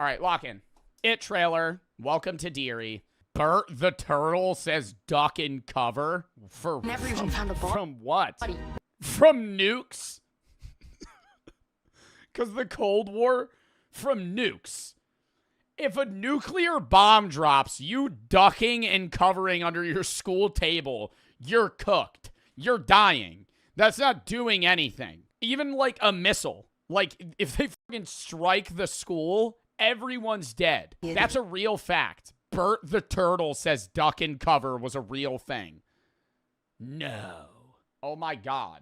All right, lock in. It trailer. Welcome to Deary. Bert the Turtle says duck and cover. Never even found a ball. From what? Buddy. From nukes? Because the Cold War? From nukes. If a nuclear bomb drops, you ducking and covering under your school table, you're cooked. You're dying. That's not doing anything. Even like a missile. Like, if they fucking strike the school, everyone's dead. That's a real fact. Bert the Turtle says duck and cover was a real thing. No. Oh my God.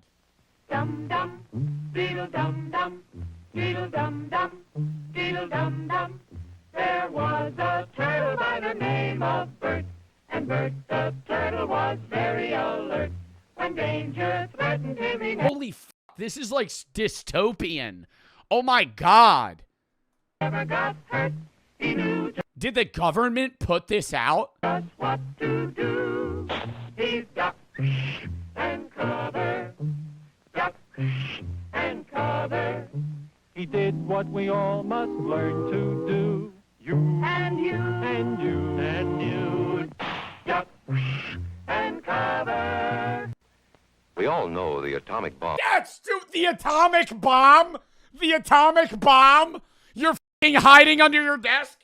Dum dum, diddle dum dum, diddle dum dum, diddle dum dum. There was a turtle by the name of Bert, and Bert the turtle was very alert. When danger threatened him, he Holy f***, this is like dystopian. Oh my God. never got hurt. He knew Did the government put this out? just what to do. He's duck and cover, duck and cover. He did what we all must learn to do. You And you and you and you, duck and cover. We all know the atomic bomb. That's the atomic bomb? The atomic bomb? You're f***ing hiding under your desk?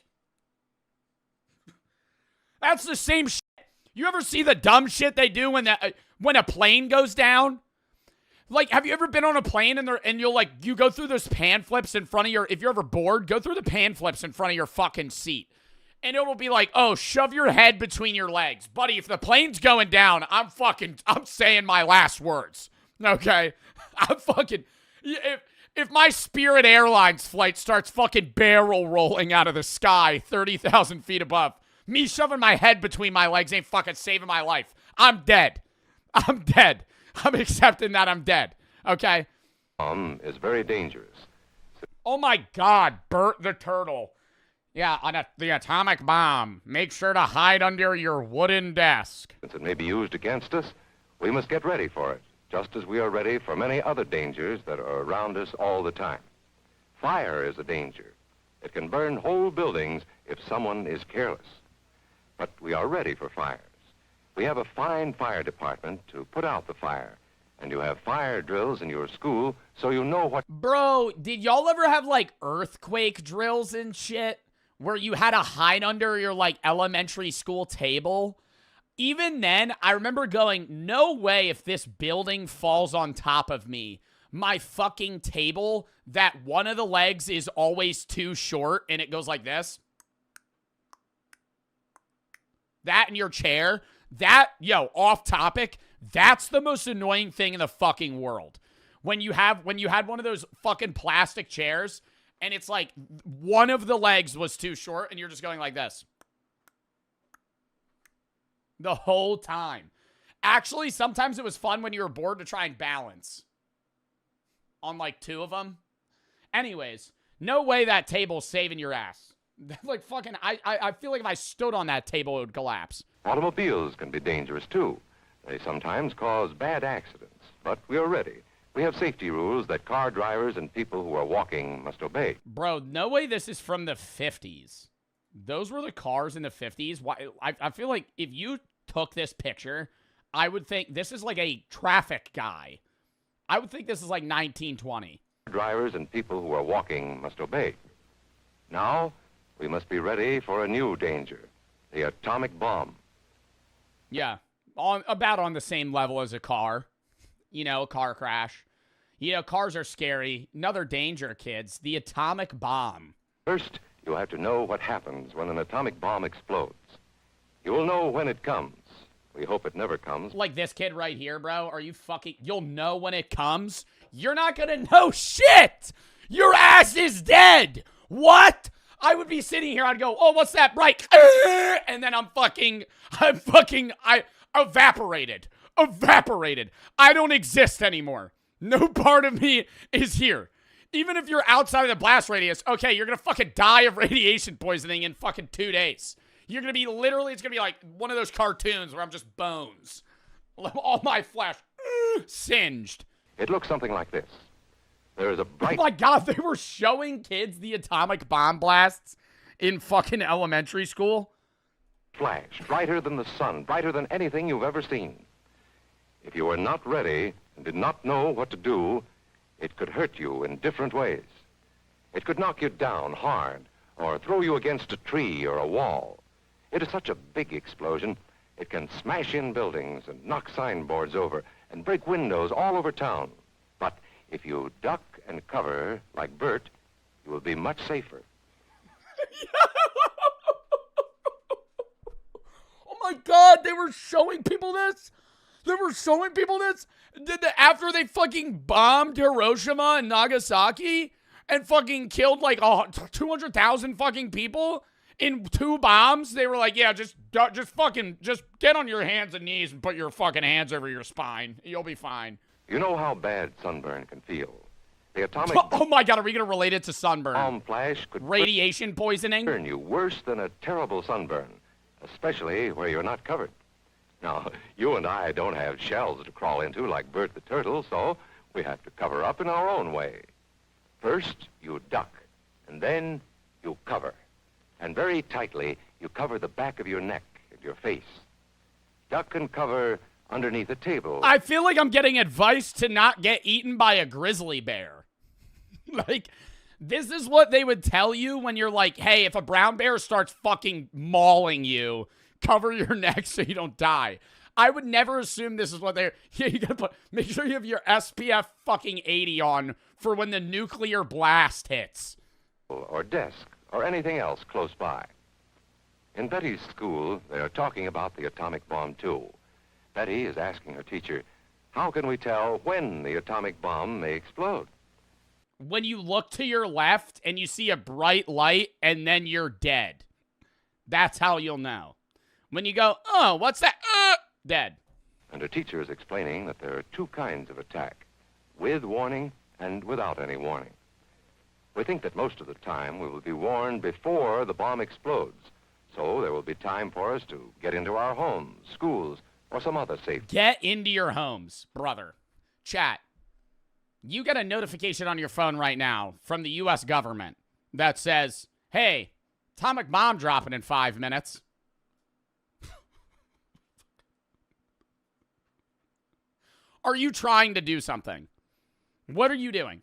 That's the same shit. You ever see the dumb shit they do when a plane goes down? Like, have you ever been on a plane and you'll like, you go through those pan flips in front of your, if you're ever bored, go through the pan flips in front of your fucking seat. And it'll be like, oh, shove your head between your legs. Buddy, if the plane's going down, I'm saying my last words. Okay? If my Spirit Airlines flight starts fucking barrel rolling out of the sky 30,000 feet above, me shoving my head between my legs ain't fucking saving my life. I'm dead. I'm dead. I'm accepting that I'm dead. Okay? Bomb is very dangerous. Oh my God, Bert the Turtle. Yeah, on the atomic bomb. Make sure to hide under your wooden desk. Since it may be used against us, we must get ready for it, just as we are ready for many other dangers that are around us all the time. Fire is a danger. It can burn whole buildings if someone is careless. But we are ready for fires. We have a fine fire department to put out the fire, and you have fire drills in your school so you know what... Bro, did y'all ever have, like, earthquake drills and shit? Where you had to hide under your, like, elementary school table? Even then, I remember going, no way if this building falls on top of me, my fucking table, that one of the legs is always too short, and it goes like this. That in your chair... That, yo, off topic, that's the most annoying thing in the fucking world. When you had one of those fucking plastic chairs, and it's like, one of the legs was too short, and you're just going like this. The whole time. Actually, sometimes it was fun when you were bored to try and balance. On like two of them. Anyways, no way that table's saving your ass. Like fucking, I feel like if I stood on that table, it would collapse. Automobiles can be dangerous, too. They sometimes cause bad accidents, but we are ready. We have safety rules that car drivers and people who are walking must obey. Bro, no way this is from the 50s. Those were the cars in the 50s. Why? I feel like if you took this picture, I would think this is like a traffic guy. I would think this is like 1920. Drivers and people who are walking must obey. Now, we must be ready for a new danger, the atomic bomb. Yeah, about on the same level as a car. You know, a car crash. You know, cars are scary. Another danger, kids. The atomic bomb. First, you have to know what happens when an atomic bomb explodes. You will know when it comes. We hope it never comes. Like this kid right here, bro. Are you fucking... You'll know when it comes? You're not gonna know shit! Your ass is dead! What? I would be sitting here, I'd go, oh, what's that? Right. And then I evaporated. Evaporated. I don't exist anymore. No part of me is here. Even if you're outside of the blast radius, okay, you're gonna fucking die of radiation poisoning in fucking 2 days. You're gonna be literally, it's gonna be like one of those cartoons where I'm just bones. All my flesh singed. It looks something like this. There is a bright... Oh my God, they were showing kids the atomic bomb blasts in fucking elementary school. Flash, brighter than the sun, brighter than anything you've ever seen. If you were not ready and did not know what to do, it could hurt you in different ways. It could knock you down hard or throw you against a tree or a wall. It is such a big explosion, it can smash in buildings and knock signboards over and break windows all over town. But if you duck and cover like Bert, you will be much safer. Oh my God, they were showing people this? They were showing people this? After they fucking bombed Hiroshima and Nagasaki and fucking killed like 200,000 fucking people in 2 bombs, they were like, yeah, just get on your hands and knees and put your fucking hands over your spine. You'll be fine. You know how bad sunburn can feel. The atomic Oh my God, are we going to relate it to sunburn? bomb flash could Radiation poisoning? burn you worse than a terrible sunburn, especially where you're not covered. Now, you and I don't have shells to crawl into like Bert the Turtle, so we have to cover up in our own way. First, you duck, and then you cover. And very tightly, you cover the back of your neck and your face. Duck and cover underneath a table. I feel like I'm getting advice to not get eaten by a grizzly bear. Like, this is what they would tell you when you're like, hey, if a brown bear starts fucking mauling you, cover your neck so you don't die. I would never assume this is what they're... Yeah, you gotta make sure you have your SPF fucking 80 on for when the nuclear blast hits. Or desk, or anything else close by. In Betty's school, they are talking about the atomic bomb, too. Betty is asking her teacher, how can we tell when the atomic bomb may explode? When you look to your left and you see a bright light and then you're dead. That's how you'll know. When you go, oh, what's that? Dead. And her teacher is explaining that there are 2 kinds of attack, with warning and without any warning. We think that most of the time we will be warned before the bomb explodes, so there will be time for us to get into our homes, schools, or some other safe... Get into your homes, brother. Chat. You get a notification on your phone right now from the U.S. government that says, hey, atomic bomb dropping in 5 minutes. Are you trying to do something? What are you doing?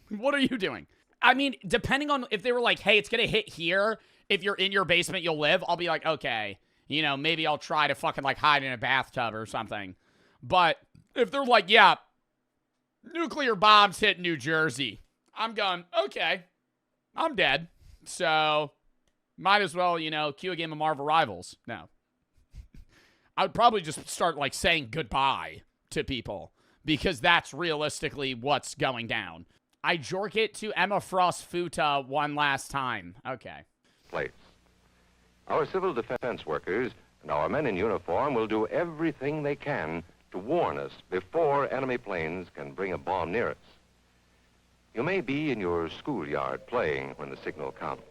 What are you doing? I mean, depending on if they were like, hey, it's going to hit here. If you're in your basement, you'll live. I'll be like, okay, you know, maybe I'll try to fucking like hide in a bathtub or something. But if they're like, yeah, nuclear bombs hit New Jersey, I'm going, okay, I'm dead. So might as well, you know, cue a game of Marvel Rivals. No. I would probably just start like saying goodbye to people because that's realistically what's going down. I jork it to Emma Frost Futa one last time. Okay. Place. Our civil defense workers and our men in uniform will do everything they can to warn us before enemy planes can bring a bomb near us. You may be in your schoolyard playing when the signal comes.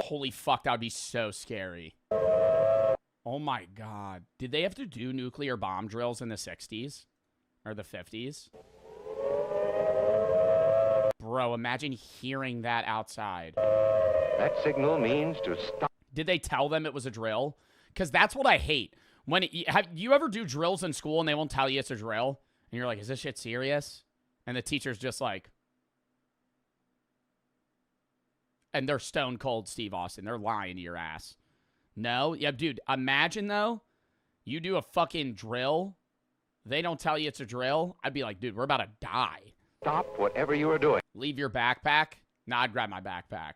Holy fuck, that would be so scary. Oh my God. Did they have to do nuclear bomb drills in the 60s? Or the 50s? Bro, imagine hearing that outside. That signal means to stop. Did they tell them it was a drill? Because that's what I hate. When have you ever do drills in school and they won't tell you it's a drill? And you're like, is this shit serious? And the teacher's just like... And they're stone cold Steve Austin. They're lying to your ass. No? Yeah, dude, imagine, though, you do a fucking drill. They don't tell you it's a drill. I'd be like, dude, we're about to die. Stop whatever you are doing. Leave your backpack? Nah, I'd grab my backpack.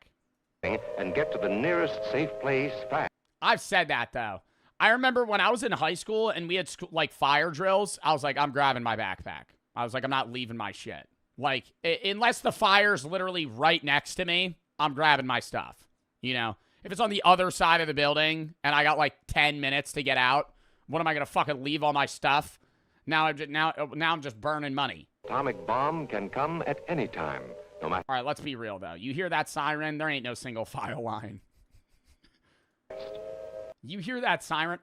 And get to the nearest safe place fast. I've said that, though. I remember when I was in high school and we had, like, fire drills, I was like, I'm grabbing my backpack. I was like, I'm not leaving my shit. Like, unless the fire's literally right next to me, I'm grabbing my stuff. You know? If it's on the other side of the building and I got, like, 10 minutes to get out, what am I going to fucking leave all my stuff? Now I'm just burning money. Atomic bomb can come at any time, no matter. All right, let's be real, though. You hear that siren, there ain't no single file line. You hear that siren,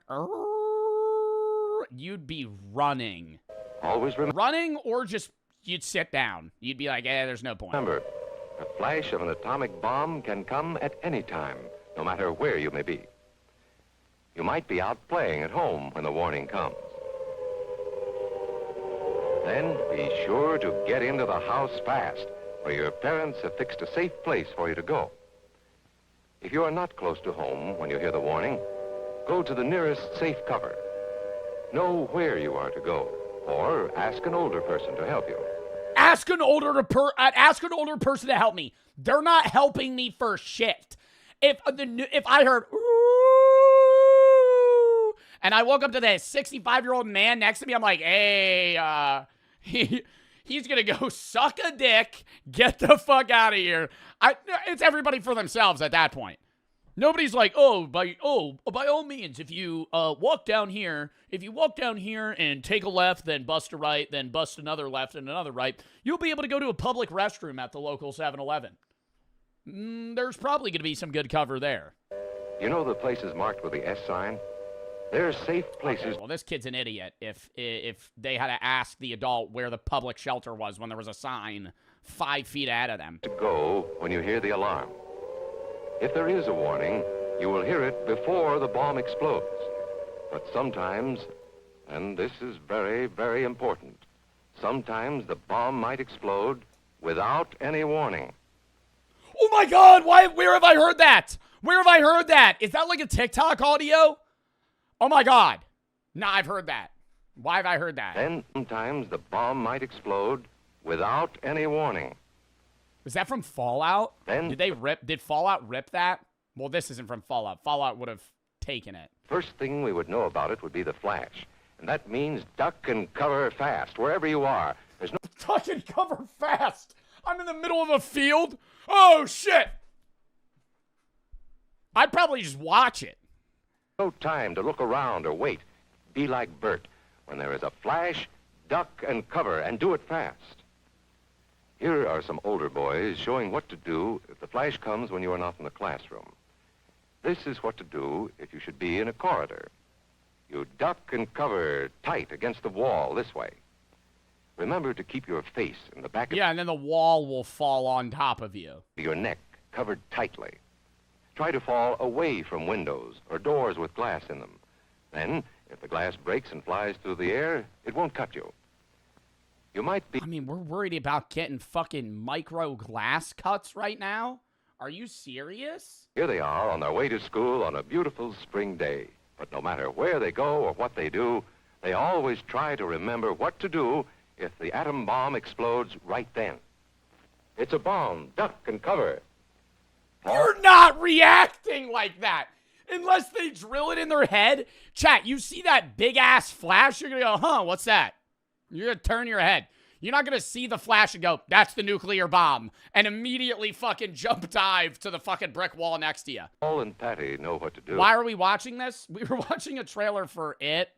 you'd be running. Always remember. Running or just you'd sit down. You'd be like, there's no point. Remember, The flash of an atomic bomb can come at any time, no matter where you may be. You might be out playing at home when the warning comes. Then be sure to get into the house fast, where your parents have fixed a safe place for you to go. If you are not close to home when you hear the warning, go to the nearest safe cover. Know where you are to go, or ask an older person to help you. Ask an older person to help me. They're not helping me for shit. If I heard ooh, and I woke up to this 65-year-old man next to me, I'm like, hey, he's gonna go suck a dick. Get the fuck out of here. It's everybody for themselves at that point. Nobody's like, by all means, if you walk down here and take a left, then bust a right, then bust another left and another right, you'll be able to go to a public restroom at the local 7-Eleven. There's probably going to be some good cover there. You know the places marked with the S sign? They're safe places. Well, this kid's an idiot if they had to ask the adult where the public shelter was when there was a sign 5 feet ahead of them. To go when you hear the alarm. If there is a warning, you will hear it before the bomb explodes. But sometimes, and this is very, very important, sometimes the bomb might explode without any warning. Oh my God, where have I heard that? Where have I heard that? Is that like a TikTok audio? Oh my God. Nah, I've heard that. Why have I heard that? Then sometimes the bomb might explode without any warning. Was that from Fallout? Then Did Fallout rip that? Well, this isn't from Fallout. Fallout would have taken it. First thing we would know about it would be the flash. And that means duck and cover fast, wherever you are. There's no Duck and cover fast. I'm in the middle of a field. Oh, shit. I'd probably just watch it. time to look around or wait. Be like Bert. When there is a flash, duck and cover, and do it fast. Here are some older boys showing what to do if the flash comes when you are not in the classroom. This is what to do if you should be in a corridor. You duck and cover tight against the wall this way. Remember to keep your face in the back of and then the wall will fall on top of you. your neck covered tightly. Try to fall away from windows or doors with glass in them. Then, if the glass breaks and flies through the air, it won't cut you. You might be... I mean, we're worried about getting fucking micro glass cuts right now? Are you serious? Here they are on their way to school on a beautiful spring day. But no matter where they go or what they do, they always try to remember what to do if the atom bomb explodes right then. It's a bomb. Duck and cover. You're not reacting like that. Unless they drill it in their head. Chat, you see that big-ass flash, you're going to go, huh, what's that? You're going to turn your head. You're not going to see the flash and go, that's the nuclear bomb, and immediately fucking jump dive to the fucking brick wall next to you. Paul and Patty know what to do. Why are we watching this? We were watching a trailer for it,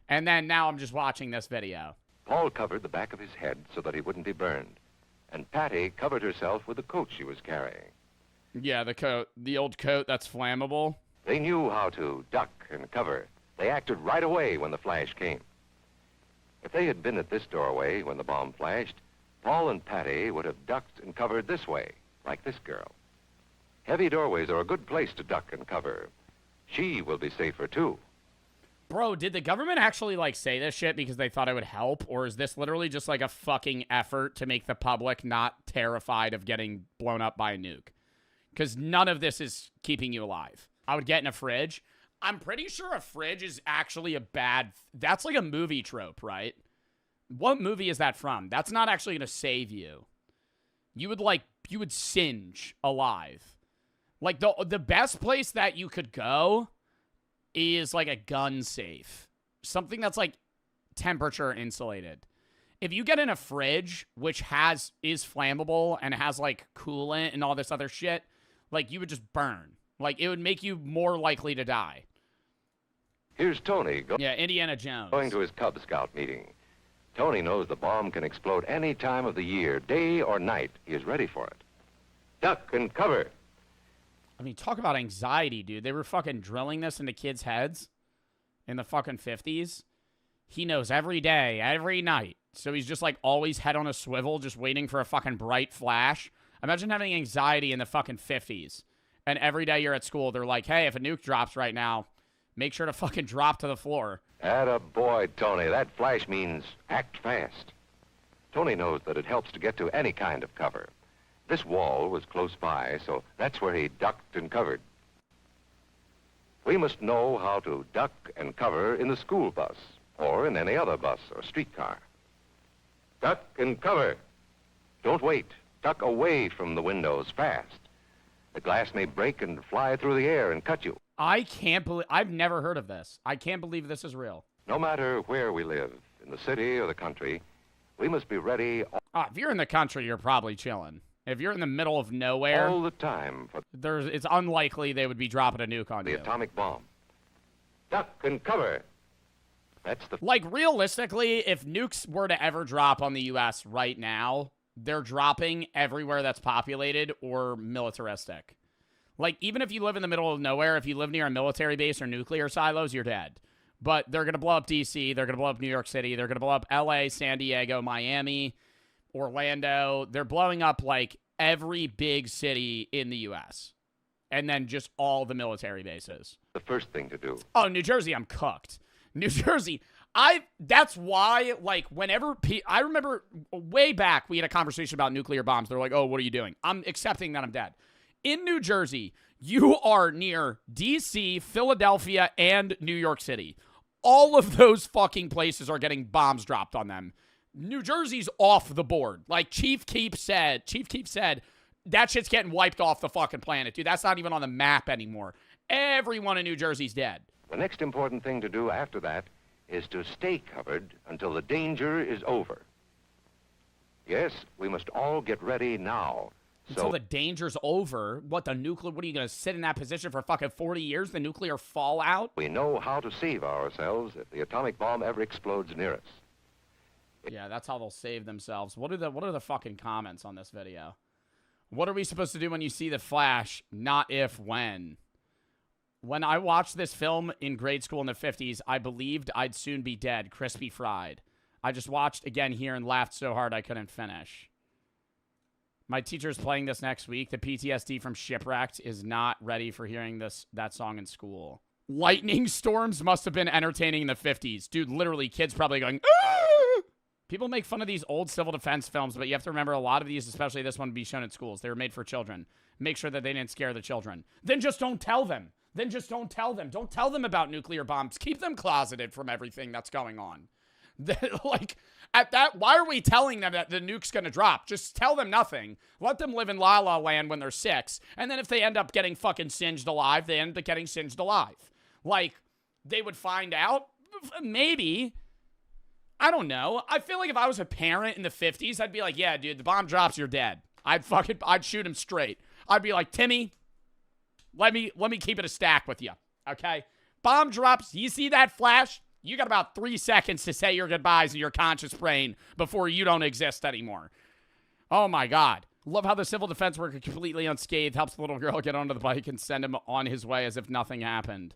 and then now I'm just watching this video. Paul covered the back of his head so that he wouldn't be burned. And Patty covered herself with the coat she was carrying. Yeah, the coat. The old coat that's flammable. They knew how to duck and cover. They acted right away when the flash came. If they had been at this doorway when the bomb flashed, Paul and Patty would have ducked and covered this way, like this girl. Heavy doorways are a good place to duck and cover. She will be safer, too. Bro, did the government actually, like, say this shit because they thought it would help? Or is this literally just, like, a fucking effort to make the public not terrified of getting blown up by a nuke? Because none of this is keeping you alive. I would get in a fridge. I'm pretty sure a fridge is actually a bad... That's like a movie trope, right? What movie is that from? That's not actually going to save you. You would singe alive. Like, the best place that you could go is, like, a gun safe. Something that's, like, temperature insulated. If you get in a fridge, which is flammable and has, like, coolant and all this other shit, like, you would just burn. Like, it would make you more likely to die. Here's Tony Indiana Jones. going to his Cub Scout meeting. Tony knows the bomb can explode any time of the year, day or night. He is ready for it. Duck and cover. I mean, talk about anxiety, dude. They were fucking drilling this into kids' heads in the fucking 50s. He knows every day, every night. So he's just, like, always head on a swivel, just waiting for a fucking bright flash. Imagine having anxiety in the fucking 50s. And every day you're at school, they're like, hey, if a nuke drops right now, make sure to fucking drop to the floor. Atta boy, Tony. That flash means act fast. Tony knows that it helps to get to any kind of cover. This wall was close by, so that's where he ducked and covered. We must know how to duck and cover in the school bus or in any other bus or streetcar. Duck and cover. Don't wait. Duck away from the windows fast. The glass may break and fly through the air and cut you. I can't believe... I've never heard of this. I can't believe this is real. No matter where we live, in the city or the country, we must be ready If you're in the country, you're probably chilling. If you're in the middle of nowhere, all the time for it's unlikely they would be dropping a nuke on the you. atomic bomb. Duck and cover. That's the... Like, realistically, if nukes were to ever drop on the U.S. right now, they're dropping everywhere that's populated or militaristic. Like, even if you live in the middle of nowhere, if you live near a military base or nuclear silos, you're dead. But they're going to blow up D.C., they're going to blow up New York City, they're going to blow up L.A., San Diego, Miami, Orlando. They're blowing up, like, every big city in the U.S. And then just all the military bases. The first thing to do. Oh, New Jersey, I'm cooked. New Jersey, that's why, like, whenever, I remember way back, we had a conversation about nuclear bombs. They're like, oh, what are you doing? I'm accepting that I'm dead. In New Jersey, you are near D.C., Philadelphia, and New York City. All of those fucking places are getting bombs dropped on them. New Jersey's off the board. Like Chief Keef said, that shit's getting wiped off the fucking planet, dude. That's not even on the map anymore. Everyone in New Jersey's dead. The next important thing to do after that is to stay covered until the danger is over. Yes, we must all get ready now. Until the danger's over? What are you going to sit in that position for fucking 40 years? The nuclear fallout? We know how to save ourselves if the atomic bomb ever explodes near us. Yeah, that's how they'll save themselves. What are the fucking comments on this video? What are we supposed to do when you see the flash? Not if, when. When I watched this film in grade school in the 50s, I believed I'd soon be dead, crispy fried. I just watched again here and laughed so hard I couldn't finish. My teacher's playing this next week. The PTSD from Shipwrecked is not ready for hearing that song in school. Lightning storms must have been entertaining in the 50s. Dude, literally, kids probably going, ah! People make fun of these old civil defense films, but you have to remember a lot of these, especially this one, be shown in schools. They were made for children. Make sure that they didn't scare the children. Then just don't tell them. Don't tell them about nuclear bombs. Keep them closeted from everything that's going on. Like, at that, why are we telling them that the nuke's gonna drop? Just tell them nothing. Let them live in La La Land when they're 6. And then if they end up getting fucking singed alive, they end up getting singed alive. Like, they would find out? Maybe. I don't know. I feel like if I was a parent in the 50s, I'd be like, yeah, dude, the bomb drops, you're dead. I'd shoot him straight. I'd be like, Timmy, let me keep it a stack with you, okay? Bomb drops, you see that flash? You got about 3 seconds to say your goodbyes in your conscious brain before you don't exist anymore. Oh, my God. Love how the civil defense worker completely unscathed helps the little girl get onto the bike and send him on his way as if nothing happened.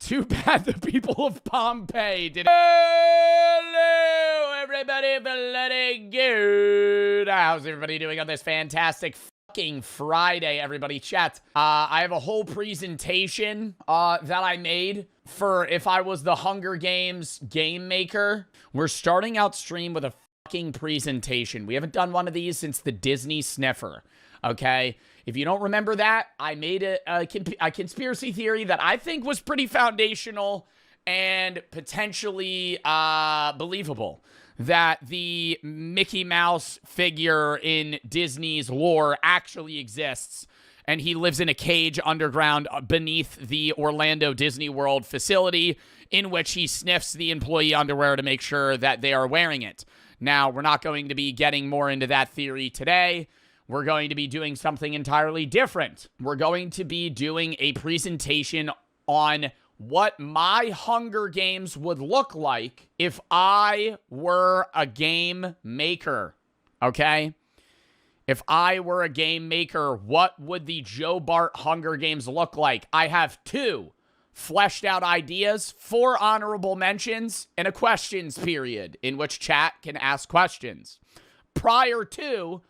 Too bad the people of Pompeii didn't. Hello, everybody, bloody good. How's everybody doing on this fantastic fucking Friday, everybody? Chat. I have a whole presentation that I made for if I was the Hunger Games game maker. We're starting out stream with a fucking presentation. We haven't done one of these since the Disney Sniffer. Okay? If you don't remember that, I made a conspiracy theory that I think was pretty foundational and potentially believable. That the Mickey Mouse figure in Disney's lore actually exists, and he lives in a cage underground beneath the Orlando Disney World facility, in which he sniffs the employee underwear to make sure that they are wearing it. Now, we're not going to be getting more into that theory today. We're going to be doing something entirely different. We're going to be doing a presentation on what my Hunger Games would look like if I were a game maker, okay? If I were a game maker, what would the Joe Bart Hunger Games look like? I have 2 fleshed out ideas, 4 honorable mentions, and a questions period in which chat can ask questions. Prior to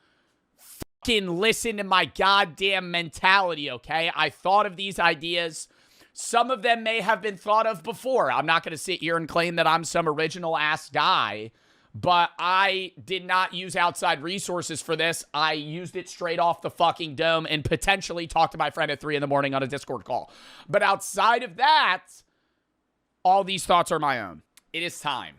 fucking listen to my goddamn mentality, okay? I thought of these ideas. Some of them may have been thought of before. I'm not going to sit here and claim that I'm some original-ass guy, but I did not use outside resources for this. I used it straight off the fucking dome and potentially talked to my friend at 3 in the morning on a Discord call. But outside of that, all these thoughts are my own. It is time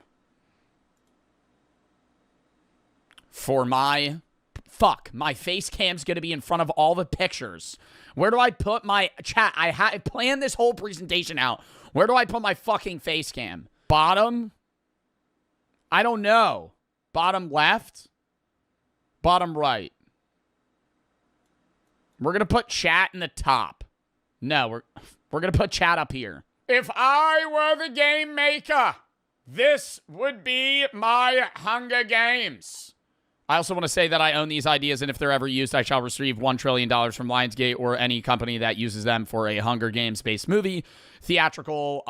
for my... Fuck, my face cam's going to be in front of all the pictures. Where do I put my chat? I planned this whole presentation out. Where do I put my fucking face cam? Bottom? I don't know. Bottom left? Bottom right? We're going to put chat in the top. No, we're going to put chat up here. If I were the game maker, this would be my Hunger Games. I also want to say that I own these ideas, and if they're ever used, I shall receive $1 trillion from Lionsgate or any company that uses them for a Hunger Games-based movie, theatrical,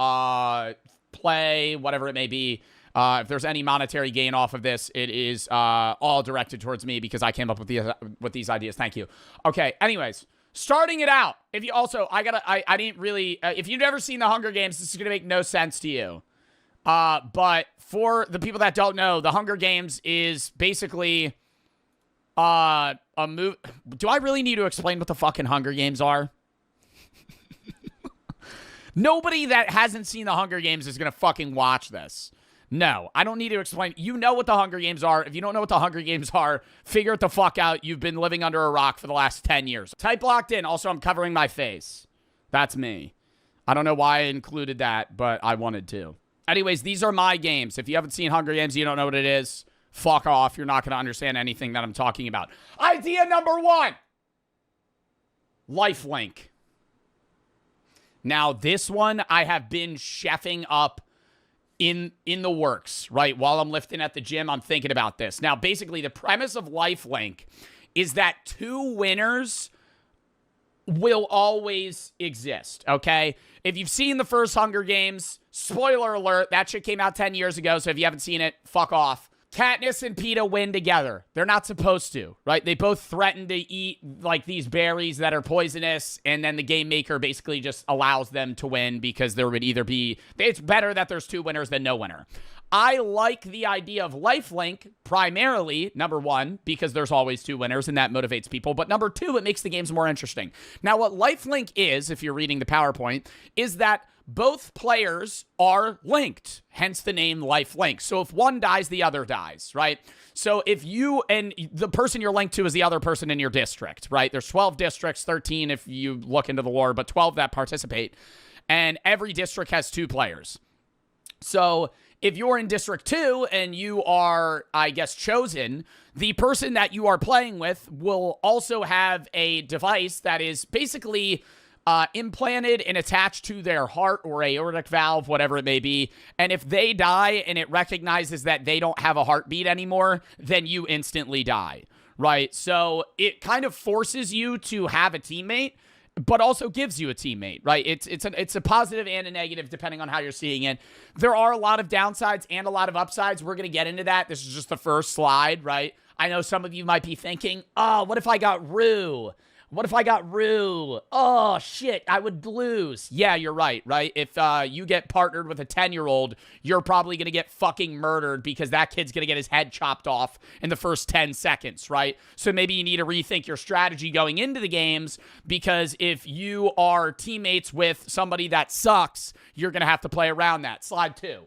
play, whatever it may be. If there's any monetary gain off of this, it is all directed towards me because I came up with these ideas. Thank you. Okay, anyways, starting it out. If you also, I didn't really, if you've never seen The Hunger Games, this is going to make no sense to you. But for the people that don't know, The Hunger Games is basically a movie. Do I really need to explain what the fucking Hunger Games are? Nobody that hasn't seen The Hunger Games is going to fucking watch this. No, I don't need to explain. You know what The Hunger Games are. If you don't know what The Hunger Games are, figure it the fuck out. You've been living under a rock for the last 10 years. Type locked in. Also, I'm covering my face. That's me. I don't know why I included that, but I wanted to. Anyways, these are my games. If you haven't seen Hunger Games, you don't know what it is, fuck off. You're not going to understand anything that I'm talking about. Idea number 1. Lifelink. Now, this one I have been chefing up in the works, right? While I'm lifting at the gym, I'm thinking about this. Now, basically, the premise of Lifelink is that 2 winners will always exist, okay? If you've seen the first Hunger Games, spoiler alert, that shit came out 10 years ago, so if you haven't seen it, fuck off. Katniss and Peeta win together. They're not supposed to, right? They both threaten to eat, like, these berries that are poisonous, and then the game maker basically just allows them to win because there would either be... It's better that there's 2 winners than no winner. I like the idea of Lifelink primarily, number 1, because there's always 2 winners and that motivates people. But number 2, it makes the games more interesting. Now, what Lifelink is, if you're reading the PowerPoint, is that both players are linked, hence the name Lifelink. So if one dies, the other dies, right? So if you, and the person you're linked to is the other person in your district, right? There's 12 districts, 13 if you look into the lore, but 12 that participate. And every district has 2 players. So if you're in District 2 and you are, I guess, chosen, the person that you are playing with will also have a device that is basically implanted and attached to their heart or aortic valve, whatever it may be. And if they die and it recognizes that they don't have a heartbeat anymore, then you instantly die, right? So it kind of forces you to have a teammate, but also gives you a teammate, right? It's a positive and a negative depending on how you're seeing it. There are a lot of downsides and a lot of upsides. We're going to get into that. This is just the first slide, right? I know some of you might be thinking, oh, what if I got Rue? What if I got Rue? Oh, shit, I would lose. Yeah, you're right? If you get partnered with a 10-year-old, you're probably going to get fucking murdered because that kid's going to get his head chopped off in the first 10 seconds, right? So maybe you need to rethink your strategy going into the games because if you are teammates with somebody that sucks, you're going to have to play around that. Slide 2.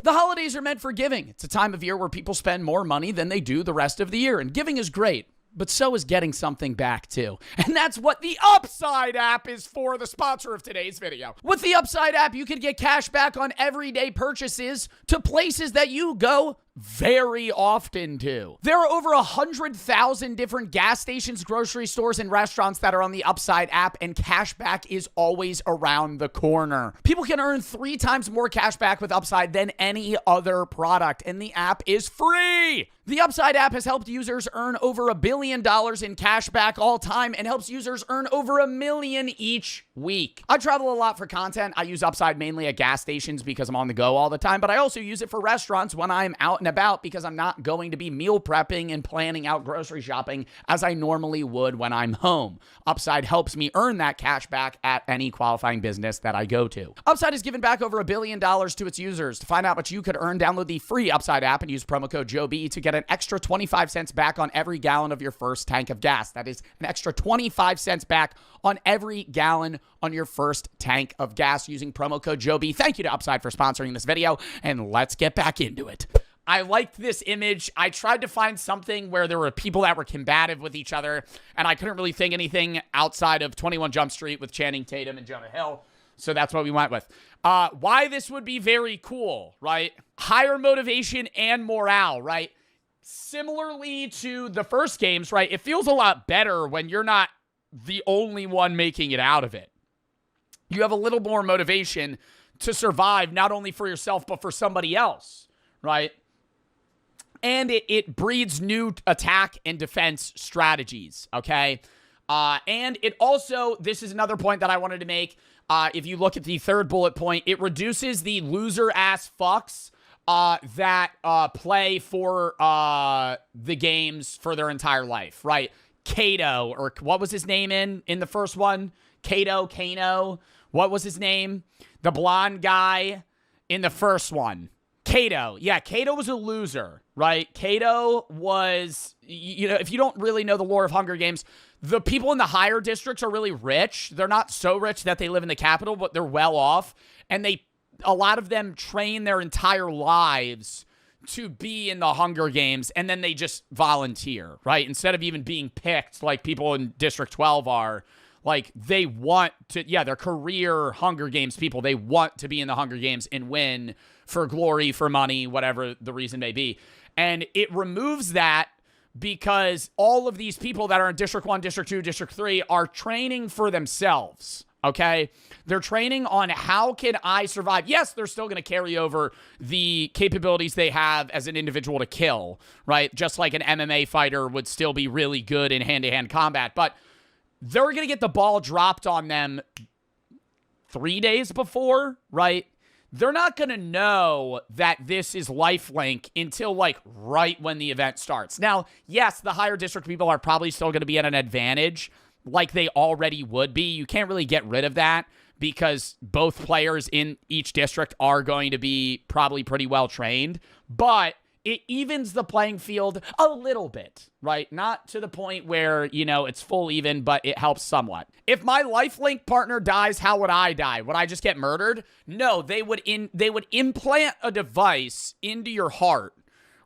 The holidays are meant for giving. It's a time of year where people spend more money than they do the rest of the year, and giving is great. But so is getting something back too. And that's what the Upside app is for, the sponsor of today's video. With the Upside app, you can get cash back on everyday purchases to places that you go very often to. There are over 100,000 different gas stations, grocery stores, and restaurants that are on the Upside app, and cash back is always around the corner. People can earn 3 times more cash back with Upside than any other product, and the app is free. The Upside app has helped users earn over $1 billion in cash back all time and helps users earn over $1 million each week. I travel a lot for content. I use Upside mainly at gas stations because I'm on the go all the time, but I also use it for restaurants when I'm out and about because I'm not going to be meal prepping and planning out grocery shopping as I normally would when I'm home. Upside helps me earn that cash back at any qualifying business that I go to. Upside has given back over $1 billion to its users. To find out what you could earn, download the free Upside app and use promo code JOEB to get an extra 25 cents back on every gallon of your first tank of gas. That is an extra 25 cents back on every gallon on your first tank of gas using promo code JOEB. Thank you to Upside for sponsoring this video, and let's get back into it. I liked this image. I tried to find something where there were people that were combative with each other, and I couldn't really think anything outside of 21 Jump Street with Channing Tatum and Jonah Hill, so that's what we went with. Why this would be very cool, right? Higher motivation and morale, right? Similarly to the first games, right? It feels a lot better when you're not the only one making it out of it. You have a little more motivation to survive, not only for yourself, but for somebody else, right? And it breeds new attack and defense strategies, okay? And it also, this is another point that I wanted to make. If you look at the third bullet point, it reduces the loser-ass fucks that play for the games for their entire life, right? Kato, or what was his name in the first one? Kano, what was his name? The blonde guy in the first one. Kato. Yeah, Kato was a loser, right? Kato was, you know, if you don't really know the lore of Hunger Games, the people in the higher districts are really rich. They're not so rich that they live in the capital, but they're well off. And a lot of them train their entire lives to be in the Hunger Games, and then they just volunteer, right? Instead of even being picked like people in District 12 are, like, they want to, yeah, they're career Hunger Games people. They want to be in the Hunger Games and win for glory, for money, whatever the reason may be. And it removes that because all of these people that are in District 1, District 2, District 3 are training for themselves, okay? They're training on how can I survive. Yes, they're still going to carry over the capabilities they have as an individual to kill, right? Just like an MMA fighter would still be really good in hand-to-hand combat. But they're going to get the ball dropped on them 3 days before, right? They're not going to know that this is lifelink until, like, right when the event starts. Now, yes, the higher district people are probably still going to be at an advantage, like they already would be. You can't really get rid of that because both players in each district are going to be probably pretty well trained, but it evens the playing field a little bit, right? Not to the point where, you know, it's full even, but it helps somewhat. If my lifelink partner dies, how would I die? Would I just get murdered? No, they would implant a device into your heart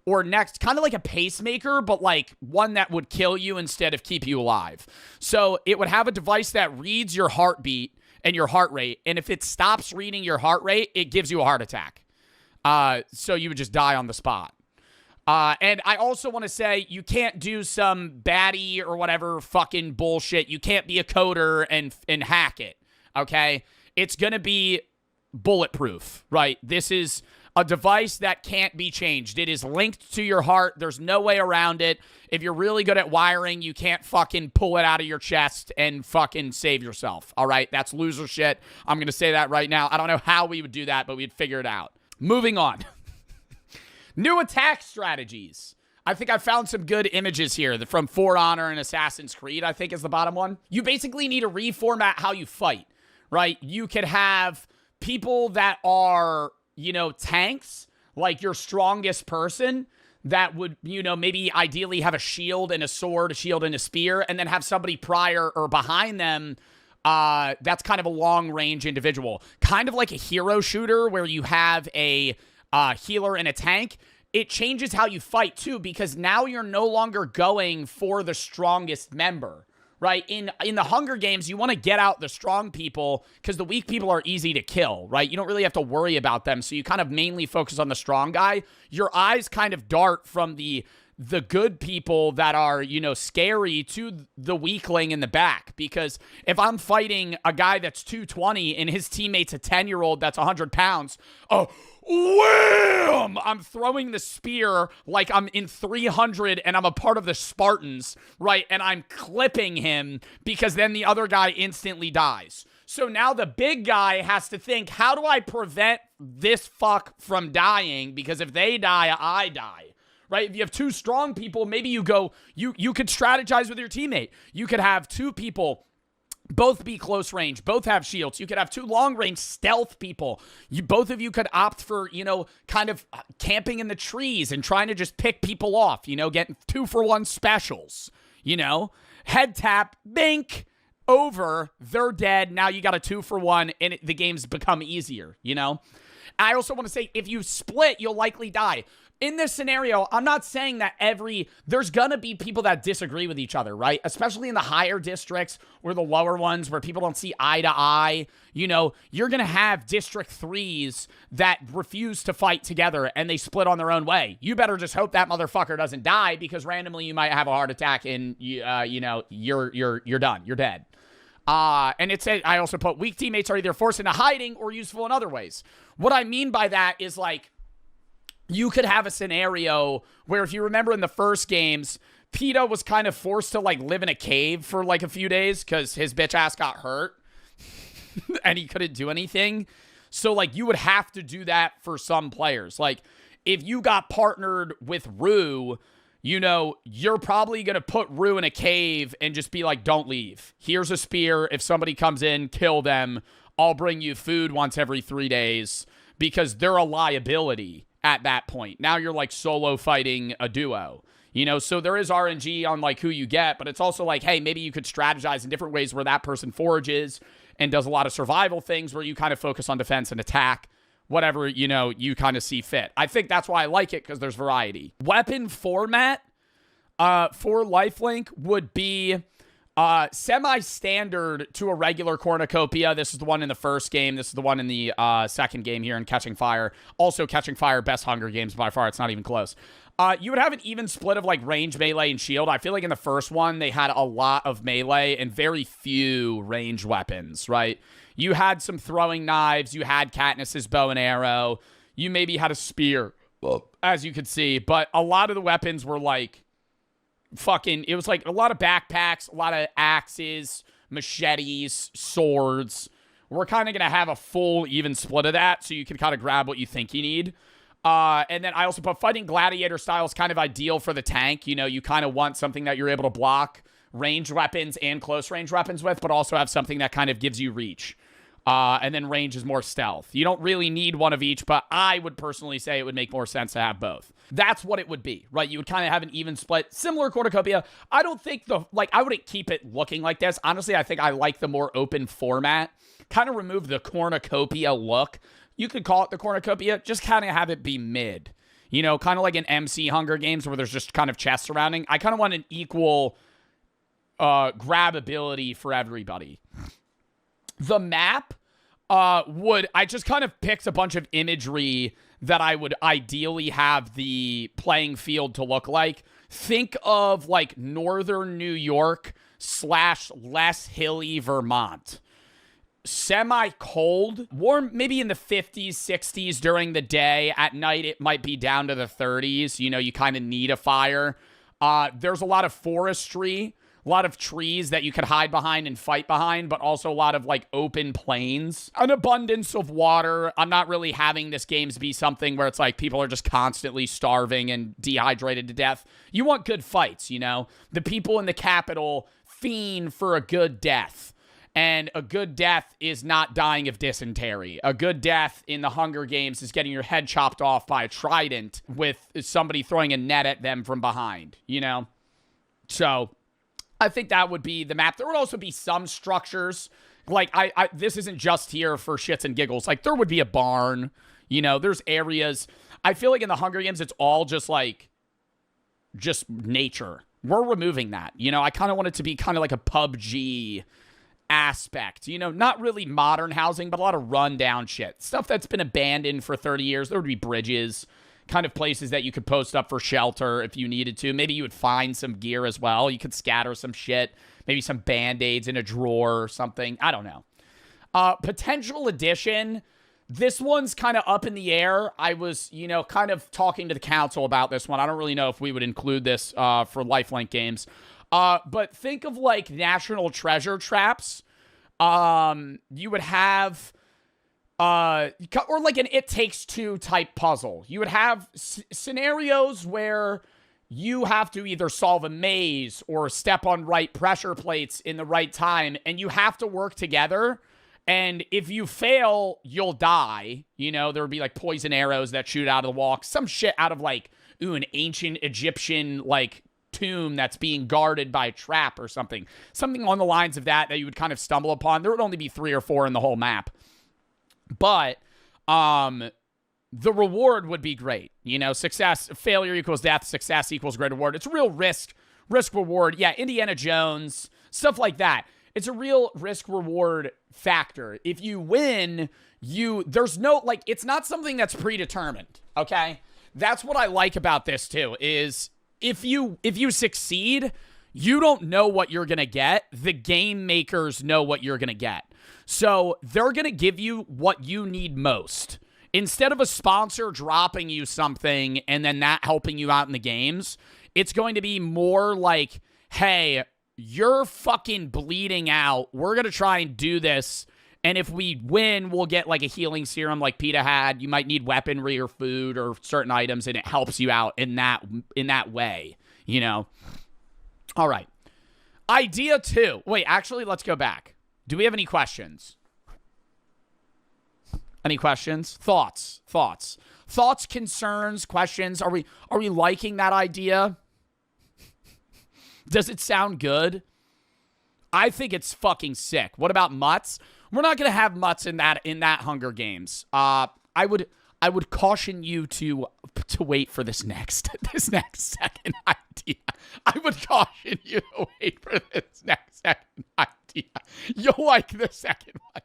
or next, kind of like a pacemaker, but like one that would kill you instead of keep you alive. So it would have a device that reads your heartbeat and your heart rate, and if it stops reading your heart rate, it gives you a heart attack. So you would just die on the spot. And I also want to say you can't do some baddie or whatever fucking bullshit. You can't be a coder and hack it, okay? It's going to be bulletproof, right? This is a device that can't be changed. It is linked to your heart. There's no way around it. If you're really good at wiring, you can't fucking pull it out of your chest and fucking save yourself, all right? That's loser shit. I'm going to say that right now. I don't know how we would do that, but we'd figure it out. Moving on. New attack strategies. I think I found some good images here from For Honor and Assassin's Creed, I think is the bottom one. You basically need to reformat how you fight, right? You could have people that are, you know, tanks, like your strongest person that would, you know, maybe ideally have a shield and a sword, a shield and a spear, and then have somebody prior or behind them that's kind of a long-range individual. Kind of like a hero shooter where you have a healer and a tank. It changes how you fight too, because now you're no longer going for the strongest member, right? In the Hunger Games, you want to get out the strong people because the weak people are easy to kill, right? You don't really have to worry about them, so you kind of mainly focus on the strong guy. Your eyes kind of dart from the good people that are, you know, scary to the weakling in the back. Because if I'm fighting a guy that's 220 and his teammate's a 10-year-old that's 100 pounds, oh, wham! I'm throwing the spear like I'm in 300 and I'm a part of the Spartans, right? And I'm clipping him because then the other guy instantly dies. So now the big guy has to think, how do I prevent this fuck from dying? Because if they die, I die. Right? If you have two strong people, maybe you could strategize with your teammate. You could have two people both be close range, both have shields. You could have two long range stealth people. Both of you could opt for, kind of camping in the trees and trying to just pick people off, getting 2-for-1 specials, head tap, bink, over, they're dead. Now you got a 2-for-1 and the game's become easier, I also want to say, if you split, you'll likely die. In this scenario, I'm not saying that there's gonna be people that disagree with each other, right? Especially in the higher districts or the lower ones where people don't see eye to eye. You're gonna have District 3s that refuse to fight together and they split on their own way. You better just hope that motherfucker doesn't die, because randomly you might have a heart attack and you're done. You're dead. And I also put weak teammates are either forced into hiding or useful in other ways. What I mean by that is, like, you could have a scenario where, if you remember in the first games, PETA was kind of forced to, like, live in a cave for, like, a few days because his bitch ass got hurt and he couldn't do anything. So, like, you would have to do that for some players. Like, if you got partnered with Rue, you're probably going to put Rue in a cave and just be like, don't leave. Here's a spear. If somebody comes in, kill them. I'll bring you food once every 3 days, because they're a liability at that point. Now you're like solo fighting a duo, so there is RNG on like who you get, but it's also like, hey, maybe you could strategize in different ways where that person forages and does a lot of survival things where you kind of focus on defense and attack, whatever, you kind of see fit. I think that's why I like it, because there's variety. Weapon format for Lifelink would be semi-standard to a regular cornucopia. This is the one in the first game. This is the one in the second game here in Catching Fire. Also, Catching Fire, best Hunger Games by far. It's not even close. You would have an even split of, like, range, melee, and shield. I feel like in the first one, they had a lot of melee and very few range weapons, right? You had some throwing knives. You had Katniss's bow and arrow. You maybe had a spear, as you could see. But a lot of the weapons were, like, it was like a lot of backpacks, a lot of axes, machetes, swords. We're kind of going to have a full even split of that, so you can kind of grab what you think you need. And then I also put fighting gladiator style is kind of ideal for the tank. You kind of want something that you're able to block range weapons and close range weapons with, but also have something that kind of gives you reach. And then range is more stealth. You don't really need one of each, but I would personally say it would make more sense to have both. That's what it would be, right? You would kind of have an even split, similar cornucopia. I don't think I wouldn't keep it looking like this. Honestly, I think I like the more open format. Kind of remove the cornucopia look. You could call it the cornucopia, just kind of have it be mid. Kind of like an MC Hunger Games where there's just kind of chests surrounding. I kind of want an equal grabability for everybody. The map I just kind of picked a bunch of imagery that I would ideally have the playing field to look like. Think of like northern New York / less hilly Vermont. Semi-cold, warm maybe in the 50s, 60s during the day. At night, it might be down to the 30s. You kind of need a fire. There's a lot of forestry. A lot of trees that you could hide behind and fight behind, but also a lot of, like, open plains. An abundance of water. I'm not really having this games be something where it's like people are just constantly starving and dehydrated to death. You want good fights, The people in the capital fiend for a good death. And a good death is not dying of dysentery. A good death in the Hunger Games is getting your head chopped off by a trident with somebody throwing a net at them from behind, So I think that would be the map. There would also be some structures. Like, this isn't just here for shits and giggles. Like, there would be a barn. There's areas. I feel like in the Hunger Games, it's all just nature. We're removing that. I kind of want it to be kind of like a PUBG aspect. Not really modern housing, but a lot of rundown shit. Stuff that's been abandoned for 30 years. There would be bridges. Kind of places that you could post up for shelter if you needed to. Maybe you would find some gear as well. You could scatter some shit. Maybe some Band-Aids in a drawer or something. I don't know. Potential addition. This one's kind of up in the air. I was, kind of talking to the council about this one. I don't really know if we would include this for Lifelink games. But think of like national treasure traps. You would have or like an It Takes Two type puzzle. You would have scenarios where you have to either solve a maze or step on right pressure plates in the right time, and you have to work together. And if you fail, you'll die. You know, there would be like poison arrows that shoot out of the wall. Some shit out of like, an ancient Egyptian like tomb that's being guarded by a trap or something. Something on the lines of that you would kind of stumble upon. There would only be 3 or 4 in the whole map. But the reward would be great. You know, failure equals death, success equals great reward. It's a real risk reward. Yeah, Indiana Jones, stuff like that. It's a real risk reward factor. If you win, there's no, like, it's not something that's predetermined, okay? That's what I like about this too, is if you succeed, you don't know what you're going to get. The game makers know what you're going to get. So they're going to give you what you need most. Instead of a sponsor dropping you something and then that helping you out in the games, it's going to be more like, hey, you're fucking bleeding out. We're going to try and do this. And if we win, we'll get like a healing serum like PETA had. You might need weaponry or food or certain items, and it helps you out in that way, you know? All right. Idea 2. Wait, actually, let's go back. Do we have any questions? Any questions? Thoughts, concerns, questions. Are we liking that idea? Does it sound good? I think it's fucking sick. What about mutts? We're not gonna have mutts in that Hunger Games. I would caution you to wait for this next second idea. I would caution you to wait for this next second idea. You'll like the second one.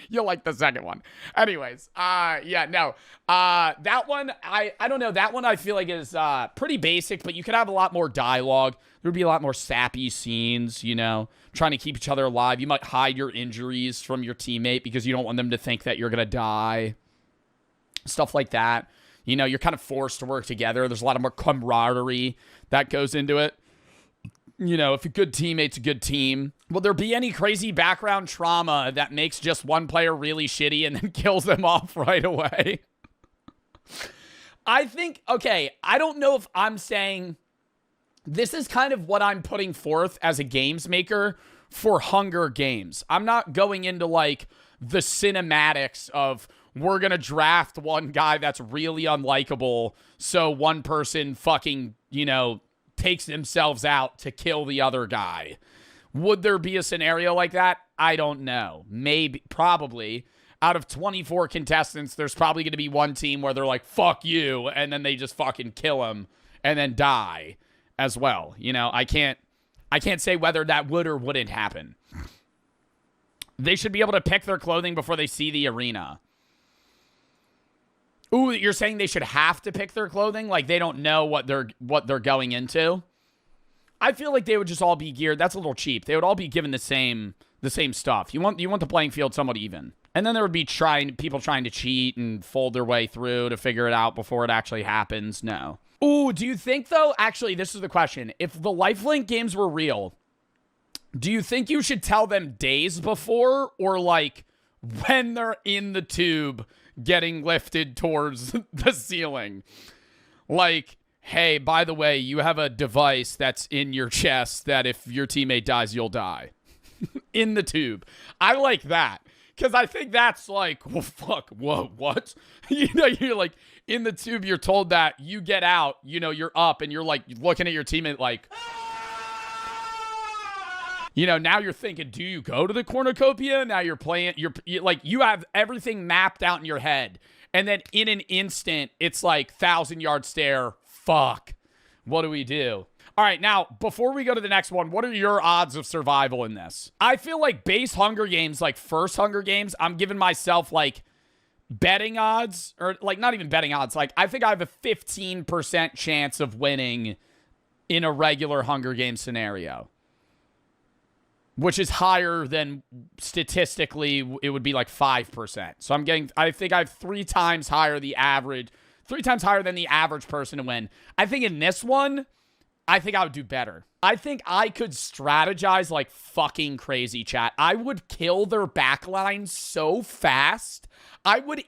You'll like the second one. Anyways, yeah, no. That one, I don't know. That one I feel like is pretty basic, but you could have a lot more dialogue. There would be a lot more sappy scenes, you know, trying to keep each other alive. You might hide your injuries from your teammate because you don't want them to think that you're going to die. Stuff like that. You know, you're kind of forced to work together. There's a lot of more camaraderie that goes into it. You know, if a good teammate's a good team. Will there be any crazy background trauma that makes just one player really shitty and then kills them off right away? I think, okay, I don't know if I'm saying... This is kind of what I'm putting forth as a games maker for Hunger Games. I'm not going into, like, the cinematics of... We're going to draft one guy that's really unlikable so one person fucking, you know, takes themselves out to kill the other guy. Would there be a scenario like that? I don't know. Maybe, probably. Out of 24 contestants, there's probably going to be one team where they're like, fuck you, and then they just fucking kill him and then die as well. You know, I can't say whether that would or wouldn't happen. They should be able to pick their clothing before they see the arena. Ooh, you're saying they should have to pick their clothing? Like they don't know what they're going into? I feel like they would just all be geared. That's a little cheap. They would all be given the same stuff. You want the playing field somewhat even. And then there would be people trying to cheat and fold their way through to figure it out before it actually happens. No. Ooh, do you think though, actually this is the question. If the lifelink games were real, do you think you should tell them days before or like when they're in the tube getting lifted towards the ceiling? Like, hey, by the way, you have a device that's in your chest that if your teammate dies, you'll die. In the tube. I like that. Because I think that's like, well, fuck, whoa, what? You know, you're like, in the tube, you're told that you get out, you know, you're up, and you're like looking at your teammate like... You know, now you're thinking, do you go to the cornucopia? Now you're playing, you're like, you have everything mapped out in your head. And then in an instant, it's like 1,000-yard stare. Fuck. What do we do? All right, now, before we go to the next one, what are your odds of survival in this? I feel like base Hunger Games, like first Hunger Games, I'm giving myself like betting odds, or like not even betting odds. Like I think I have a 15% chance of winning in a regular Hunger Games scenario. Which is higher than statistically it would be like 5%. So I think I have 3 times higher than the average person to win. I think in this one, I think I would do better. I think I could strategize like fucking crazy, chat. I would kill their backline so fast. I would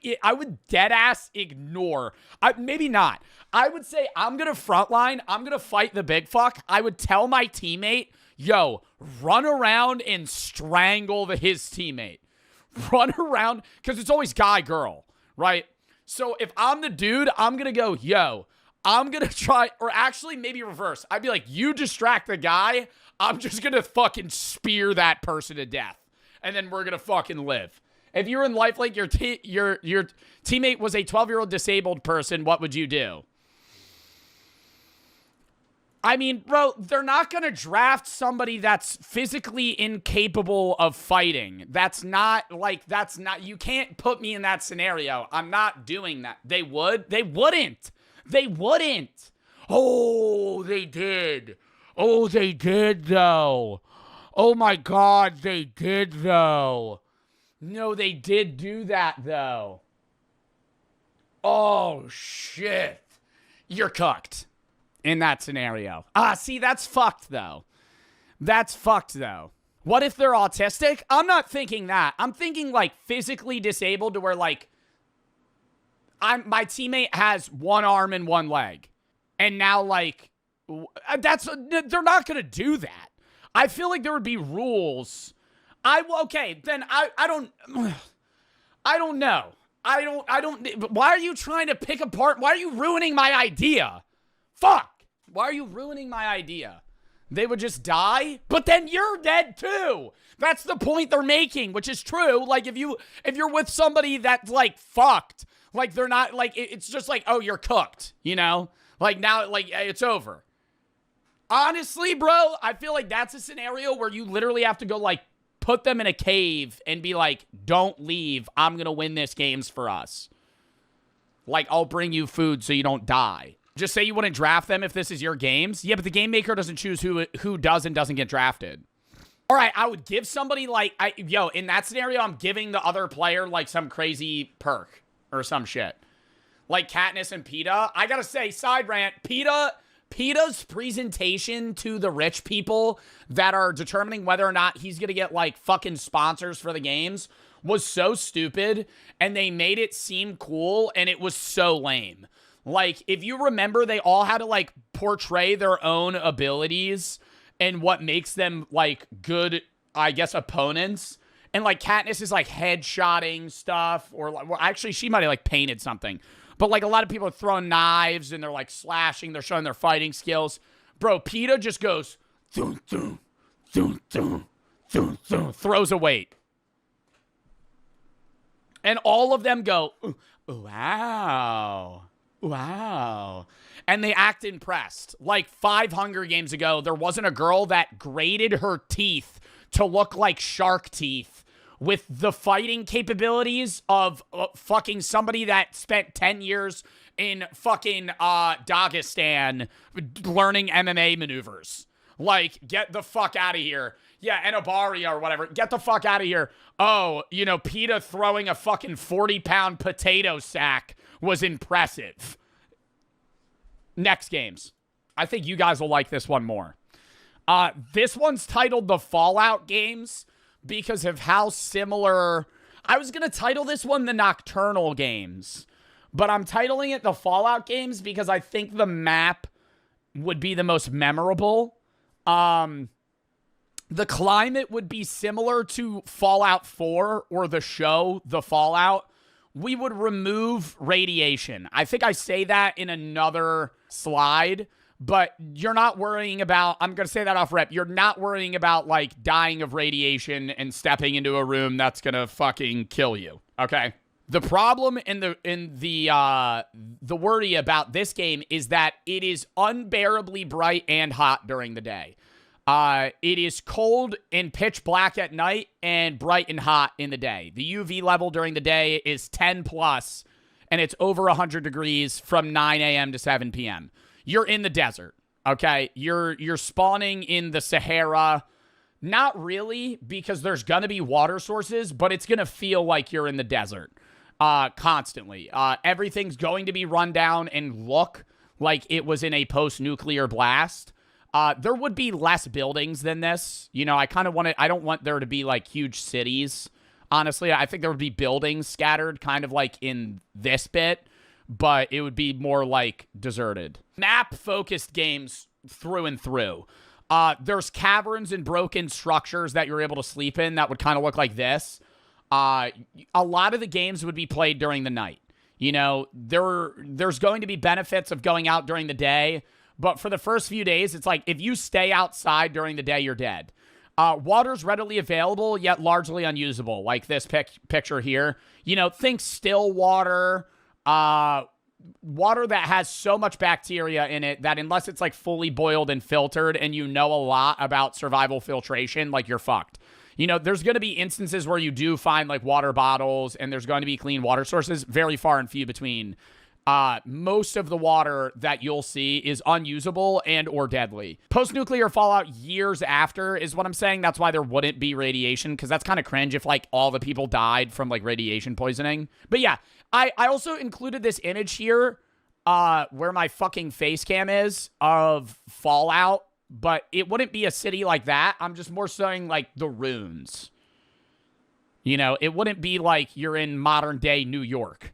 dead ass ignore. Maybe not. I would say I'm going to frontline. I'm going to fight the big fuck. I would tell my teammate, yo, run around and strangle his teammate. Run around, because it's always guy, girl, right? So if I'm the dude, I'm going to go, yo, I'm going to try, or actually maybe reverse. I'd be like, you distract the guy. I'm just going to fucking spear that person to death. And then we're going to fucking live. If you were in lifelink, your teammate was a 12-year-old disabled person, what would you do? I mean, bro, they're not going to draft somebody that's physically incapable of fighting. You can't put me in that scenario. I'm not doing that. They would? They wouldn't. They wouldn't. Oh, they did. Oh, they did, though. Oh, my God, they did, though. No, they did do that, though. Oh, shit. You're cooked in that scenario. See, that's fucked, though. That's fucked, though. What if they're autistic? I'm not thinking that. I'm thinking, like, physically disabled to where, like, my teammate has one arm and one leg. And now, like, they're not going to do that. I feel like there would be rules. Okay, then I don't know. Why are you trying to pick apart? Why are you ruining my idea? Fuck. Why are you ruining my idea? They would just die, but then you're dead too. That's the point they're making, which is true. Like if you're with somebody that's like fucked, like they're not like, it's just like, oh, you're cooked, you know? Like now, like it's over. Honestly, bro, I feel like that's a scenario where you literally have to go like put them in a cave and be like, don't leave. I'm going to win this games for us. Like I'll bring you food so you don't die. Just say you wouldn't draft them if this is your games. Yeah, but the game maker doesn't choose who does and doesn't get drafted. All right, I would give somebody like, in that scenario, I'm giving the other player like some crazy perk or some shit. Like Katniss and PETA. I gotta say, side rant, PETA's presentation to the rich people that are determining whether or not he's gonna get like fucking sponsors for the games was so stupid, and they made it seem cool, and it was so lame. Like, if you remember, they all had to, like, portray their own abilities and what makes them, like, good, I guess, opponents. And, like, Katniss is, like, headshotting stuff. Or, like, well, actually, she might have, like, painted something. But, like, a lot of people are throwing knives and they're, like, slashing. They're showing their fighting skills. Bro, PETA just goes, thun, thun, thun, thun, thun, thun, throws a weight. And all of them go, wow. Wow. And they act impressed. Like 5 Hunger Games ago, there wasn't a girl that graded her teeth to look like shark teeth with the fighting capabilities of fucking somebody that spent 10 years in fucking Dagestan learning MMA maneuvers. Like, get the fuck out of here. Yeah, Enobaria or whatever. Get the fuck out of here. Oh, PETA throwing a fucking 40-pound potato sack was impressive. Next games. I think you guys will like this one more. This one's titled The Fallout Games because of how similar... I was going to title this one The Nocturnal Games, but I'm titling it The Fallout Games because I think the map would be the most memorable. The climate would be similar to Fallout 4 or the show The Fallout. We would remove radiation. I think I say that in another slide, but you're not worrying about, I'm going to say that off rep, you're not worrying about like dying of radiation and stepping into a room that's going to fucking kill you, okay? The problem in the worry about this game is that it is unbearably bright and hot during the day. It is cold and pitch black at night and bright and hot in the day. The UV level during the day is 10 plus, and it's over 100 degrees from 9 a.m. to 7 p.m. You're in the desert, okay? You're spawning in the Sahara. Not really, because there's going to be water sources, but it's going to feel like you're in the desert constantly. Everything's going to be run down and look like it was in a post-nuclear blast. There would be less buildings than this. You know, I don't want there to be, like, huge cities. Honestly, I think there would be buildings scattered kind of like in this bit, but it would be more like deserted. Map-focused games through and through. There's caverns and broken structures that you're able to sleep in that would kind of look like this. A lot of the games would be played during the night. You know, there's going to be benefits of going out during the day, but for the first few days, it's like if you stay outside during the day, you're dead. Water's readily available, yet largely unusable, like this picture here. You know, think still water, water that has so much bacteria in it that unless it's like fully boiled and filtered and you know a lot about survival filtration, like you're fucked. You know, there's going to be instances where you do find like water bottles and there's going to be clean water sources, very far and few between. Most of the water that you'll see is unusable and or deadly. Post-nuclear fallout years after is what I'm saying. That's why there wouldn't be radiation, because that's kind of cringe if like all the people died from like radiation poisoning. But yeah, I also included this image here where my fucking face cam is of Fallout, but it wouldn't be a city like that. I'm just more saying like the ruins. You know, it wouldn't be like you're in modern day New York.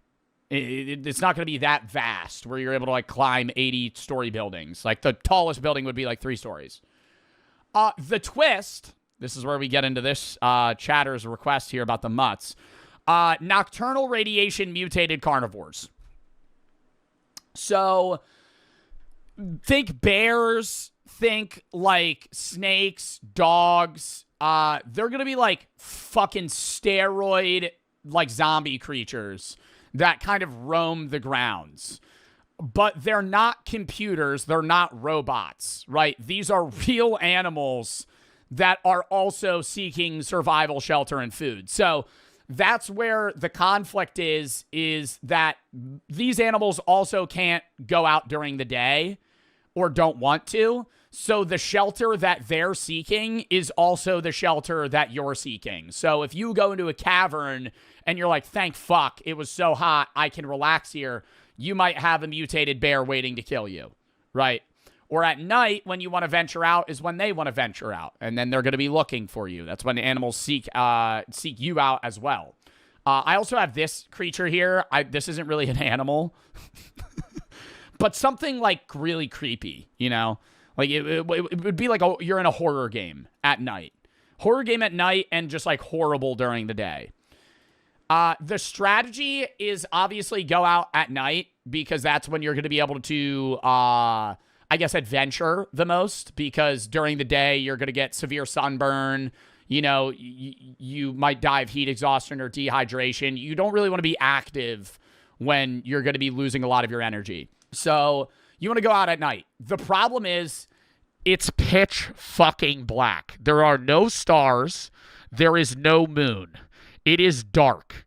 It's not going to be that vast where you're able to like climb 80-story buildings. Like the tallest building would be like 3 stories. The twist, this is where we get into this chatter's request here about the mutts. Nocturnal radiation mutated carnivores. So think bears, think like snakes, dogs. They're going to be like fucking steroid like zombie creatures that kind of roam the grounds. But they're not computers. They're not robots, right? These are real animals that are also seeking survival, shelter, and food. So that's where the conflict is that these animals also can't go out during the day or don't want to. So the shelter that they're seeking is also the shelter that you're seeking. So if you go into a cavern and you're like, thank fuck, it was so hot, I can relax here, you might have a mutated bear waiting to kill you, right? Or at night, when you want to venture out, is when they want to venture out. And then they're going to be looking for you. That's when the animals seek you out as well. I also have this creature here. This isn't really an animal. But something like really creepy, you know? Like it would be like you're in a horror game at night. Horror game at night and just like horrible during the day. The strategy is obviously go out at night because that's when you're going to be able to, I guess, adventure the most, because during the day you're going to get severe sunburn. You know, you might die of heat exhaustion or dehydration. You don't really want to be active when you're going to be losing a lot of your energy. So you want to go out at night. The problem is it's pitch fucking black. There are no stars. There is no moon. It is dark.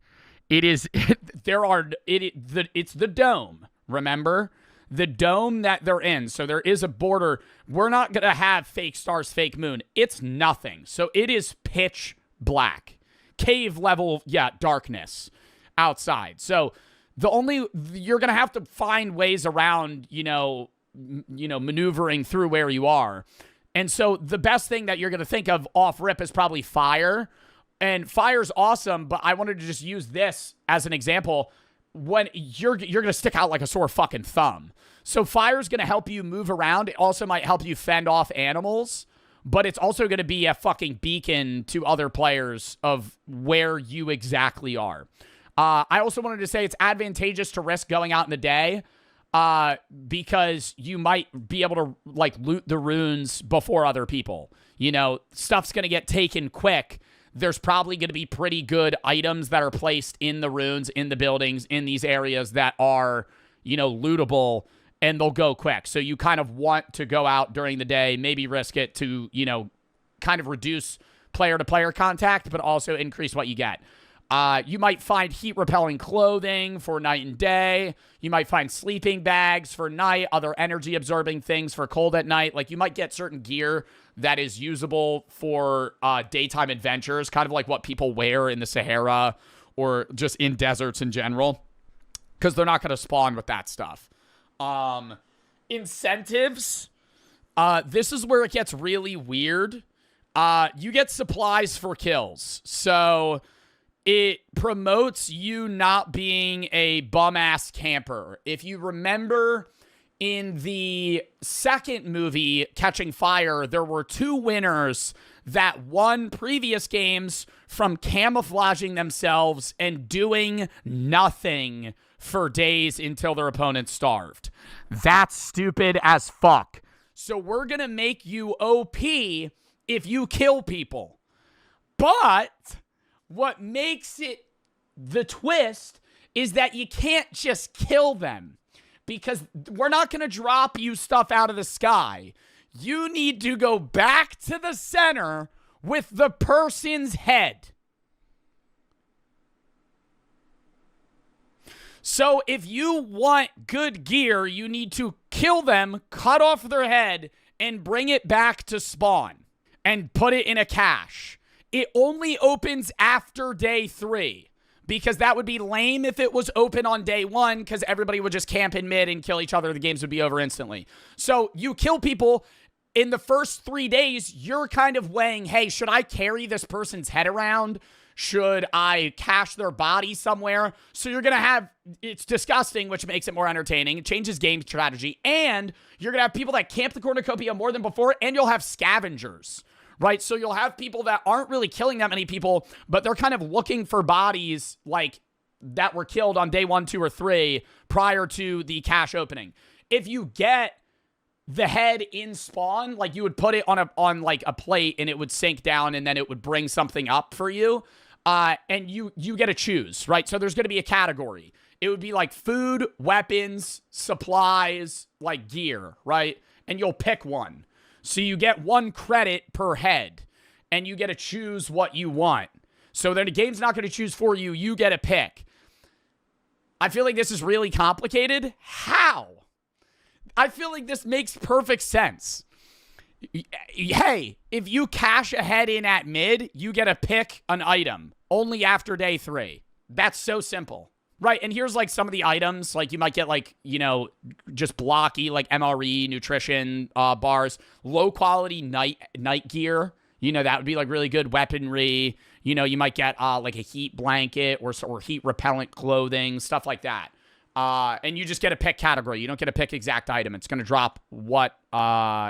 It is, it's the dome, remember? The dome that they're in. So there is a border. We're not going to have fake stars, fake moon. It's nothing. So it is pitch black. Cave level, darkness outside. So you're going to have to find ways around, maneuvering through where you are. And so the best thing that you're going to think of off rip is probably fire. And fire's awesome, but I wanted to just use this as an example. When you're going to stick out like a sore fucking thumb. So fire's going to help you move around. It also might help you fend off animals, but it's also going to be a fucking beacon to other players of where you exactly are. I also wanted to say it's advantageous to risk going out in the day because you might be able to like loot the runes before other people. You know, stuff's going to get taken quick. There's probably going to be pretty good items that are placed in the runes, in the buildings, in these areas that are, lootable, and they'll go quick. So you kind of want to go out during the day, maybe risk it to, kind of reduce player-to-player contact, but also increase what you get. You might find heat-repelling clothing for night and day. You might find sleeping bags for night, other energy-absorbing things for cold at night. Like, you might get certain gear that is usable for daytime adventures, kind of like what people wear in the Sahara or just in deserts in general, because they're not going to spawn with that stuff. Incentives. This is where it gets really weird. You get supplies for kills. So it promotes you not being a bum-ass camper. If you remember in the second movie, Catching Fire, there were 2 winners that won previous games from camouflaging themselves and doing nothing for days until their opponent starved. That's stupid as fuck. So we're going to make you OP if you kill people. But what makes it the twist is that you can't just kill them, because we're not going to drop you stuff out of the sky. You need to go back to the center with the person's head. So if you want good gear, you need to kill them, cut off their head, and bring it back to spawn and put it in a cache. It only opens after day 3. Because that would be lame if it was open on day 1, because everybody would just camp in mid and kill each other. The games would be over instantly. So you kill people in the first 3 days. You're kind of weighing, hey, should I carry this person's head around? Should I cache their body somewhere? So you're going to have, it's disgusting, which makes it more entertaining. It changes game strategy. And you're going to have people that camp the cornucopia more than before, and you'll have scavengers. Right, so you'll have people that aren't really killing that many people, but they're kind of looking for bodies like that were killed on day 1, 2, or 3 prior to the cache opening. If you get the head in spawn, like you would put it on like a plate and it would sink down and then it would bring something up for you, and you get to choose, right? So there's going to be a category. It would be like food, weapons, supplies, like gear, right? And you'll pick one. So you get 1 credit per head, and you get to choose what you want. So then the game's not going to choose for you. You get a pick. I feel like this is really complicated. How? I feel like this makes perfect sense. Hey, if you cache a head in at mid, you get to pick an item only after day 3. That's so simple. Right, and here's like some of the items. Like you might get like, you know, just blocky like MRE, nutrition bars, low quality night gear. You know, that would be like really good weaponry. You know, you might get like a heat blanket or heat repellent clothing, stuff like that. And you just get to pick category. You don't get to pick exact item. It's going to drop what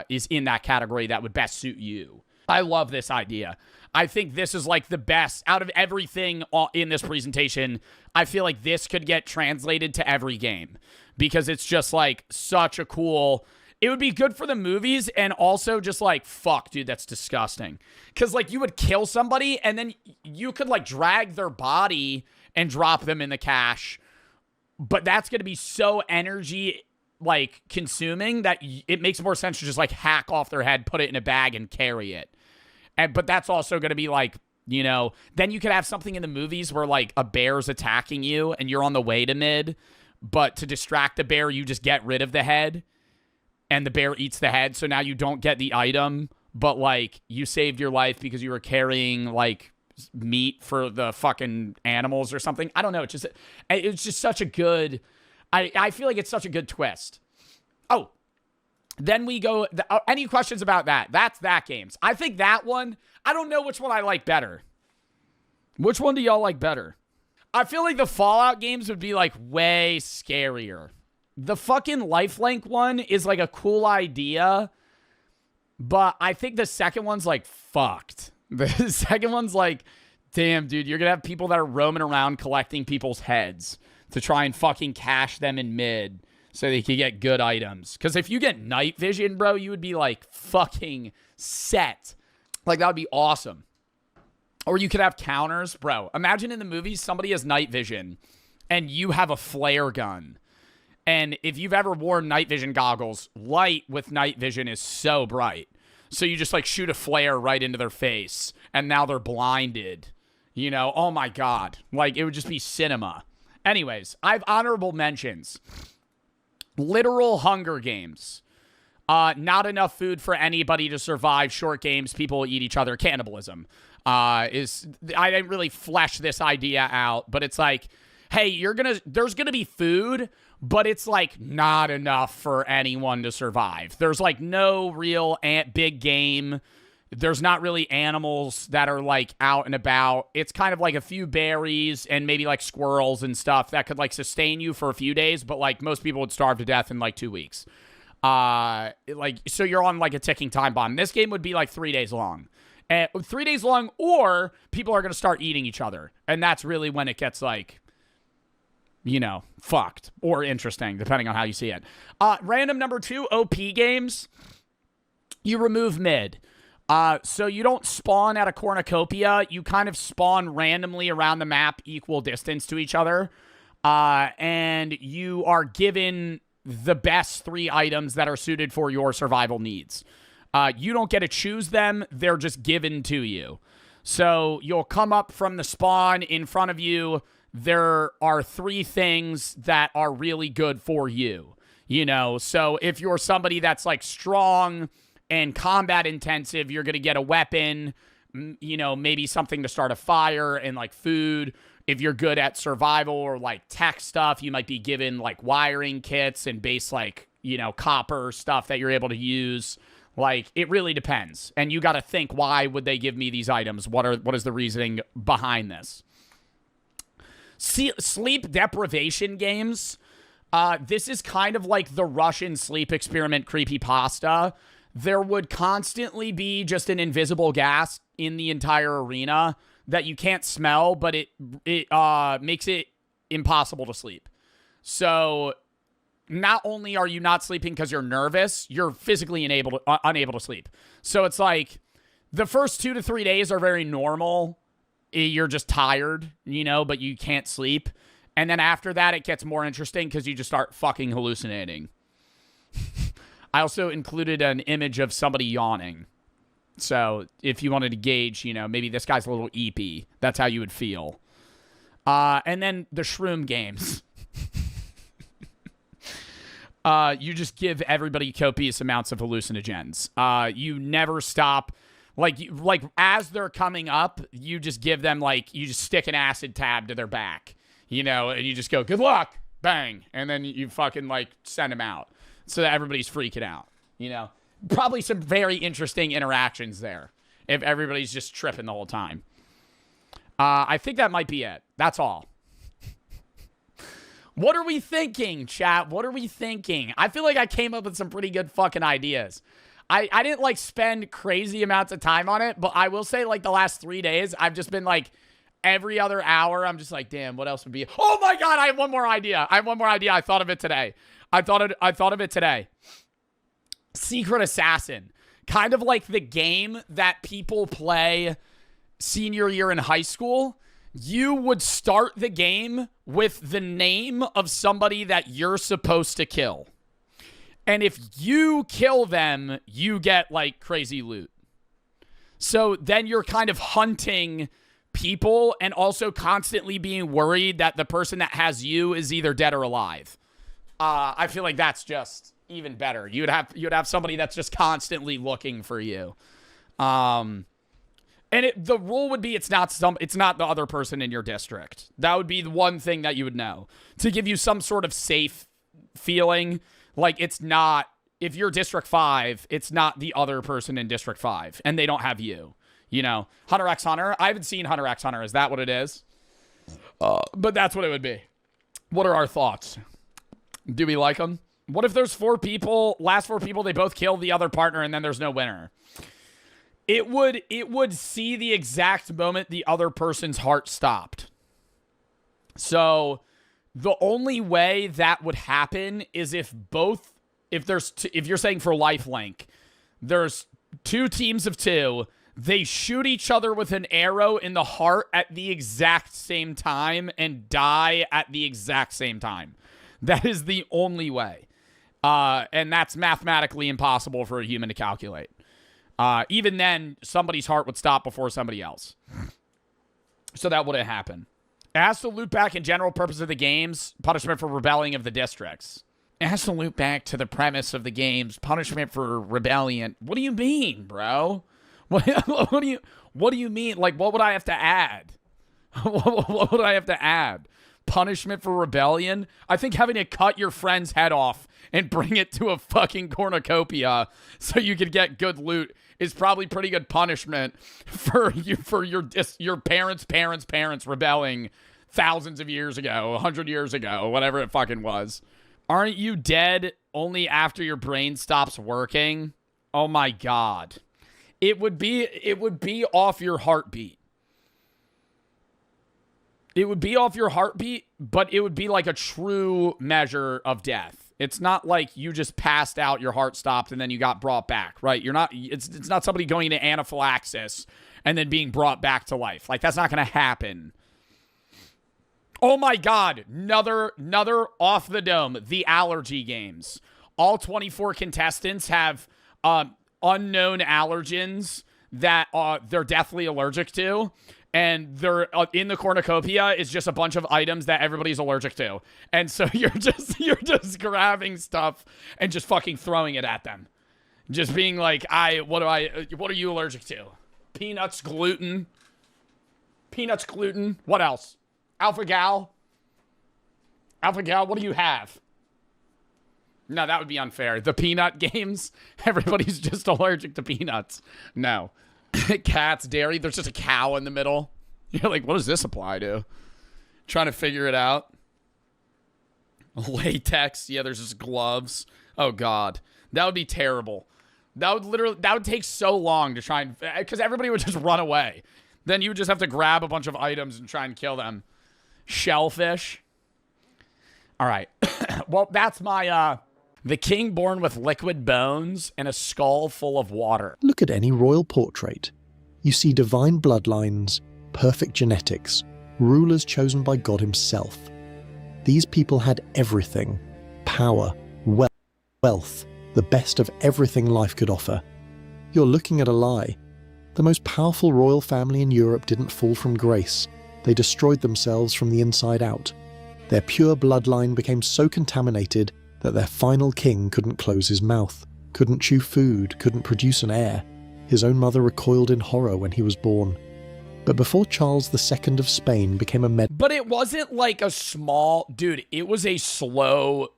is in that category that would best suit you. I love this idea. I think this is like the best out of everything in this presentation. I feel like this could get translated to every game because it's just like such a cool... It would be good for the movies and also just like, fuck, dude, that's disgusting. Because like you would kill somebody and then you could like drag their body and drop them in the cache. But that's going to be so energy like consuming that it makes more sense to just like hack off their head, put it in a bag and carry it. But that's also going to be like, you know, then you could have something in the movies where like a bear's attacking you and you're on the way to mid, but to distract the bear, you just get rid of the head and the bear eats the head. So now you don't get the item, but like you saved your life because you were carrying like meat for the fucking animals or something. I don't know. It's just such a good, I feel like it's such a good twist. Oh, then we go, any questions about that? That's that games. I think that one, I don't know which one I like better. Which one do y'all like better? I feel like the Fallout games would be like way scarier. The fucking Lifelink one is like a cool idea, but I think the second one's like fucked. The second one's like, damn, dude, you're gonna have people that are roaming around collecting people's heads to try and fucking cache them in mid so they can get good items. Because if you get night vision, bro, you would be like fucking set. Like that would be awesome. Or you could have counters, bro. Imagine in the movies somebody has night vision and you have a flare gun. And if you've ever worn night vision goggles, light with night vision is so bright. So you just like shoot a flare right into their face and now they're blinded. You know, oh my God. Like it would just be cinema. Anyways, I have honorable mentions. Literal Hunger Games. Not enough food for anybody to survive. Short games, people eat each other. Cannibalism. I didn't really flesh this idea out, but it's like hey, there's gonna be food, but it's like not enough for anyone to survive. There's like no real big game. There's not really animals that are like out and about. It's kind of like a few berries and maybe like squirrels and stuff that could like sustain you for a few days, but like most people would starve to death in like 2 weeks. So you're on like a ticking time bomb. This game would be like 3 days long. 3 days long, or people are going to start eating each other. And that's really when it gets like, fucked or interesting, depending on how you see it. Random number 2, OP games. You remove mid. So you don't spawn at a cornucopia. You kind of spawn randomly around the map, equal distance to each other. And you are given the best 3 items that are suited for your survival needs. You don't get to choose them. They're just given to you. So you'll come up from the spawn in front of you. There are 3 things that are really good for you. So if you're somebody that's like strong and combat intensive, you're going to get a weapon, maybe something to start a fire and like food. If you're good at survival or like tech stuff, you might be given like wiring kits and base like, copper stuff that you're able to use. Like, it really depends. And you got to think, why would they give me these items? What is the reasoning behind this? Sleep deprivation games. This is kind of like the Russian sleep experiment creepypasta. There would constantly be just an invisible gas in the entire arena that you can't smell, but it makes it impossible to sleep. So not only are you not sleeping because you're nervous, you're physically unable to sleep. So it's like the first 2 to 3 days are very normal. You're just tired, but you can't sleep. And then after that, it gets more interesting because you just start fucking hallucinating. I also included an image of somebody yawning. So if you wanted to gauge, maybe this guy's a little eepy. That's how you would feel. And then the shroom games. You just give everybody copious amounts of hallucinogens. You never stop. Like as they're coming up, you just give them you just stick an acid tab to their back, and you just go, good luck, bang. And then you fucking send them out so that everybody's freaking out, Probably some very interesting interactions there if everybody's just tripping the whole time. I think that might be it. That's all. What are we thinking, chat? What are we thinking? I feel like I came up with some pretty good fucking ideas. I didn't spend crazy amounts of time on it, but I will say the last 3 days, I've just been every other hour, I'm just damn, what else would be? Oh my God, I have one more idea. I thought of it today. I thought of it today. Secret Assassin. Kind of like the game that people play senior year in high school. You would start the game with the name of somebody that you're supposed to kill. And if you kill them, you get crazy loot. So then you're kind of hunting people and also constantly being worried that the person that has you is either dead or alive. I feel like that's just even better. You'd have somebody that's just constantly looking for you. And the rule would be it's not the other person in your district. That would be the one thing that you would know to give you some sort of safe feeling. It's not, if you're District 5, it's not the other person in District 5, and they don't have you. Hunter x Hunter. I haven't seen Hunter x Hunter. Is that what it is? But that's what it would be. What are our thoughts? Do we like them? What if there's 4 people, last 4 people, they both kill the other partner, and then there's no winner? It would see the exact moment the other person's heart stopped. So the only way that would happen is if you're saying for lifelink, there's 2 teams of 2, they shoot each other with an arrow in the heart at the exact same time and die at the exact same time. That is the only way. And that's mathematically impossible for a human to calculate. Even then, somebody's heart would stop before somebody else. So that wouldn't happen. As to loop back in general purpose of the games, punishment for rebelling of the districts. As to loop back to the premise of the games, punishment for rebellion. What do you mean, bro? What do you mean? What would I have to add? What would I have to add? punishment for rebellion. I think having to cut your friend's head off and bring it to a fucking cornucopia so you could get good loot is probably pretty good punishment for your parents rebelling thousands of years ago, 100 years ago, whatever it fucking was. Aren't you dead only after your brain stops working? Oh my God. It would be off your heartbeat. It would be off your heartbeat, but it would be like a true measure of death. It's not like you just passed out, your heart stopped, and then you got brought back, right? It's not somebody going into anaphylaxis and then being brought back to life. Like, that's not going to happen. Oh my God, another off the dome, the allergy games. All 24 contestants have unknown allergens that they're deathly allergic to. And they're in the cornucopia is just a bunch of items that everybody's allergic to. And so you're just grabbing stuff and just fucking throwing it at them. Just being like, what are you allergic to? Peanuts, gluten. What else? Alpha-Gal, what do you have? No, that would be unfair. The peanut games, everybody's just allergic to peanuts. No. Cats, dairy, there's just a cow in the middle. You're like, what does this apply to? Trying to figure it out. Latex, yeah, there's just gloves. Oh God, that would be terrible. That would take so long to try and, because everybody would just run away. Then you would just have to grab a bunch of items and try and kill them. Shellfish. All right. Well, that's my, the king born with liquid bones and a skull full of water. Look at any royal portrait. You see divine bloodlines, perfect genetics, rulers chosen by God himself. These people had everything: power, wealth, the best of everything life could offer. You're looking at a lie. The most powerful royal family in Europe didn't fall from grace. They destroyed themselves from the inside out. Their pure bloodline became so contaminated that their final king couldn't close his mouth, couldn't chew food, couldn't produce an heir. His own mother recoiled in horror when he was born. But before Charles II of Spain became a But it wasn't like a small... Dude, it was a slow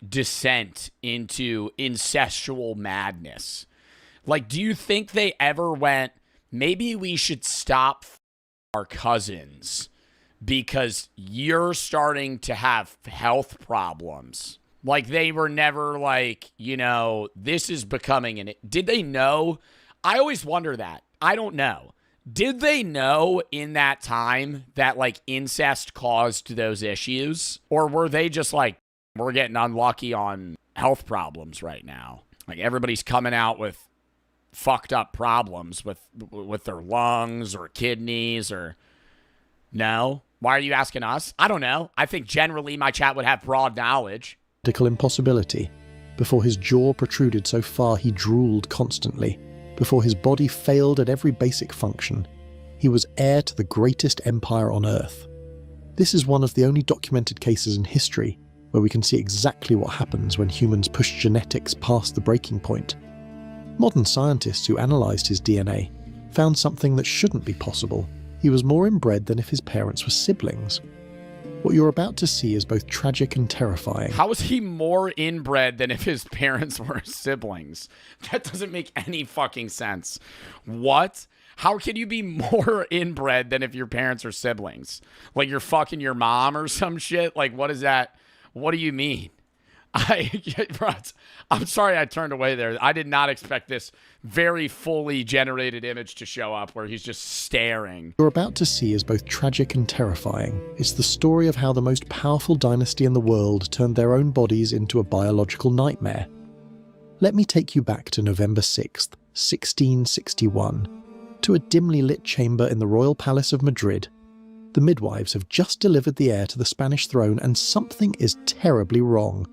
descent into incestual madness. Like, do you think they ever went, maybe we should stop our cousins because you're starting to have health problems? Like, they were never like, this is becoming an... Did they know? I always wonder that. I don't know. Did they know in that time that, like, incest caused those issues? Or were they just like, we're getting unlucky on health problems right now? Like, everybody's coming out with fucked up problems with their lungs or kidneys or... No? Why are you asking us? I don't know. I think generally my chat would have broad knowledge. Medical impossibility. Before his jaw protruded so far he drooled constantly. Before his body failed at every basic function. He was heir to the greatest empire on earth. This is one of the only documented cases in history where we can see exactly what happens when humans push genetics past the breaking point. Modern scientists who analysed his DNA found something that shouldn't be possible. He was more inbred than if his parents were siblings. What you're about to see is both tragic and terrifying. How is he more inbred than if his parents were siblings? That doesn't make any fucking sense. What? How can you be more inbred than if your parents are siblings? Like you're fucking your mom or some shit? Like, what is that? What do you mean? I'm sorry I turned away there. I did not expect this very fully generated image to show up where he's just staring. What you're about to see is both tragic and terrifying. It's the story of how the most powerful dynasty in the world turned their own bodies into a biological nightmare. Let me take you back to November 6th, 1661, to a dimly lit chamber in the royal palace of Madrid. The midwives have just delivered the heir to the Spanish throne and something is terribly wrong.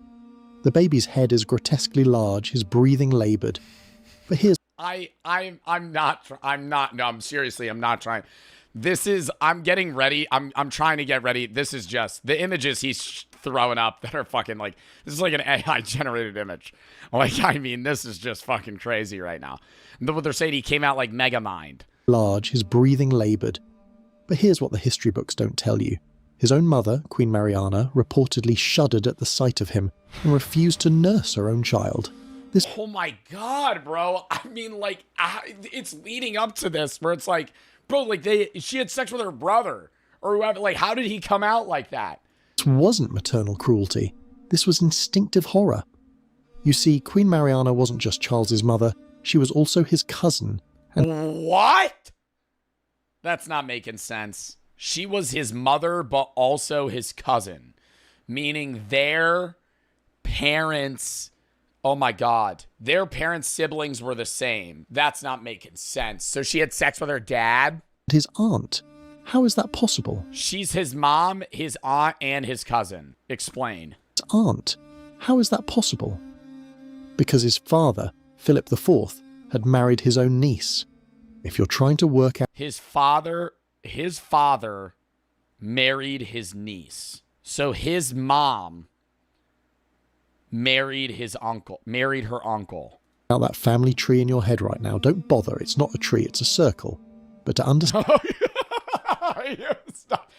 The baby's head is grotesquely large, his breathing labored. But here's... I'm not trying. I'm getting ready. I'm trying to get ready. This is just, the images he's throwing up that are fucking like, this is like an AI generated image. Like, I mean, this is just fucking crazy right now. What they're saying, he came out like Megamind. Large, his breathing labored. But here's what the history books don't tell you. His own mother, Queen Mariana, reportedly shuddered at the sight of him and refused to nurse her own child. This Oh my God, bro. I mean, like, it's leading up to this where it's like, bro, like she had sex with her brother or whoever. Like, how did he come out like that? wasn't maternal cruelty. This was instinctive horror. You see, Queen Mariana wasn't just Charles's mother, she was also his cousin. What? That's not making sense. She was his mother, but also his cousin. Meaning their parents... Oh my God. Their parents' siblings were the same. That's not making sense. So she had sex with her dad? His aunt. How is that possible? She's his mom, his aunt, and his cousin. Explain. His aunt. How is that possible? Because his father, Philip IV, had married his own niece. If you're trying to work out... His father married his niece. So his mom married her uncle. Now that family tree in your head right now, don't bother, it's not a tree, it's a circle. But to understand... Stop.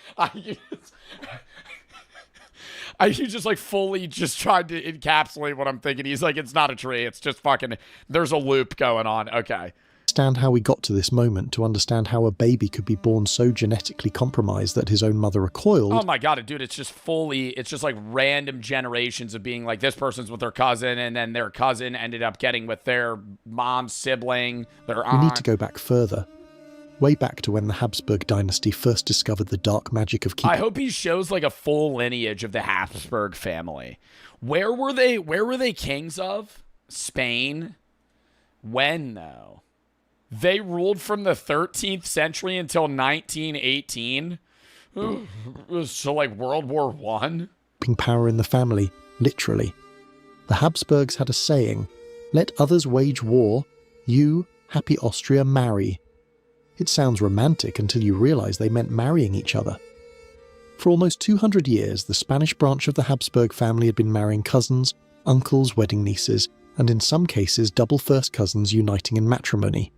You just like fully just tried to encapsulate what I'm thinking. He's like, it's not a tree, it's just fucking, there's a loop going on. Okay. Understand how we got to this moment, to understand how a baby could be born so genetically compromised that his own mother recoiled. Oh my God, dude, it's just like random generations of being like, this person's with their cousin, and then their cousin ended up getting with their mom's sibling, their aunt. We need to go back further. Way back to when the Habsburg dynasty first discovered the dark magic of keeping... I hope he shows like a full lineage of the Habsburg family. Where were they kings of? Spain? When, though? They ruled from the 13th century until 1918? So like World War I? Power in the family, literally. The Habsburgs had a saying, "Let others wage war, you, happy Austria, marry." It sounds romantic until you realise they meant marrying each other. For almost 200 years, the Spanish branch of the Habsburg family had been marrying cousins, uncles, wedding nieces, and in some cases double first cousins uniting in matrimony.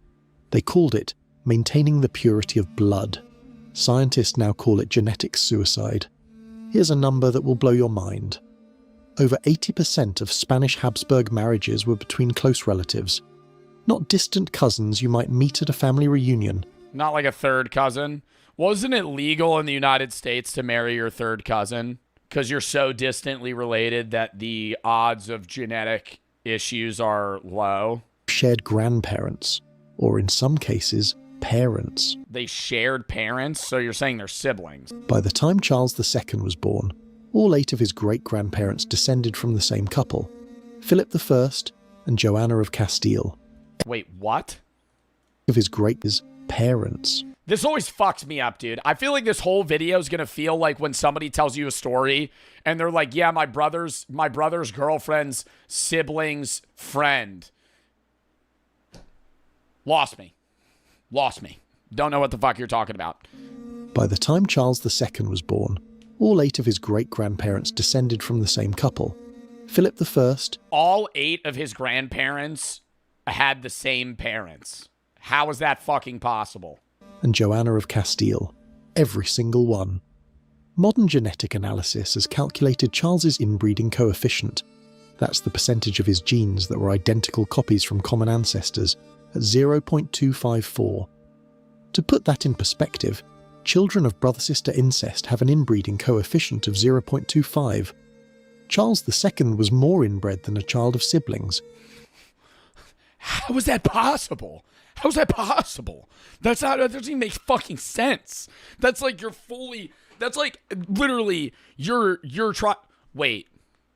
They called it maintaining the purity of blood. Scientists now call it genetic suicide. Here's a number that will blow your mind. Over 80% of Spanish Habsburg marriages were between close relatives. Not distant cousins you might meet at a family reunion. Not like a third cousin. Wasn't it legal in the United States to marry your third cousin? Because you're so distantly related that the odds of genetic issues are low. Shared grandparents, or in some cases, parents. They shared parents, so you're saying they're siblings. By the time Charles II was born, all 8 of his great-grandparents descended from the same couple, Philip I and Joanna of Castile. Wait, what? Of his parents. This always fucks me up, dude. I feel like this whole video is gonna feel like when somebody tells you a story and they're like, yeah, my brother's girlfriend's sibling's friend. Lost me. Don't know what the fuck you're talking about. By the time Charles II was born, all 8 of his great-grandparents descended from the same couple. Philip I... All 8 of his grandparents had the same parents. How is that fucking possible? And Joanna of Castile. Every single one. Modern genetic analysis has calculated Charles's inbreeding coefficient. That's the percentage of his genes that were identical copies from common ancestors, at 0.254. To put that in perspective, children of brother-sister incest have an inbreeding coefficient of 0.25. Charles II was more inbred than a child of siblings. How is that possible? How is that possible? That doesn't even make fucking sense. That's like that's like literally you're wait.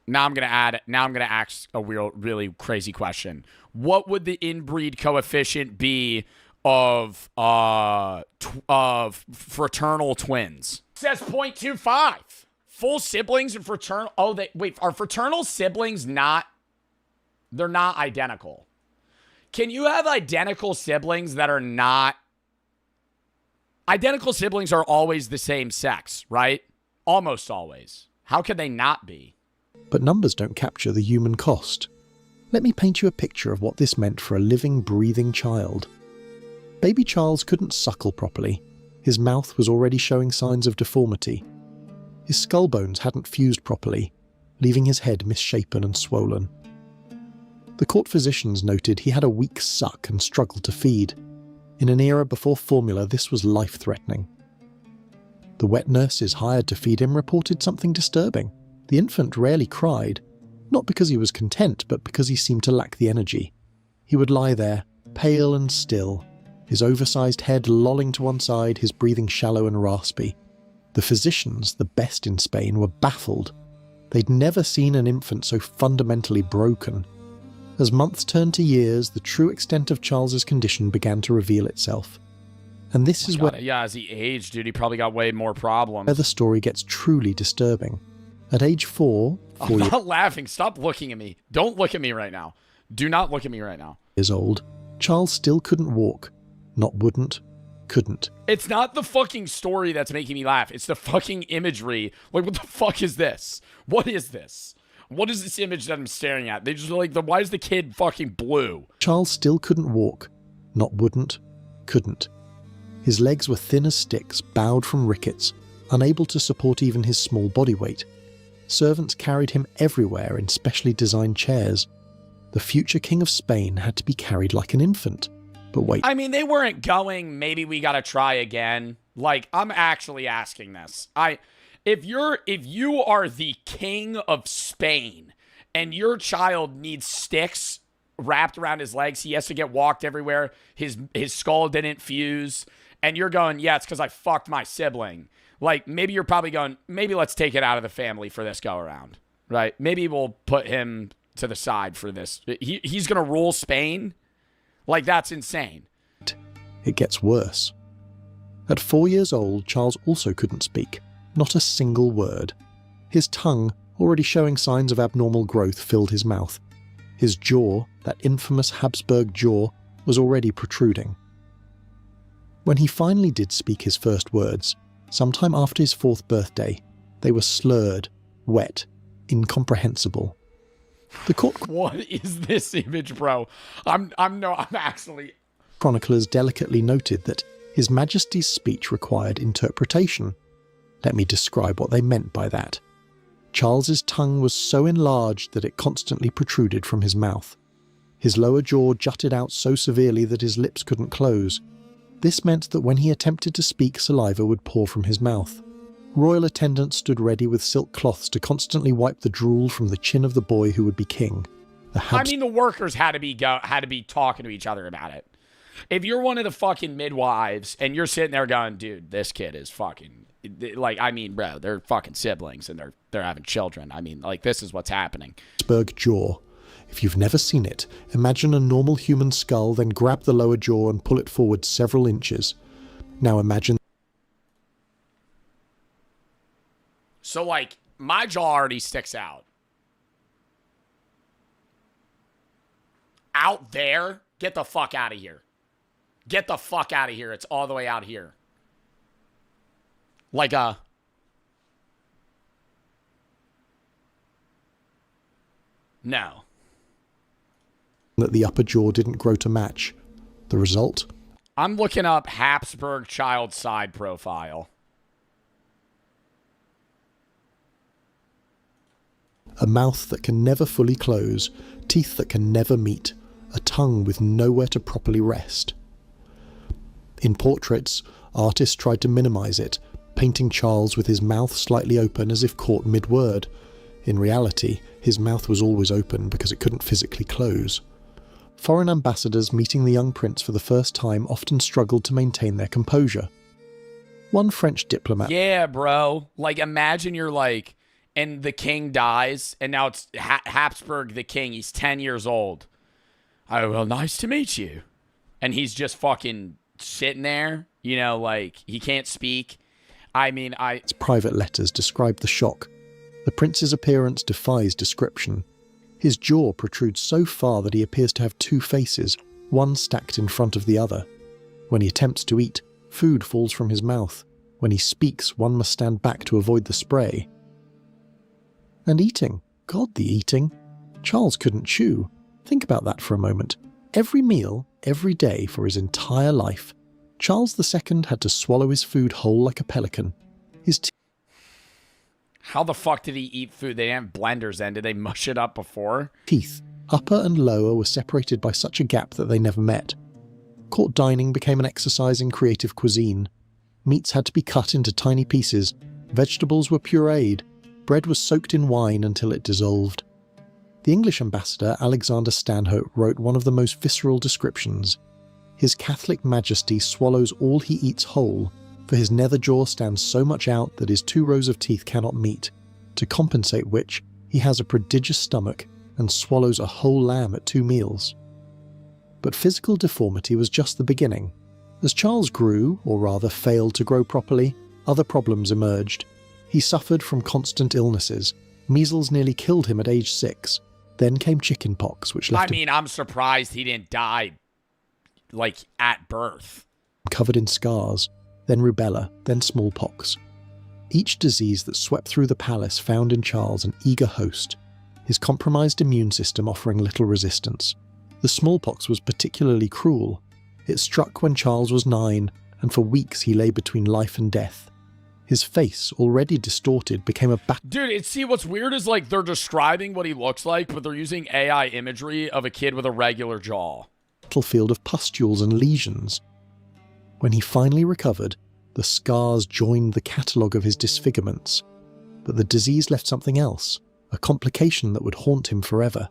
Now I'm gonna ask a really crazy question. What would the inbreed coefficient be of fraternal twins? It says 0.25. Full siblings and fraternal. Oh, are fraternal siblings not? They're not identical. Can you have identical siblings that are not? Identical siblings are always the same sex, right? Almost always. How can they not be? But numbers don't capture the human cost. Let me paint you a picture of what this meant for a living, breathing child. Baby Charles couldn't suckle properly. His mouth was already showing signs of deformity. His skull bones hadn't fused properly, leaving his head misshapen and swollen. The court physicians noted he had a weak suck and struggled to feed. In an era before formula, this was life-threatening. The wet nurses hired to feed him reported something disturbing. The infant rarely cried, not because he was content, but because he seemed to lack the energy. He would lie there, pale and still, his oversized head lolling to one side, his breathing shallow and raspy. The physicians, the best in Spain, were baffled. They'd never seen an infant so fundamentally broken. As months turned to years, the true extent of Charles's condition began to reveal itself. And this is where... Yeah, as he aged, dude, he probably got way more problems. Where the story gets truly disturbing. At age 4... I'm not laughing. Stop looking at me. Don't look at me right now. Do not look at me right now. ...years old, Charles still couldn't walk. Not wouldn't, couldn't. It's not the fucking story that's making me laugh. It's the fucking imagery. Like, what the fuck is this? What is this? What is this image that I'm staring at? They just like, why is the kid fucking blue? Charles still couldn't walk. Not wouldn't, couldn't. His legs were thin as sticks, bowed from rickets, unable to support even his small body weight. Servants carried him everywhere in specially designed chairs. The future king of Spain had to be carried like an infant. But wait. I mean, they weren't going, maybe we gotta try again. Like, I'm actually asking this. If you are the king of Spain and your child needs sticks wrapped around his legs, he has to get walked everywhere, his skull didn't fuse, and you're going, yeah, it's because I fucked my sibling. Like, maybe you're probably going, maybe let's take it out of the family for this go around, right? Maybe we'll put him to the side for this. He's going to rule Spain? Like, that's insane. It gets worse. At 4 years old, Charles also couldn't speak. Not a single word. His tongue, already showing signs of abnormal growth, filled his mouth. His jaw, that infamous Habsburg jaw, was already protruding. When he finally did speak his first words, sometime after his 4th birthday, they were slurred, wet, incomprehensible. The court What is this image, bro? I'm actually... chroniclers delicately noted that His Majesty's speech required interpretation. Let me describe what they meant by that. Charles's tongue was so enlarged that it constantly protruded from his mouth. His lower jaw jutted out so severely that his lips couldn't close. This meant that when he attempted to speak, saliva would pour from his mouth. Royal attendants stood ready with silk cloths to constantly wipe the drool from the chin of the boy who would be king. The workers had to be talking to each other about it. If you're one of the fucking midwives and you're sitting there going, dude, this kid is fucking, like, I mean, bro, they're fucking siblings and they're having children. I mean, like, this is what's happening. Habsburg jaw. If you've never seen it, imagine a normal human skull, then grab the lower jaw and pull it forward several inches. Now imagine... So, like, my jaw already sticks out. Out there? Get the fuck out of here. Get the fuck out of here. It's all the way out here. Like a... No. That the upper jaw didn't grow to match. The result? I'm looking up Habsburg child side profile. A mouth that can never fully close, teeth that can never meet, a tongue with nowhere to properly rest. In portraits, artists tried to minimize it, painting Charles with his mouth slightly open as if caught mid-word. In reality, his mouth was always open because it couldn't physically close. Foreign ambassadors meeting the young prince for the first time often struggled to maintain their composure. One French diplomat... Yeah, bro. Like, imagine you're like, and the king dies, and now it's Habsburg the king. He's 10 years old. Oh, well, nice to meet you. And he's just fucking sitting there, you know, like, he can't speak. I mean, Its private letters describe the shock. The prince's appearance defies description. His jaw protrudes so far that he appears to have two faces, one stacked in front of the other. When he attempts to eat, food falls from his mouth. When he speaks, one must stand back to avoid the spray. And eating. God, the eating. Charles couldn't chew. Think about that for a moment. Every meal, every day for his entire life, Charles II had to swallow his food whole like a pelican. His How the fuck did he eat food? They didn't have blenders then. Did they mush it up before? Teeth, upper and lower, were separated by such a gap that they never met. Court dining became an exercise in creative cuisine. Meats had to be cut into tiny pieces, vegetables were pureed, bread was soaked in wine until it dissolved. The English ambassador Alexander Stanhope wrote one of the most visceral descriptions. His Catholic Majesty swallows all he eats whole, for his nether jaw stands so much out that his 2 rows of teeth cannot meet, to compensate which he has a prodigious stomach and swallows a whole lamb at 2 meals. But physical deformity was just the beginning. As Charles grew, or rather failed to grow properly, other problems emerged. He suffered from constant illnesses. Measles nearly killed him at age 6. Then came chickenpox, which left him I'm surprised he didn't die, at birth. covered in scars, then rubella, then smallpox. Each disease that swept through the palace found in Charles an eager host, his compromised immune system offering little resistance. The smallpox was particularly cruel. It struck when Charles was 9, and for weeks he lay between life and death. His face, already distorted, became a Dude, see, what's weird is, they're describing what he looks like, but they're using AI imagery of a kid with a regular jaw. battlefield of pustules and lesions. When he finally recovered, the scars joined the catalogue of his disfigurements. But the disease left something else, a complication that would haunt him forever.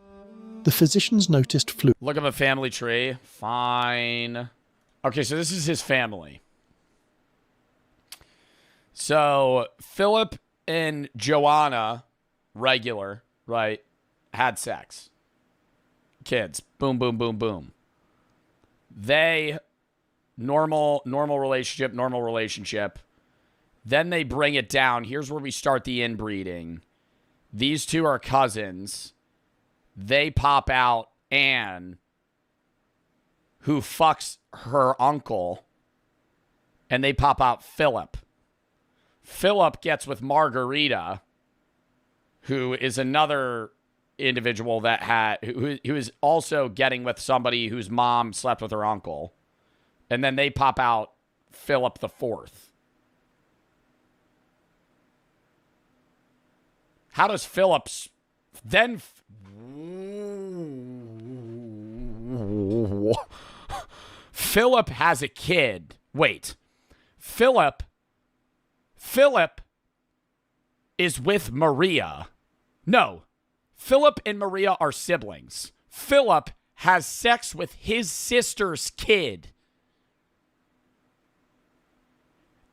The physicians noticed fluid. Look at the family tree. Fine. Okay, so this is his family. So, Philip and Joanna, regular, right, had sex. Kids. Boom, boom, boom, boom. They, normal relationship. Then they bring it down. Here's where we start the inbreeding. These 2 are cousins. They pop out Anne, who fucks her uncle, and they pop out Philip. Philip gets with Margarita, who is another individual that who is also getting with somebody whose mom slept with her uncle. And then they pop out Philip the Fourth. How does Philip's then Philip has a kid. Wait. Philip is with Maria. No. Philip and Maria are siblings. Philip has sex with his sister's kid.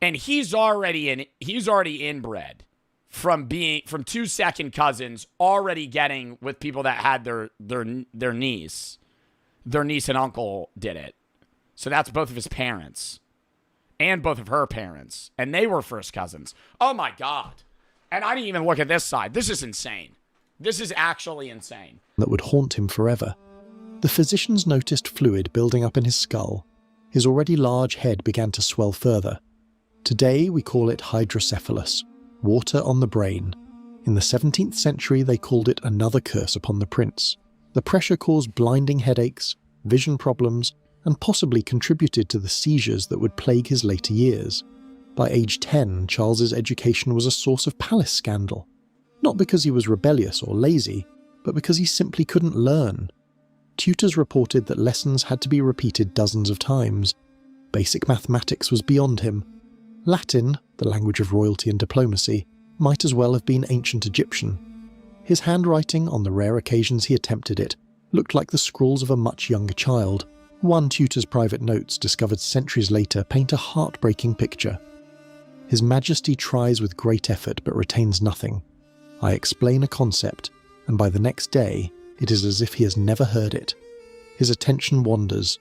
And he's already inbred from 2 second cousins, already getting with people that had their niece. Their niece and uncle did it. So that's both of his parents. And both of her parents. And they were first cousins. Oh my God. And I didn't even look at this side. This is insane. This is actually insane. That would haunt him forever. The physicians noticed fluid building up in his skull. His already large head began to swell further. Today we call it hydrocephalus, water on the brain. In the 17th century they called it another curse upon the prince. The pressure caused blinding headaches, vision problems, and possibly contributed to the seizures that would plague his later years. By age 10, Charles's education was a source of palace scandal. Not because he was rebellious or lazy, but because he simply couldn't learn. Tutors reported that lessons had to be repeated dozens of times. Basic mathematics was beyond him. Latin, the language of royalty and diplomacy, might as well have been ancient Egyptian. His handwriting, on the rare occasions he attempted it, looked like the scrawls of a much younger child. One tutor's private notes, discovered centuries later, paint a heartbreaking picture. His Majesty tries with great effort but retains nothing. I explain a concept, and by the next day, it is as if he has never heard it. His attention wanders.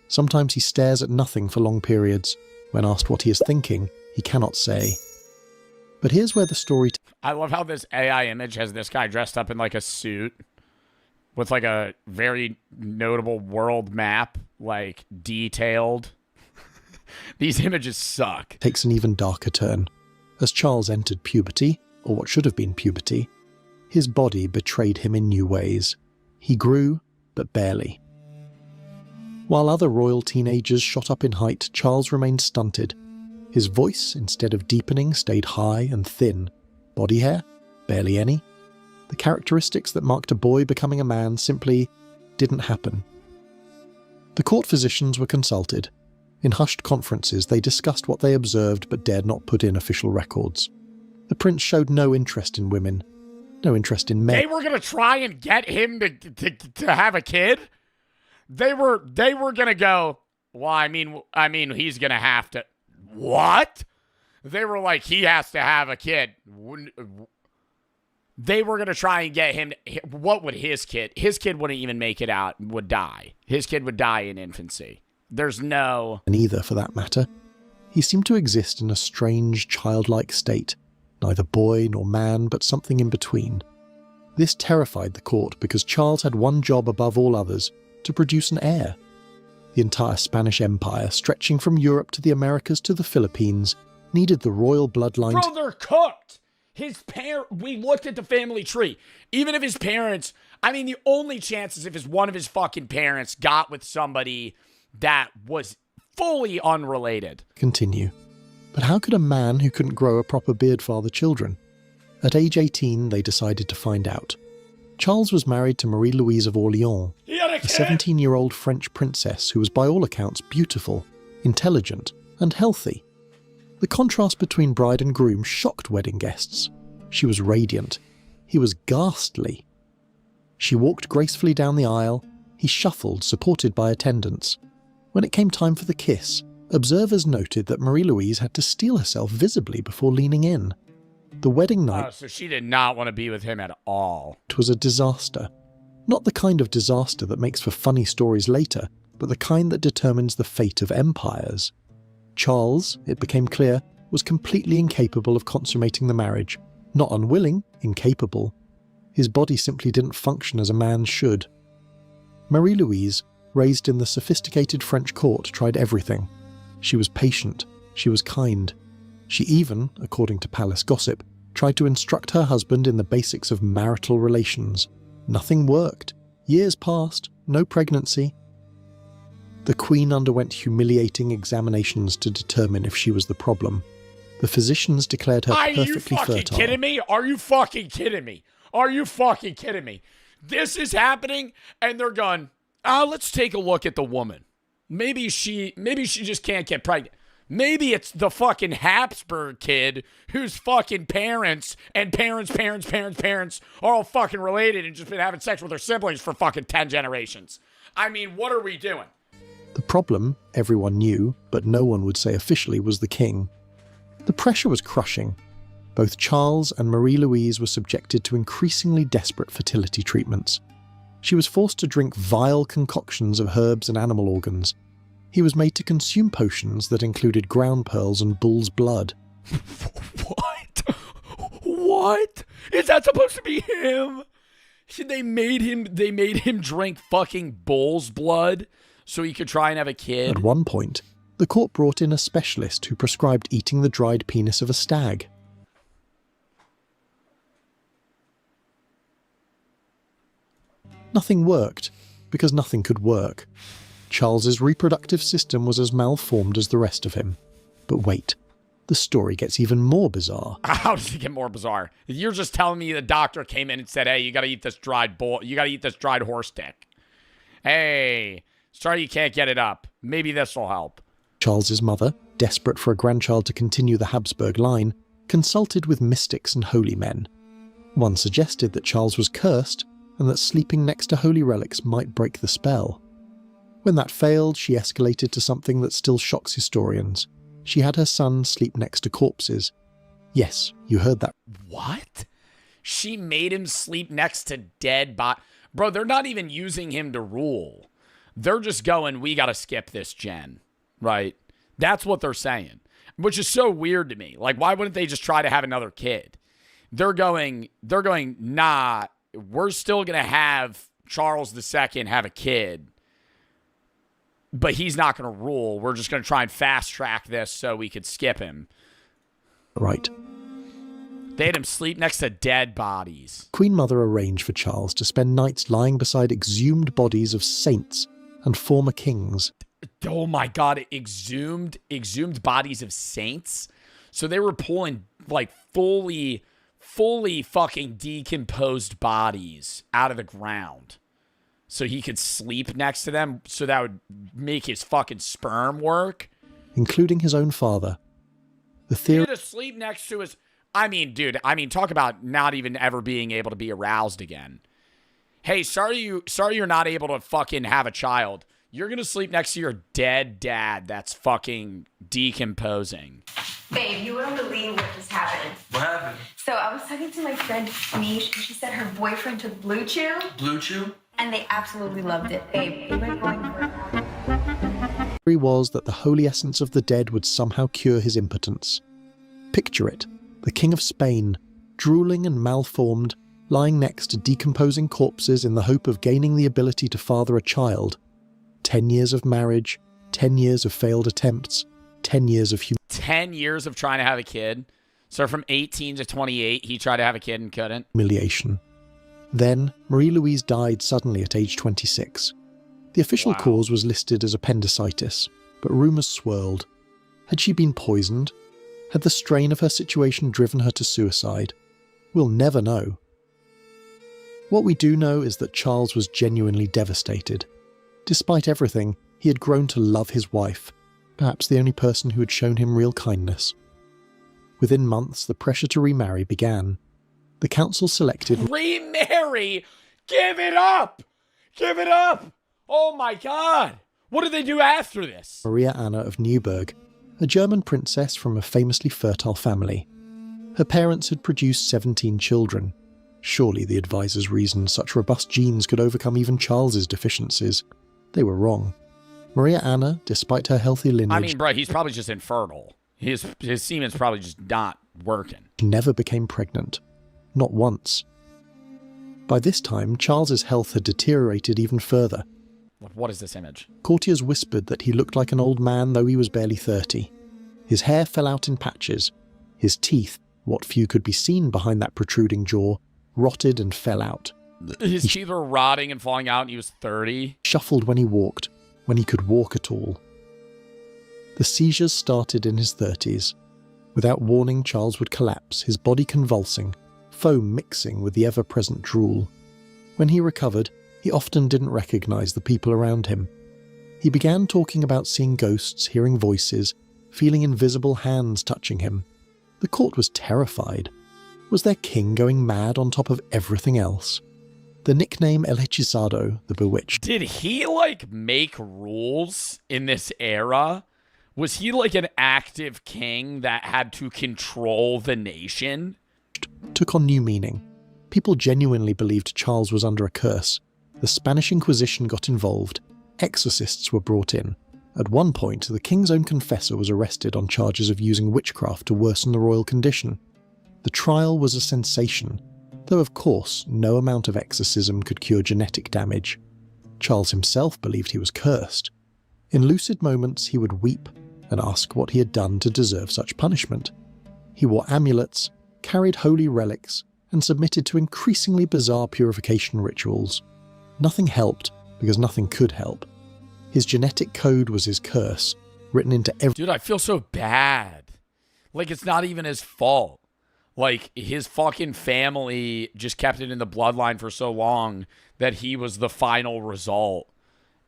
Sometimes he stares at nothing for long periods. When asked what he is thinking, he cannot say. But here's where the story... I love how this AI image has this guy dressed up in a suit with a very notable world map, detailed. These images suck. Takes an even darker turn. As Charles entered puberty, or what should have been puberty, his body betrayed him in new ways. He grew, but barely. While other royal teenagers shot up in height, Charles remained stunted. His voice, instead of deepening, stayed high and thin. Body hair? Barely any. The characteristics that marked a boy becoming a man simply didn't happen. The court physicians were consulted. In hushed conferences, they discussed what they observed but dared not put in official records. The prince showed no interest in women, no interest in men. They were going to try and get him to have a kid? They were going to go, well, I mean, he's going to have to. What? They were like, he has to have a kid. They were going to try and get him. What would his kid? His kid wouldn't even make it out, would die. His kid would die in infancy. There's no. And either, for that matter. He seemed to exist in a strange, childlike state. Neither boy nor man, but something in between. This terrified the court because Charles had one job above all others, to produce an heir. The entire Spanish Empire, stretching from Europe to the Americas to the Philippines, needed the royal bloodline. Bro, they're cooked. We looked at the family tree. Even if his parents, the only chance is if one of his fucking parents got with somebody that was fully unrelated. Continue. But how could a man who couldn't grow a proper beard father children? At age 18, they decided to find out. Charles was married to Marie-Louise of Orleans, a 17-year-old French princess who was by all accounts beautiful, intelligent, and healthy. The contrast between bride and groom shocked wedding guests. She was radiant. He was ghastly. She walked gracefully down the aisle. He shuffled, supported by attendants. When it came time for the kiss, observers noted that Marie-Louise had to steel herself visibly before leaning in. The wedding night So she did not want to be with him at all. was a disaster. Not the kind of disaster that makes for funny stories later, but the kind that determines the fate of empires. Charles, it became clear, was completely incapable of consummating the marriage. Not unwilling, incapable. His body simply didn't function as a man should. Marie-Louise, raised in the sophisticated French court, tried everything. She was patient. She was kind. She even, according to palace gossip, tried to instruct her husband in the basics of marital relations. Nothing worked. Years passed. No pregnancy. The Queen underwent humiliating examinations to determine if she was the problem. The physicians declared her perfectly fertile. Are you fucking kidding me? Are you fucking kidding me? Are you fucking kidding me? This is happening, and they're going, let's take a look at the woman. Maybe she just can't get pregnant. Maybe it's the fucking Habsburg kid whose fucking parents and parents are all fucking related and just been having sex with their siblings for fucking 10 generations. What are we doing? The problem, everyone knew, but no one would say officially, was the king. The pressure was crushing. Both Charles and Marie-Louise were subjected to increasingly desperate fertility treatments. She was forced to drink vile concoctions of herbs and animal organs. He was made to consume potions that included ground pearls and bull's blood. What? What? Is that supposed to be him? They made him drink fucking bull's blood so he could try and have a kid? At one point, the court brought in a specialist who prescribed eating the dried penis of a stag. Nothing worked, because nothing could work. Charles's reproductive system was as malformed as the rest of him. But wait, the story gets even more bizarre. How does it get more bizarre? You're just telling me the doctor came in and said, hey, you gotta eat this dried horse dick. Hey, sorry you can't get it up. Maybe this will help. Charles's mother, desperate for a grandchild to continue the Habsburg line, consulted with mystics and holy men. One suggested that Charles was cursed and that sleeping next to holy relics might break the spell. When that failed, she escalated to something that still shocks historians. She had her son sleep next to corpses. Yes, you heard that. What? She made him sleep next to dead bodies? Bro, they're not even using him to rule. They're just going, we gotta skip this gen. Right? That's what they're saying. Which is so weird to me. Like, why wouldn't they just try to have another kid? They're going, nah, we're still gonna have Charles II have a kid. But he's not going to rule. We're just going to try and fast track this so we could skip him. Right. They had him sleep next to dead bodies. Queen Mother arranged for Charles to spend nights lying beside exhumed bodies of saints and former kings. Oh my God, exhumed bodies of saints? So they were pulling like fully fully fucking decomposed bodies out of the ground so he could sleep next to them, so that would make his fucking sperm work. Including his own father. The He theory had to sleep next to his... I mean, dude, talk about not even ever being able to be aroused again. Hey, sorry you're not able to fucking have a child. You're gonna sleep next to your dead dad that's fucking decomposing. Babe, you wouldn't believe what just happened. What happened? So I was talking to my friend Niche, and she said her boyfriend took Blue Chew, Blue Chew? and they absolutely loved it. Babe, they were going for it. theory was that the holy essence of the dead would somehow cure his impotence. Picture it, the King of Spain, drooling and malformed, lying next to decomposing corpses in the hope of gaining the ability to father a child. 10 years of marriage, 10 years of failed attempts, 10 years of 10 years of trying to have a kid. So from 18 to 28, he tried to have a kid and couldn't. humiliation. Then, Marie-Louise died suddenly at age 26. The official cause was listed as appendicitis, but rumours swirled. Had she been poisoned? Had the strain of her situation driven her to suicide? We'll never know. What we do know is that Charles was genuinely devastated. Despite everything, he had grown to love his wife, perhaps the only person who had shown him real kindness. Within months, the pressure to remarry began. The council selected... Remarry? Give it up! Give it up! Oh my god! What did they do after this? Maria Anna of Neuburg, a German princess from a famously fertile family. Her parents had produced 17 children. Surely the advisors reasoned such robust genes could overcome even Charles's deficiencies. They were wrong. Maria Anna, despite her healthy lineage... I mean, bro, he's probably just infertile. His semen's probably just not working. Never became pregnant. Not once. By this time, Charles's health had deteriorated even further. What is this image? Courtiers whispered that he looked like an old man, though he was barely 30. His hair fell out in patches. His teeth, what few could be seen behind that protruding jaw, rotted and fell out. His teeth were rotting and falling out, and he was 30. Shuffled when he walked, when he could walk at all. The seizures started in his 30s. Without warning, Charles would collapse, his body convulsing, foam mixing with the ever-present drool. When he recovered, he often didn't recognize the people around him. He began talking about seeing ghosts, hearing voices, feeling invisible hands touching him. The court was terrified. Was their king going mad on top of everything else? The nickname El Hechizado, the Bewitched. Did he, make rules in this era? Was he, an active king that had to control the nation? Took on new meaning. People genuinely believed Charles was under a curse. The Spanish Inquisition got involved. Exorcists were brought in. At one point, the king's own confessor was arrested on charges of using witchcraft to worsen the royal condition. The trial was a sensation, though of course no amount of exorcism could cure genetic damage. Charles himself believed he was cursed. In lucid moments, he would weep and ask what he had done to deserve such punishment. He wore amulets, carried holy relics, and submitted to increasingly bizarre purification rituals. Nothing helped, because nothing could help. His genetic code was his curse, written into every... Dude, I feel so bad. It's not even his fault. His fucking family just kept it in the bloodline for so long that he was the final result.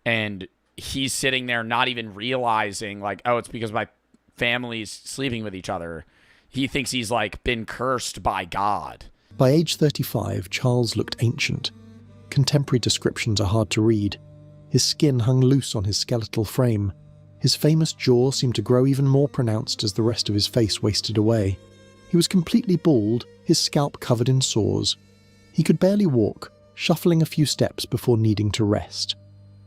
And he's sitting there not even realizing, oh, it's because my family's sleeping with each other. He thinks he's, been cursed by God. By age 35, Charles looked ancient. Contemporary descriptions are hard to read. His skin hung loose on his skeletal frame. His famous jaw seemed to grow even more pronounced as the rest of his face wasted away. He was completely bald, his scalp covered in sores. He could barely walk, shuffling a few steps before needing to rest.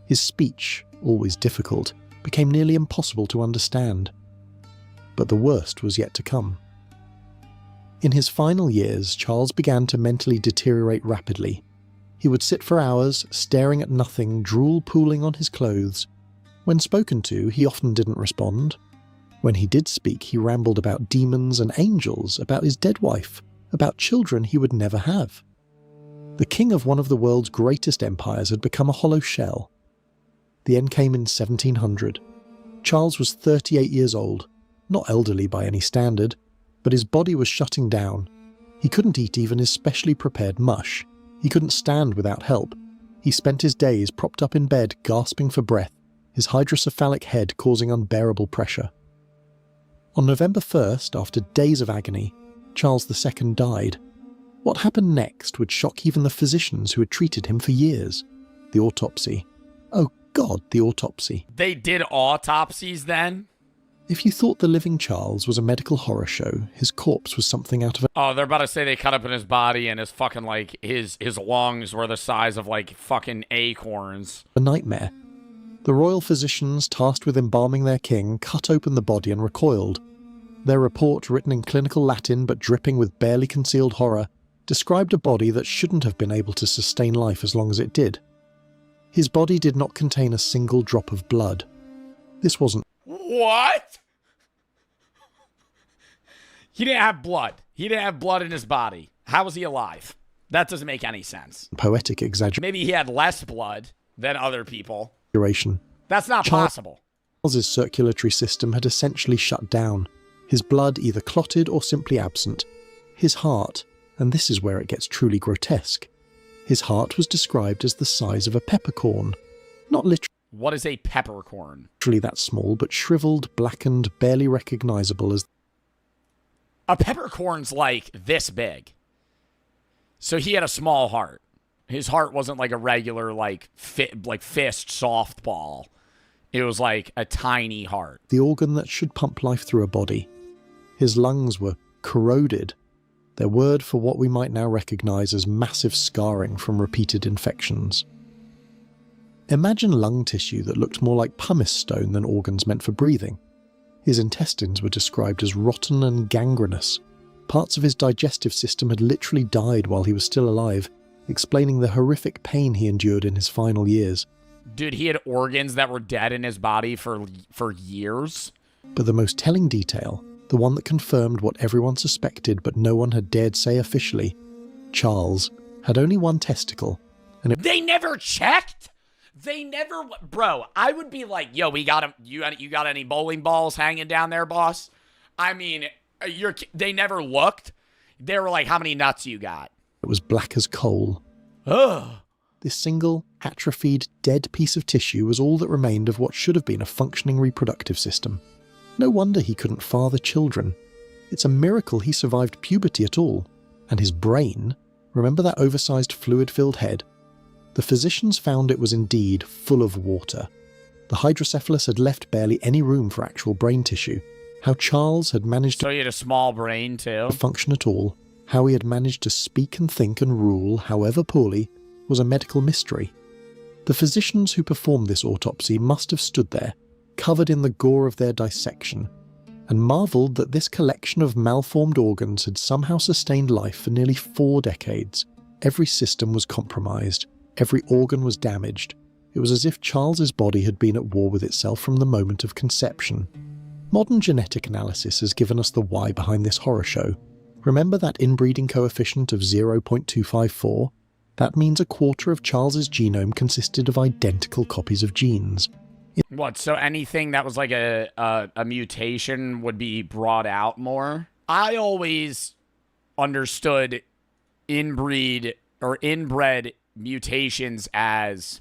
His speech, always difficult, became nearly impossible to understand. But the worst was yet to come. In his final years, Charles began to mentally deteriorate rapidly. He would sit for hours, staring at nothing, drool pooling on his clothes. When spoken to, he often didn't respond. When he did speak, he rambled about demons and angels, about his dead wife, about children he would never have. The king of one of the world's greatest empires had become a hollow shell. The end came in 1700. Charles was 38 years old, not elderly by any standard, but his body was shutting down. He couldn't eat even his specially prepared mush. He couldn't stand without help. He spent his days propped up in bed, gasping for breath, his hydrocephalic head causing unbearable pressure. On November 1st, after days of agony, Charles II died. What happened next would shock even the physicians who had treated him for years. The autopsy. Oh God, the autopsy. They did autopsies then? If you thought The Living Charles was a medical horror show, his corpse was something out of a... Oh, they're about to say they cut up in his body and his fucking, like, his lungs were the size of, like, fucking acorns. a nightmare. The royal physicians tasked with embalming their king cut open the body and recoiled. Their report, written in clinical Latin but dripping with barely concealed horror, described a body that shouldn't have been able to sustain life as long as it did. His body did not contain a single drop of blood. This wasn't What? He didn't have blood. He didn't have blood in his body. How was he alive? That doesn't make any sense. poetic exaggeration. Maybe he had less blood than other people. That's not Charles- possible. Charles's circulatory system had essentially shut down. His blood either clotted or simply absent. His heart, and this is where it gets truly grotesque, his heart was described as the size of a peppercorn. Not What is a peppercorn? literally that small, but shriveled, blackened, barely recognizable as... A peppercorn's like this big. So he had a small heart. His heart wasn't like a regular, like fist softball. It was like a tiny heart. the organ that should pump life through a body. His lungs were corroded, their word for what we might now recognize as massive scarring from repeated infections. Imagine lung tissue that looked more like pumice stone than organs meant for breathing. His intestines were described as rotten and gangrenous. Parts of his digestive system had literally died while he was still alive, explaining the horrific pain he endured in his final years. Dude, he had organs that were dead in his body for years. But the most telling detail, the one that confirmed what everyone suspected but no one had dared say officially, Charles had only one testicle, and it They never checked? They never... Bro, I would be like, yo, we got him. You got any bowling balls hanging down there, boss? I mean, they never looked. They were like, how many nuts you got? was black as coal. Ugh. This single, atrophied, dead piece of tissue was all that remained of what should have been a functioning reproductive system. No wonder he couldn't father children. It's a miracle he survived puberty at all. And his brain, remember that oversized fluid-filled head? The physicians found it was indeed full of water. The hydrocephalus had left barely any room for actual brain tissue. How Charles had managed So he had a small brain, too? to function at all, how he had managed to speak and think and rule, however poorly, was a medical mystery. The physicians who performed this autopsy must have stood there, covered in the gore of their dissection, and marvelled that this collection of malformed organs had somehow sustained life for nearly 4 decades. Every system was compromised. Every organ was damaged. It was as if Charles's body had been at war with itself from the moment of conception. Modern genetic analysis has given us the why behind this horror show. Remember that inbreeding coefficient of 0.254? That means a quarter of Charles's genome consisted of identical copies of genes. What, so anything that was like a mutation would be brought out more? I always understood inbred mutations as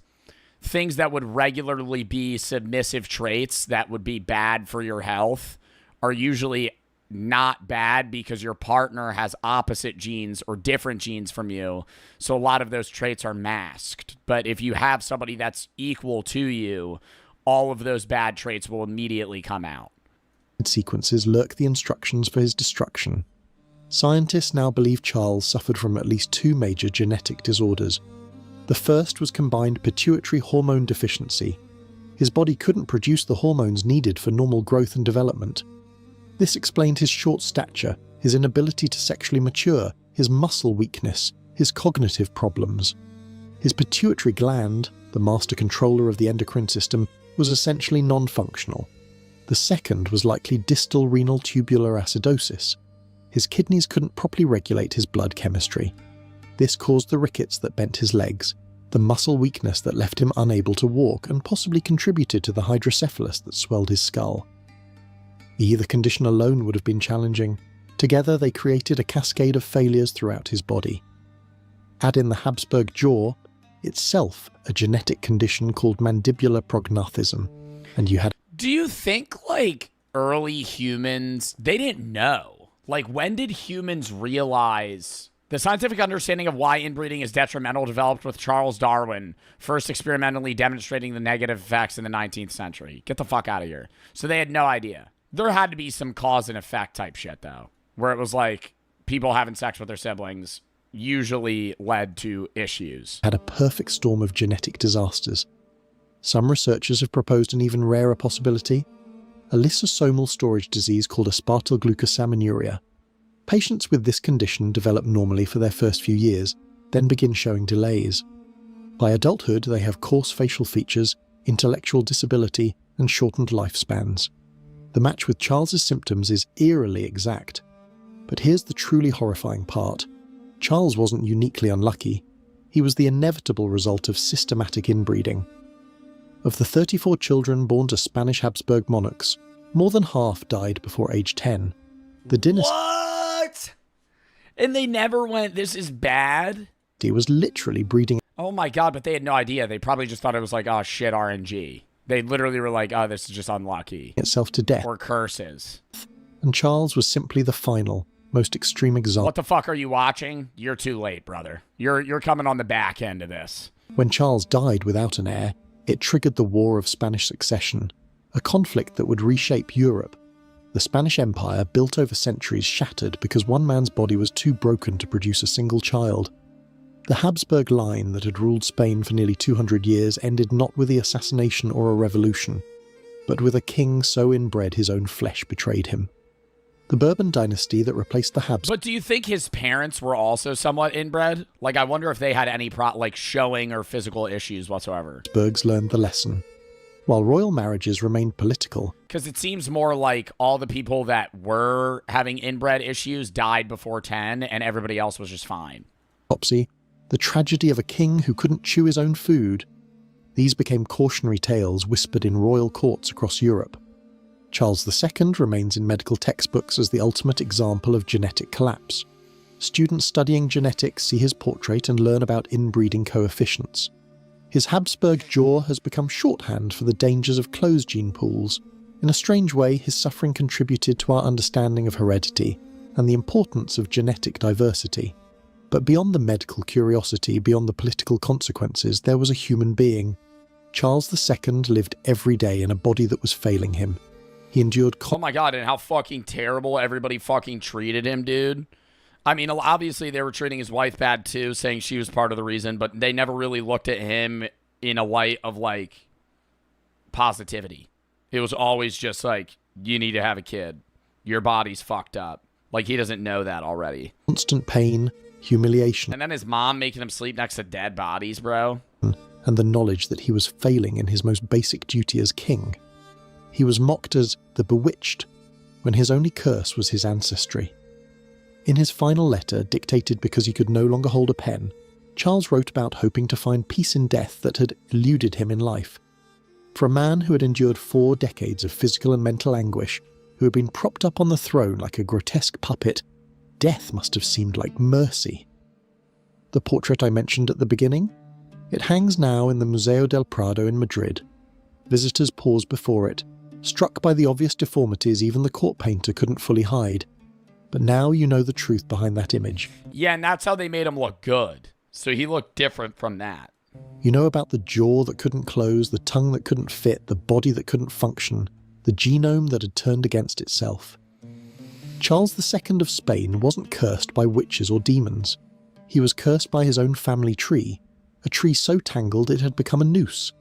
things that would regularly be submissive traits that would be bad for your health are usually not bad because your partner has opposite genes or different genes from you. So a lot of those traits are masked. But if you have somebody that's equal to you, all of those bad traits will immediately come out. Sequences lurk the instructions for his destruction. Scientists now believe Charles suffered from at least 2 major genetic disorders. The first was combined pituitary hormone deficiency. His body couldn't produce the hormones needed for normal growth and development. This explained his short stature, his inability to sexually mature, his muscle weakness, his cognitive problems. His pituitary gland, the master controller of the endocrine system, was essentially non-functional. The second was likely distal renal tubular acidosis. His kidneys couldn't properly regulate his blood chemistry. This caused the rickets that bent his legs, the muscle weakness that left him unable to walk and possibly contributed to the hydrocephalus that swelled his skull. Either condition alone would have been challenging, Together, they created a cascade of failures throughout his body. Add in the Habsburg jaw, itself a genetic condition called mandibular prognathism, and you had... Do you think, like, early humans, they didn't know? Like, when did humans realize... The scientific understanding of why inbreeding is detrimental developed with Charles Darwin, first experimentally demonstrating the negative effects in the 19th century. Get the fuck out of here. So they had no idea. There had to be some cause and effect type shit, though, where it was like people having sex with their siblings usually led to issues. Had a perfect storm of genetic disasters. Some researchers have proposed an even rarer possibility, a lysosomal storage disease called aspartylglucosaminuria. Patients with this condition develop normally for their first few years, then begin showing delays. By adulthood, they have coarse facial features, intellectual disability, and shortened lifespans. The match with Charles's symptoms is eerily exact. But here's the truly horrifying part. Charles wasn't uniquely unlucky. He was the inevitable result of systematic inbreeding. Of the 34 children born to Spanish Habsburg monarchs, more than half died before age 10. The dynasty What? And they never went, this is bad? was literally breeding Oh my god, but they had no idea. They probably just thought it was like, oh shit, RNG. They literally were like, oh, this is just unlucky. itself to death, Or curses. and Charles was simply the final, most extreme example. What the fuck are you watching? You're too late, brother. You're coming on the back end of this. When Charles died without an heir, it triggered the War of Spanish Succession, a conflict that would reshape Europe. The Spanish Empire, built over centuries, shattered because one man's body was too broken to produce a single child. The Habsburg line that had ruled Spain for nearly 200 years ended not with the assassination or a revolution, but with a king so inbred his own flesh betrayed him. The Bourbon dynasty that replaced the Habsburgs But do you think his parents were also somewhat inbred? Like, I wonder if they had any showing or physical issues whatsoever. learned the lesson. While royal marriages remained political, Because it seems more like all the people that were having inbred issues died before 10 and everybody else was just fine. autopsy, the tragedy of a king who couldn't chew his own food, these became cautionary tales whispered in royal courts across Europe. Charles II remains in medical textbooks as the ultimate example of genetic collapse. Students studying genetics see his portrait and learn about inbreeding coefficients. His Habsburg jaw has become shorthand for the dangers of closed gene pools. In a strange way, his suffering contributed to our understanding of heredity and the importance of genetic diversity. But beyond the medical curiosity, beyond the political consequences, there was a human being. Charles II lived every day in a body that was failing him. He endured Oh my god, and how fucking terrible everybody fucking treated him, dude. I mean, obviously they were treating his wife bad too, saying she was part of the reason, but they never really looked at him in a light of, like, positivity. It was always just like, you need to have a kid. Your body's fucked up. Like, he doesn't know that already. constant pain, humiliation, And then his mom making him sleep next to dead bodies, bro. and the knowledge that he was failing in his most basic duty as king. He was mocked as the bewitched, when his only curse was his ancestry. In his final letter, dictated because he could no longer hold a pen, Charles wrote about hoping to find peace in death that had eluded him in life. For a man who had endured 4 decades of physical and mental anguish, who had been propped up on the throne like a grotesque puppet, death must have seemed like mercy. The portrait I mentioned at the beginning? It hangs now in the Museo del Prado in Madrid. Visitors pause before it, struck by the obvious deformities even the court painter couldn't fully hide. But now you know the truth behind that image. Yeah, and that's how they made him look good. So he looked different from that. You know about the jaw that couldn't close, the tongue that couldn't fit, the body that couldn't function, the genome that had turned against itself. Charles II of Spain wasn't cursed by witches or demons. He was cursed by his own family tree, a tree so tangled it had become a noose.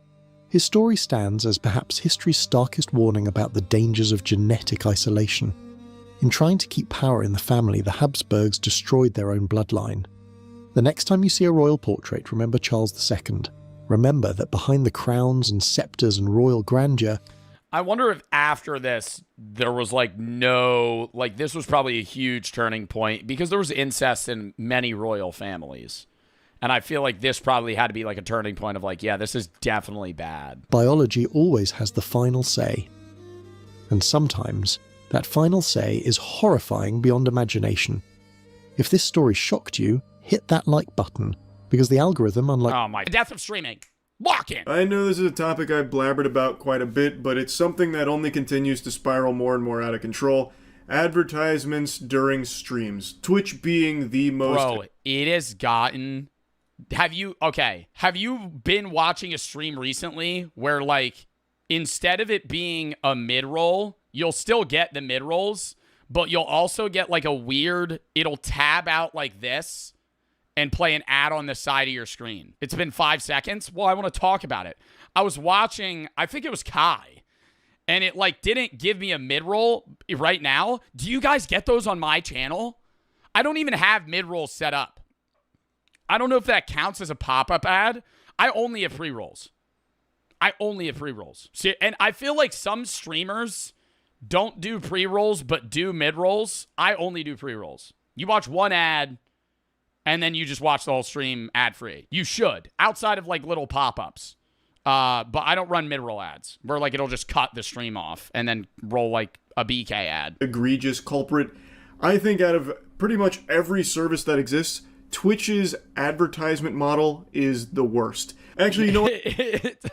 His story stands as perhaps history's starkest warning about the dangers of genetic isolation. In trying to keep power in the family, the Habsburgs destroyed their own bloodline. The next time you see a royal portrait, remember Charles II. Remember that behind the crowns and scepters and royal grandeur, I wonder if after this, there was this was probably a huge turning point because there was incest in many royal families. And I feel like this probably had to be like a turning point of like, yeah, this is definitely bad. biology always has the final say. And sometimes That final say is horrifying beyond imagination. If this story shocked you, hit that like button, because the algorithm, unlike... Oh my... Death of streaming. Lock in. I know this is a topic I've blabbered about quite a bit, but it's something that only continues to spiral more and more out of control. Advertisements during streams. Twitch being the most... Bro, it has gotten... Have you been watching a stream recently where, like, instead of it being a mid-roll, you'll still get the mid-rolls, but you'll also get, like, a weird... It'll tab out like this and play an ad on the side of your screen. It's been 5 seconds. Well, I want to talk about it. I was watching, I think it was Kai, and it like didn't give me a mid-roll right now. Do you guys get those on my channel? I don't even have mid-rolls set up. I don't know if that counts as a pop-up ad. I only have pre-rolls. See, and I feel like some streamers don't do pre-rolls but do mid-rolls. I only do pre-rolls. You watch one ad, and then you just watch the whole stream ad-free. You should, outside of, like, little pop-ups. But I don't run mid-roll ads, where, like, it'll just cut the stream off and then roll, like, a BK ad. Egregious culprit. I think out of pretty much every service that exists, Twitch's advertisement model is the worst. Actually, you know what?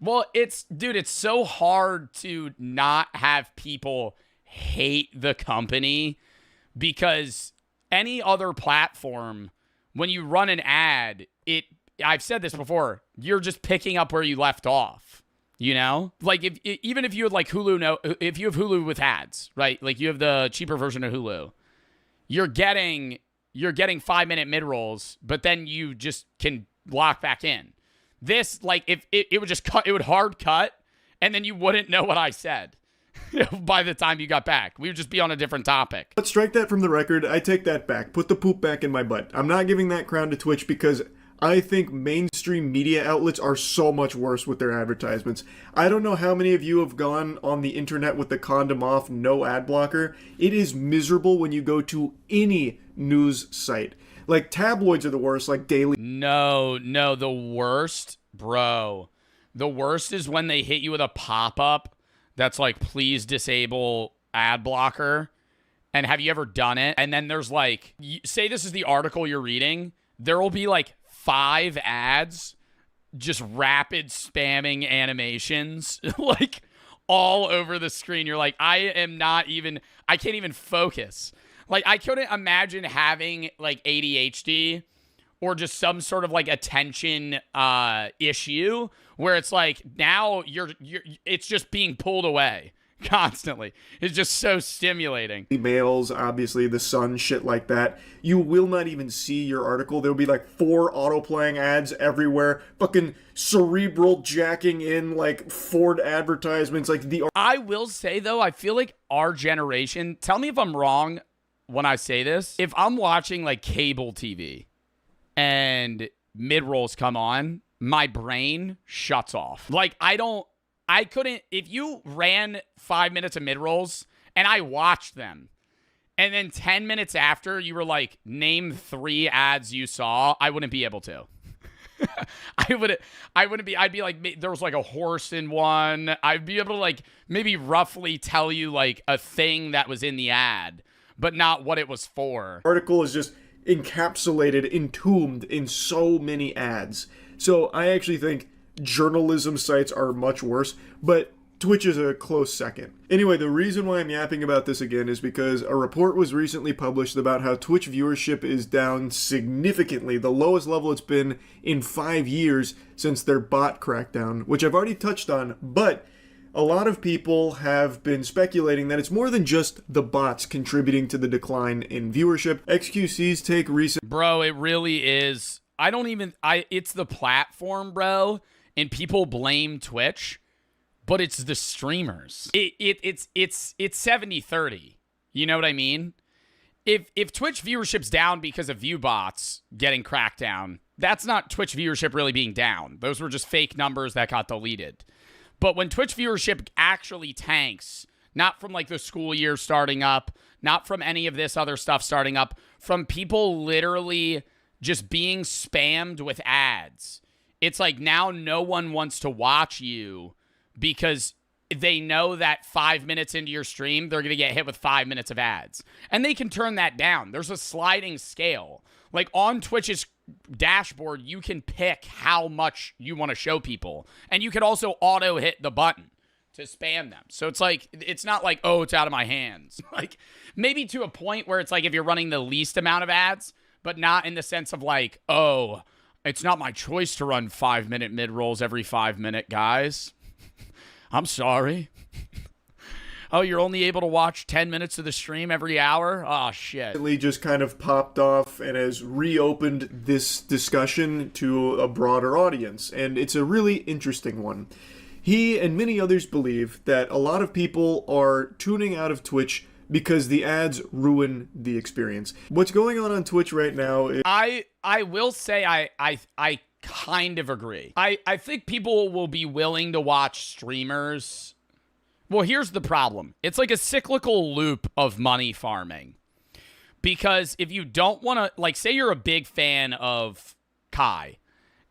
Well, it's so hard to not have people hate the company, because any other platform, when you run an ad, I've said this before, you're just picking up where you left off, you know? Like, even if you had, like, if you have Hulu with ads, right? Like, you have the cheaper version of Hulu, you're getting 5-minute mid-rolls, but then you just can lock back in. This, like, if it would just cut, it would hard cut, and then you wouldn't know what I said by the time you got back. We would just be on a different topic. Let's strike that from the record. I take that back. Put the poop back in my butt. I'm not giving that crown to Twitch because I think mainstream media outlets are so much worse with their advertisements. I don't know how many of you have gone on the internet with the condom off, no ad blocker. It is miserable when you go to any news site. Like, tabloids are the worst, like Daily... No, the worst, bro. The worst is when they hit you with a pop-up that's like, please disable ad blocker. And have you ever done it? And then there's like, say this is the article you're reading. There will be like 5 ads, just rapid spamming animations, like all over the screen. You're like, I can't even focus. Like, I couldn't imagine having like ADHD or just some sort of like attention issue where it's like now it's just being pulled away constantly. It's just so stimulating. Emails, obviously, The Sun, shit like that. You will not even see your article. There'll be like 4 auto-playing ads everywhere. Fucking cerebral jacking in like Ford advertisements. Like I will say though, I feel like our generation, tell me if I'm wrong when I say this, if I'm watching like cable TV and mid-rolls come on, my brain shuts off. Like, I couldn't, if you ran 5 minutes of mid-rolls and I watched them, and then 10 minutes after you were like, name 3 ads you saw, I wouldn't be able to. I'd be like, there was like a horse in one. I'd be able to like maybe roughly tell you like a thing that was in the ad, but not what it was for. Article is just encapsulated, entombed in so many ads. So I actually think journalism sites are much worse, but Twitch is a close second. Anyway, the reason why I'm yapping about this again is because a report was recently published about how Twitch viewership is down significantly, the lowest level it's been in 5 years since their bot crackdown, which I've already touched on, but a lot of people have been speculating that it's more than just the bots contributing to the decline in viewership. XQC's take recent... Bro, it really is. It's the platform, bro, and people blame Twitch, but it's the streamers. It's 70-30. You know what I mean? If Twitch viewership's down because of view bots getting cracked down, that's not Twitch viewership really being down. Those were just fake numbers that got deleted. But when Twitch viewership actually tanks, not from like the school year starting up, not from any of this other stuff starting up, from people literally just being spammed with ads, it's like now no one wants to watch you because they know that 5 minutes into your stream, they're going to get hit with 5 minutes of ads. And they can turn that down. There's a sliding scale. Like on Twitch's dashboard, you can pick how much you want to show people. And you can also auto hit the button to spam them. So it's like, it's not like, oh, it's out of my hands. Like maybe to a point where it's like if you're running the least amount of ads, but not in the sense of like, oh, it's not my choice to run 5-minute mid-rolls every 5 minute, guys. I'm sorry. Oh, you're only able to watch 10 minutes of the stream every hour? Oh, shit. Just kind of popped off and has reopened this discussion to a broader audience. And it's a really interesting one. He and many others believe that a lot of people are tuning out of Twitch because the ads ruin the experience. What's going on Twitch right now is... I will say I kind of agree. I think people will be willing to watch streamers. Well, here's the problem. It's like a cyclical loop of money farming. Because if you don't want to, like, say you're a big fan of Kai,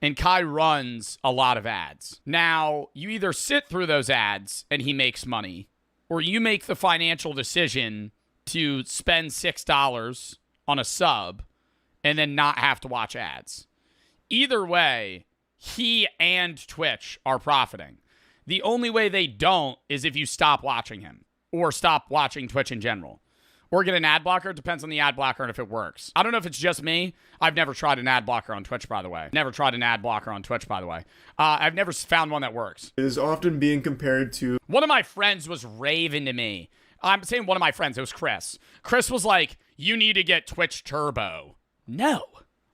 and Kai runs a lot of ads. Now, you either sit through those ads and he makes money, or you make the financial decision to spend $6 on a sub and then not have to watch ads. Either way, he and Twitch are profiting. The only way they don't is if you stop watching him or stop watching Twitch in general. Or get an ad blocker. It depends on the ad blocker and if it works. I don't know if it's just me. I've never tried an ad blocker on Twitch, by the way. I've never found one that works. It is often being compared to... One of my friends was raving to me. I'm saying one of my friends. It was Chris. Chris was like, you need to get Twitch Turbo. No.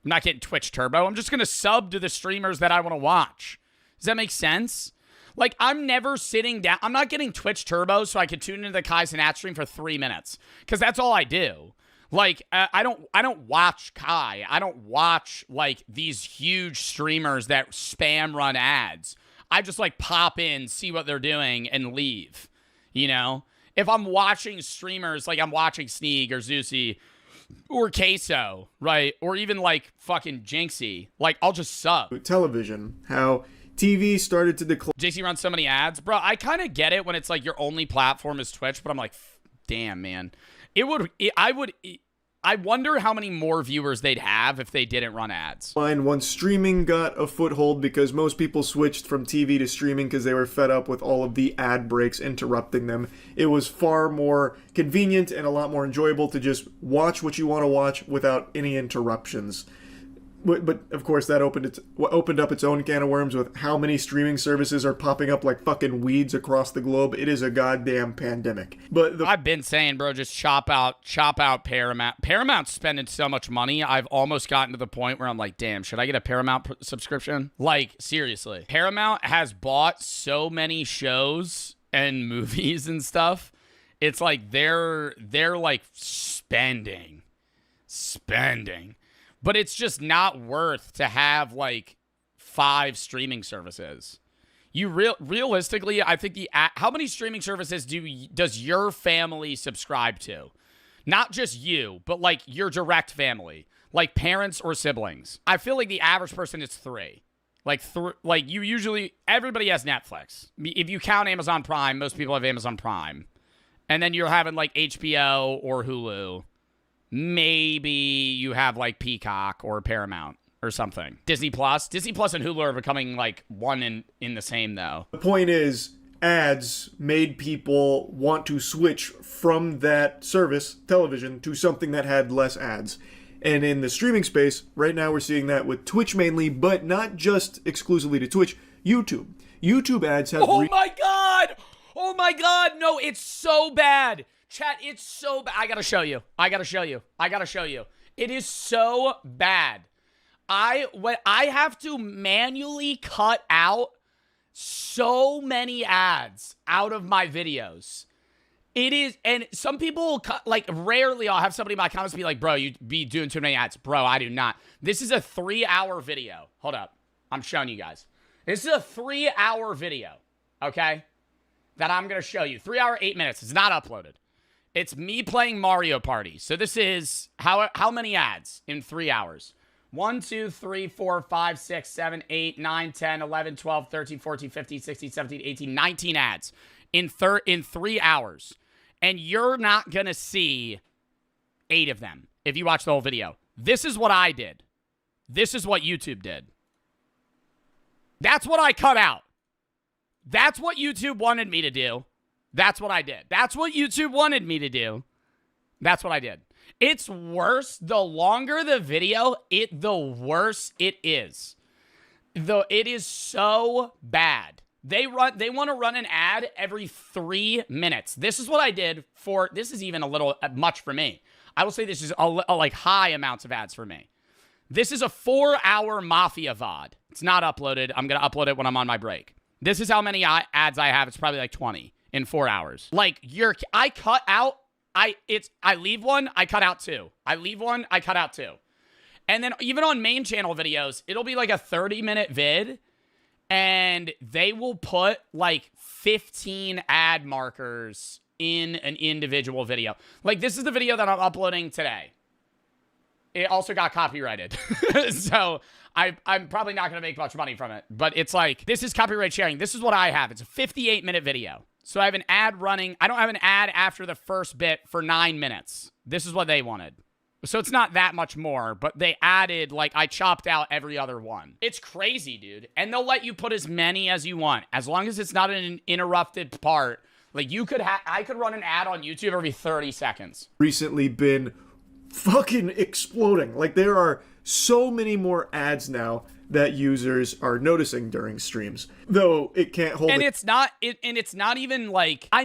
I'm not getting Twitch Turbo. I'm just going to sub to the streamers that I want to watch. Does that make sense? Like, I'm never sitting down. I'm not getting Twitch Turbo so I could tune into the Kai's and stream for 3 minutes. Because that's all I do. Like, I don't watch Kai. I don't watch, like, these huge streamers that spam run ads. I just, like, pop in, see what they're doing, and leave. You know? If I'm watching streamers, like I'm watching Sneak or Zeusy or Queso, right? Or even, like, fucking Jinxie. Like, I'll just sub. Television. How... TV started to decline. JC runs so many ads. Bro, I kind of get it when it's like your only platform is Twitch, but I'm like, damn, man. I wonder how many more viewers they'd have if they didn't run ads. Once streaming got a foothold because most people switched from TV to streaming because they were fed up with all of the ad breaks interrupting them. It was far more convenient and a lot more enjoyable to just watch what you want to watch without any interruptions. But of course, that opened up its own can of worms with how many streaming services are popping up like fucking weeds across the globe. It is a goddamn pandemic. But I've been saying, bro, just chop out Paramount. Paramount's spending so much money. I've almost gotten to the point where I'm like, damn, should I get a Paramount subscription? Like, seriously. Paramount has bought so many shows and movies and stuff. It's like they're like spending. But it's just not worth to have, like, 5 streaming services. You realistically, I think how many streaming services does your family subscribe to? Not just you, but, like, your direct family. Like, parents or siblings. I feel like the average person is 3. Like, everybody has Netflix. If you count Amazon Prime, most people have Amazon Prime. And then you're having, like, HBO or Hulu. Maybe you have, like, Peacock or Paramount or something. Disney Plus and Hulu are becoming, like, one in the same, though. The point is, ads made people want to switch from that service, television, to something that had less ads. And in the streaming space, right now we're seeing that with Twitch mainly, but not just exclusively to Twitch, YouTube. YouTube ads have... Oh my God! No, it's so bad! Chat, it's so bad. I gotta show you. It is so bad. I have to manually cut out so many ads out of my videos. It is, and some people will cut, like, rarely I'll have somebody in my comments be like, bro, you be doing too many ads. Bro, I do not. This is a 3-hour video. Hold up. I'm showing you guys. This is a 3-hour video, okay? That I'm gonna show you. 3 hour, 8 minutes. It's not uploaded. It's me playing Mario Party. So this is how many ads in 3 hours? 1, 2, 3, 4, 5, 6, 7, 8, 9, 10, 11, 12, 13, 14, 15, 16, 17, 18, 19 ads in 3 hours. And you're not going to see 8 of them if you watch the whole video. This is what I did. This is what YouTube did. That's what I cut out. That's what YouTube wanted me to do. That's what I did. That's what YouTube wanted me to do. That's what I did. It's worse. The longer the video, the worse it is. It is so bad. They want to run an ad every 3 minutes. This is what I did for, this is even a little much for me. I will say this is like high amounts of ads for me. This is a 4-hour Mafia VOD. It's not uploaded. I'm going to upload it when I'm on my break. This is how many ads I have. It's probably like 20 in 4 hours. Like, I cut out, I leave one, I cut out 2. I leave one, I cut out 2. And then even on main channel videos, it'll be like a 30-minute vid, and they will put like 15 ad markers in an individual video. Like, this is the video that I'm uploading today. It also got copyrighted. So I'm probably not going to make much money from it. But it's like, this is copyright sharing. This is what I have. It's a 58-minute video. So I have an ad running. I don't have an ad after the first bit for 9 minutes. This is what they wanted. So it's not that much more, but they added, like, I chopped out every other one. It's crazy, dude. And they'll let you put as many as you want, as long as it's not an interrupted part. Like, I could run an ad on YouTube every 30 seconds. Recently been fucking exploding. Like, there are so many more ads now that users are noticing during streams, though it can't hold. And it's not even like, I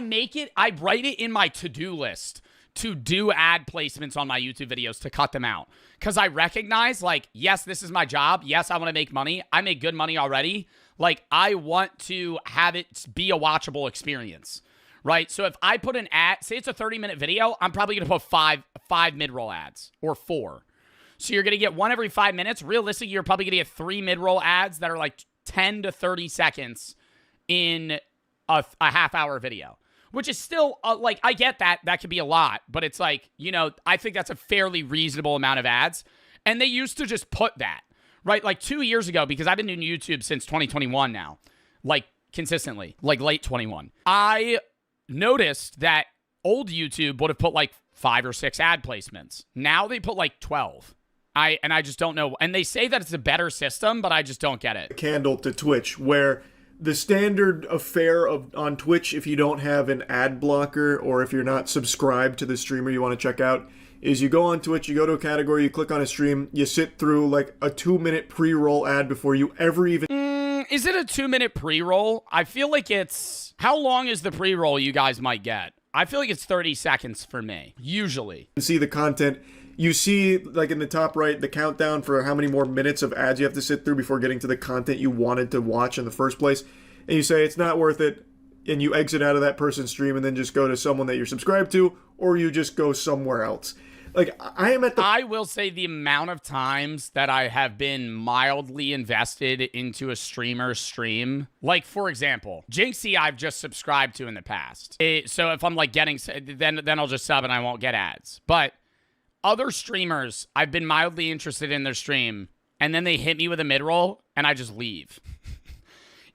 write it in my to-do list to do ad placements on my YouTube videos to cut them out. Because I recognize, like, yes, this is my job. Yes, I want to make money. I make good money already. Like, I want to have it be a watchable experience, right? So if I put an ad, say it's a 30-minute video, I'm probably going to put five mid-roll ads or 4. So you're going to get one every 5 minutes. Realistically, you're probably going to get 3 mid-roll ads that are like 10 to 30 seconds in a half-hour video. Which is still, like, I get that. That could be a lot. But it's like, you know, I think that's a fairly reasonable amount of ads. And they used to just put that, right? Like 2 years ago, because I've been doing YouTube since 2021 now. Like, consistently. Like, late 21. I noticed that old YouTube would have put, like, 5 or 6 ad placements. Now they put, like, 12. I just don't know. And they say that it's a better system, but I just don't get it. Candle to Twitch, where the standard affair on Twitch, if you don't have an ad blocker or if you're not subscribed to the streamer you want to check out, is you go on Twitch, you go to a category, you click on a stream, you sit through like a 2-minute pre-roll ad before you ever even... Is it a 2-minute pre-roll? I feel like it's... How long is the pre-roll you guys might get? I feel like it's 30 seconds for me, usually. See the content. You see, like, in the top right, the countdown for how many more minutes of ads you have to sit through before getting to the content you wanted to watch in the first place. And you say it's not worth it, and you exit out of that person's stream and then just go to someone that you're subscribed to, or you just go somewhere else. Like, I will say the amount of times that I have been mildly invested into a streamer's stream. Like, for example, Jinxie I've just subscribed to in the past. So if I'm, like, getting... Then I'll just sub and I won't get ads. But other streamers, I've been mildly interested in their stream, and then they hit me with a mid-roll, and I just leave.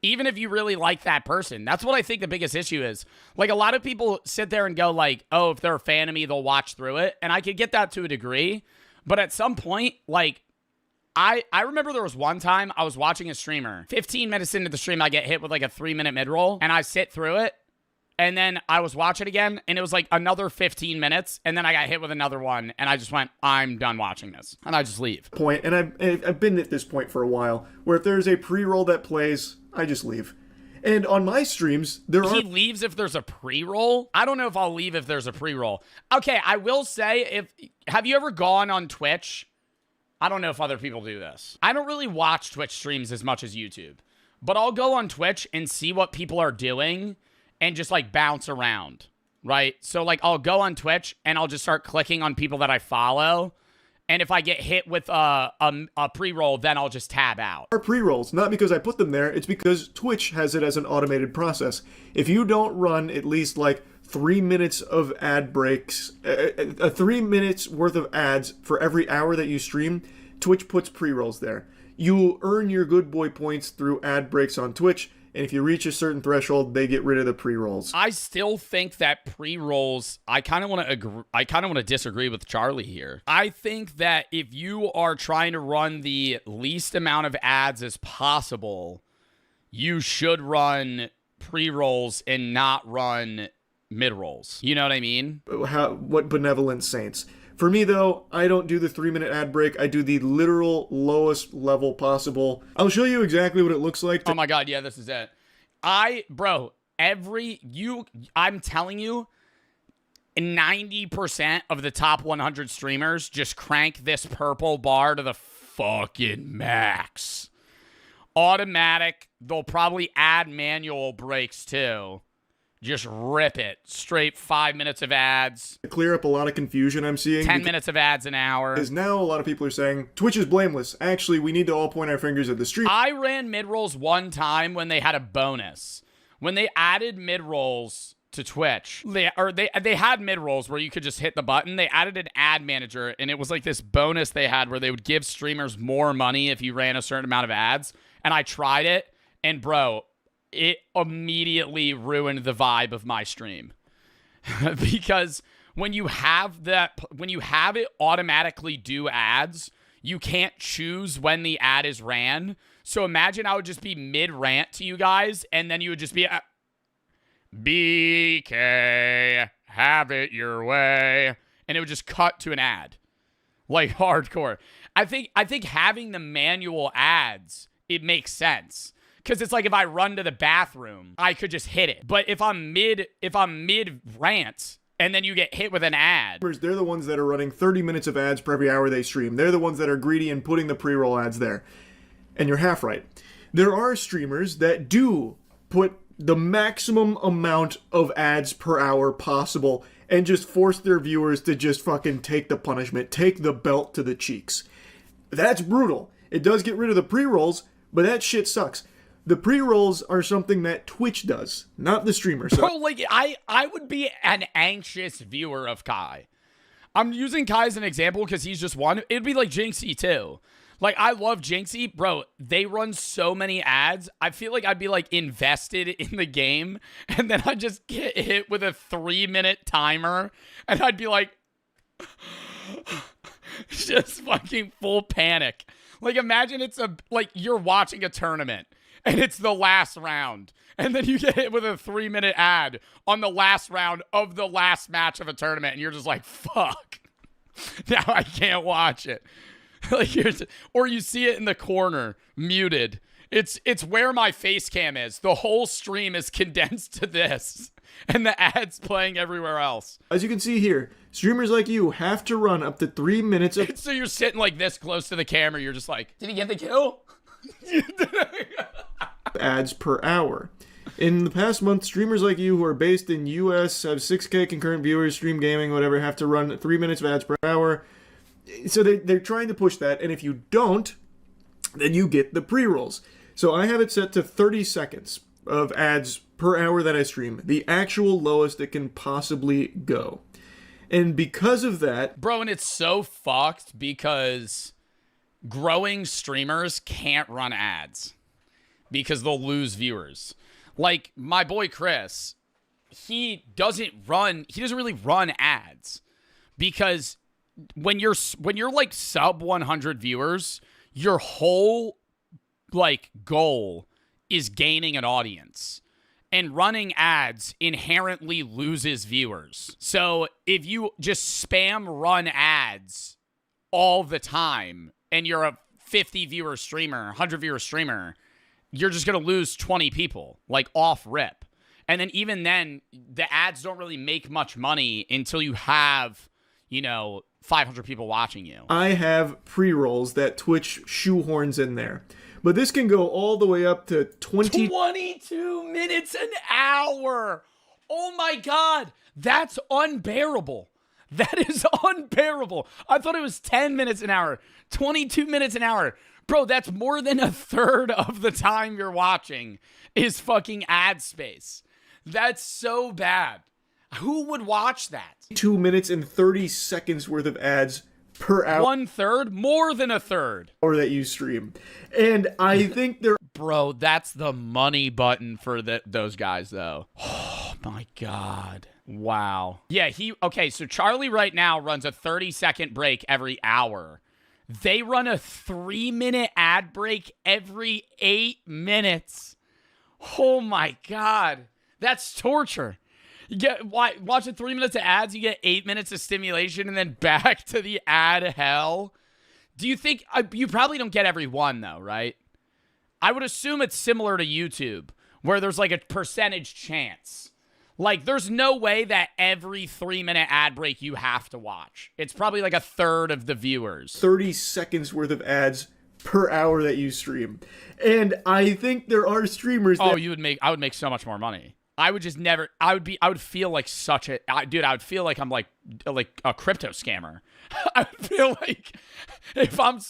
Even if you really like that person. That's what I think the biggest issue is. Like, a lot of people sit there and go like, oh, if they're a fan of me, they'll watch through it. And I could get that to a degree. But at some point, like, I remember there was one time I was watching a streamer. 15 minutes into the stream, I get hit with like a 3-minute mid-roll, and I sit through it. And then I was watching again, and it was like another 15 minutes, and then I got hit with another one, and I just went, I'm done watching this. And I just leave. And I've been at this point for a while, where if there's a pre-roll that plays, I just leave. And on my streams, He leaves if there's a pre-roll? I don't know if I'll leave if there's a pre-roll. Okay, I will say, have you ever gone on Twitch? I don't know if other people do this. I don't really watch Twitch streams as much as YouTube. But I'll go on Twitch and see what people are doing and just, like, bounce around, right? So, like, I'll go on Twitch, and I'll just start clicking on people that I follow. And if I get hit with a pre-roll, then I'll just tab out. Are pre-rolls, not because I put them there, it's because Twitch has it as an automated process. If you don't run at least, like, 3 minutes of ad breaks, 3 minutes worth of ads for every hour that you stream, Twitch puts pre-rolls there. You earn your good boy points through ad breaks on Twitch, and if you reach a certain threshold, they get rid of the pre-rolls. I still think that pre-rolls, I kind of want to disagree with Charlie here. I think that if you are trying to run the least amount of ads as possible, you should run pre-rolls and not run mid-rolls. You know what I mean? What benevolent saints. For me, though, I don't do the 3-minute ad break. I do the literal lowest level possible. I'll show you exactly what it looks like. Oh my God, yeah, this is it. I'm telling you, 90% of the top 100 streamers just crank this purple bar to the fucking max. Automatic. They'll probably add manual breaks too. Just rip it. Straight 5 minutes of ads. To clear up a lot of confusion I'm seeing. 10 minutes of ads an hour. Because now a lot of people are saying, Twitch is blameless. Actually, we need to all point our fingers at the stream. I ran mid-rolls one time when they had a bonus. When they added mid-rolls to Twitch, they had mid-rolls where you could just hit the button. They added an ad manager, and it was like this bonus they had where they would give streamers more money if you ran a certain amount of ads. And I tried it, and bro, it immediately ruined the vibe of my stream. Because when you have it automatically do ads, you can't choose when the ad is ran. So imagine I would just be mid-rant to you guys, and then you would just be, BK, have it your way. And it would just cut to an ad. Like hardcore. I think having the manual ads, it makes sense. Because it's like if I run to the bathroom, I could just hit it. But if I'm mid-rant, and then you get hit with an ad. They're the ones that are running 30 minutes of ads per every hour they stream. They're the ones that are greedy and putting the pre-roll ads there. And you're half right. There are streamers that do put the maximum amount of ads per hour possible and just force their viewers to just fucking take the punishment, take the belt to the cheeks. That's brutal. It does get rid of the pre-rolls, but that shit sucks. The pre-rolls are something that Twitch does, not the streamer. So. Bro, like, I would be an anxious viewer of Kai. I'm using Kai as an example because he's just one. It'd be like Jinxie, too. Like, I love Jinxie. Bro, they run so many ads. I feel like I'd be, like, invested in the game, and then I'd just get hit with a 3-minute timer, and I'd be like, just fucking full panic. Like, imagine you're watching a tournament, and it's the last round. And then you get hit with a 3-minute ad on the last round of the last match of a tournament. And you're just like, fuck. Now I can't watch it. Or you see it in the corner, muted. It's where my face cam is. The whole stream is condensed to this. And the ad's playing everywhere else. As you can see here, streamers like you have to run up to 3 minutes of... So you're sitting like this close to the camera. You're just like, did he get the kill? ads per hour. In the past month, streamers like you who are based in US, have 6K concurrent viewers, stream gaming, whatever, have to run 3 minutes of ads per hour. So they're trying to push that, and if you don't, then you get the pre-rolls. So I have it set to 30 seconds of ads per hour that I stream, the actual lowest it can possibly go. And because of that... Bro, and it's so fucked because growing streamers can't run ads because they'll lose viewers. Like my boy Chris, he doesn't really run ads because when you're like sub 100 viewers, your whole like goal is gaining an audience. And running ads inherently loses viewers. So if you just spam run ads all the time and you're a 50 viewer streamer, 100 viewer streamer, you're just going to lose 20 people, like off rip. And then even then, the ads don't really make much money until you have, 500 people watching you. I have pre-rolls that Twitch shoehorns in there. But this can go all the way up to 22 minutes an hour. Oh my God. That's unbearable. That is unbearable. I thought it was 10 minutes an hour. 22 minutes an hour. Bro, that's more than a third of the time you're watching is fucking ad space. That's so bad. Who would watch that? 2 minutes and 30 seconds worth of ads per hour. 1/3? More than a third. Or that you stream. And I think they're... Bro, that's the money button for those guys, though. Oh, my God. Wow. Yeah, okay, so Charlie right now runs a 30-second break every hour. They run a 3-minute ad break every 8 minutes. Oh, my God. That's torture. You get watching 3 minutes of ads, you get 8 minutes of stimulation, and then back to the ad hell. Do you think you probably don't get every one, though, right? I would assume it's similar to YouTube, where there's like a percentage chance. Like, there's no way that every 3-minute ad break you have to watch. It's probably like a third of the viewers. 30 seconds worth of ads per hour that you stream. And I think there are streamers that... Oh, I would make so much more money. I would just never, I would feel like I would feel like I'm like a crypto scammer. I would feel like if I'm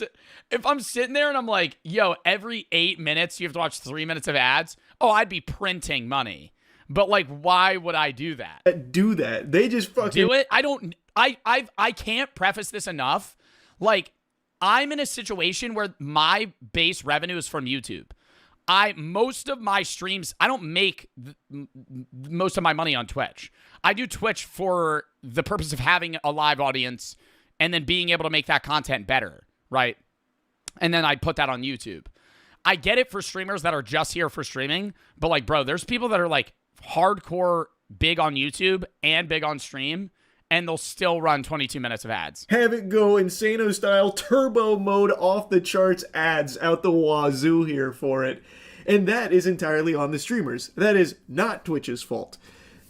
sitting there and I'm like, yo, every 8 minutes you have to watch 3 minutes of ads. Oh, I'd be printing money. But like, why would I do that? Do that. They just fucking do it. I can't preface this enough. Like, I'm in a situation where my base revenue is from YouTube. Most of my streams, I don't make most of my money on Twitch. I do Twitch for the purpose of having a live audience and then being able to make that content better, right? And then I put that on YouTube. I get it for streamers that are just here for streaming, but like, bro, there's people that are like hardcore big on YouTube and big on stream, and they'll still run 22 minutes of ads. Have it go Insano style, turbo mode, off the charts ads out the wazoo here for it. And that is entirely on the streamers. That is not Twitch's fault.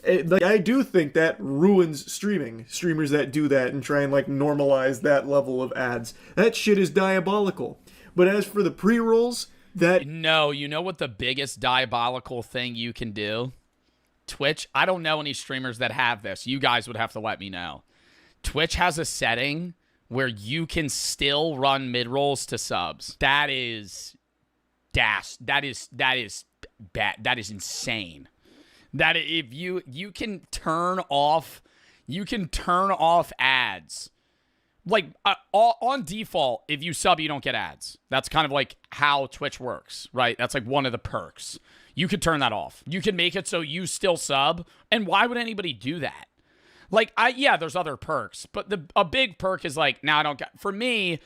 I do think that ruins streaming. Streamers that do that and try and like normalize that level of ads. That shit is diabolical. But as for the pre-rolls, No, you know what the biggest diabolical thing you can do? Twitch, I don't know any streamers that have this. You guys would have to let me know. Twitch has a setting where you can still run mid-rolls to subs. That is bad. That is insane. That if you can turn off ads. Like on default, if you sub, you don't get ads. That's kind of like how Twitch works, right? That's like one of the perks. You could turn that off. You can make it so you still sub. And why would anybody do that? Like, there's other perks, but a big perk is like, now I don't get, for me,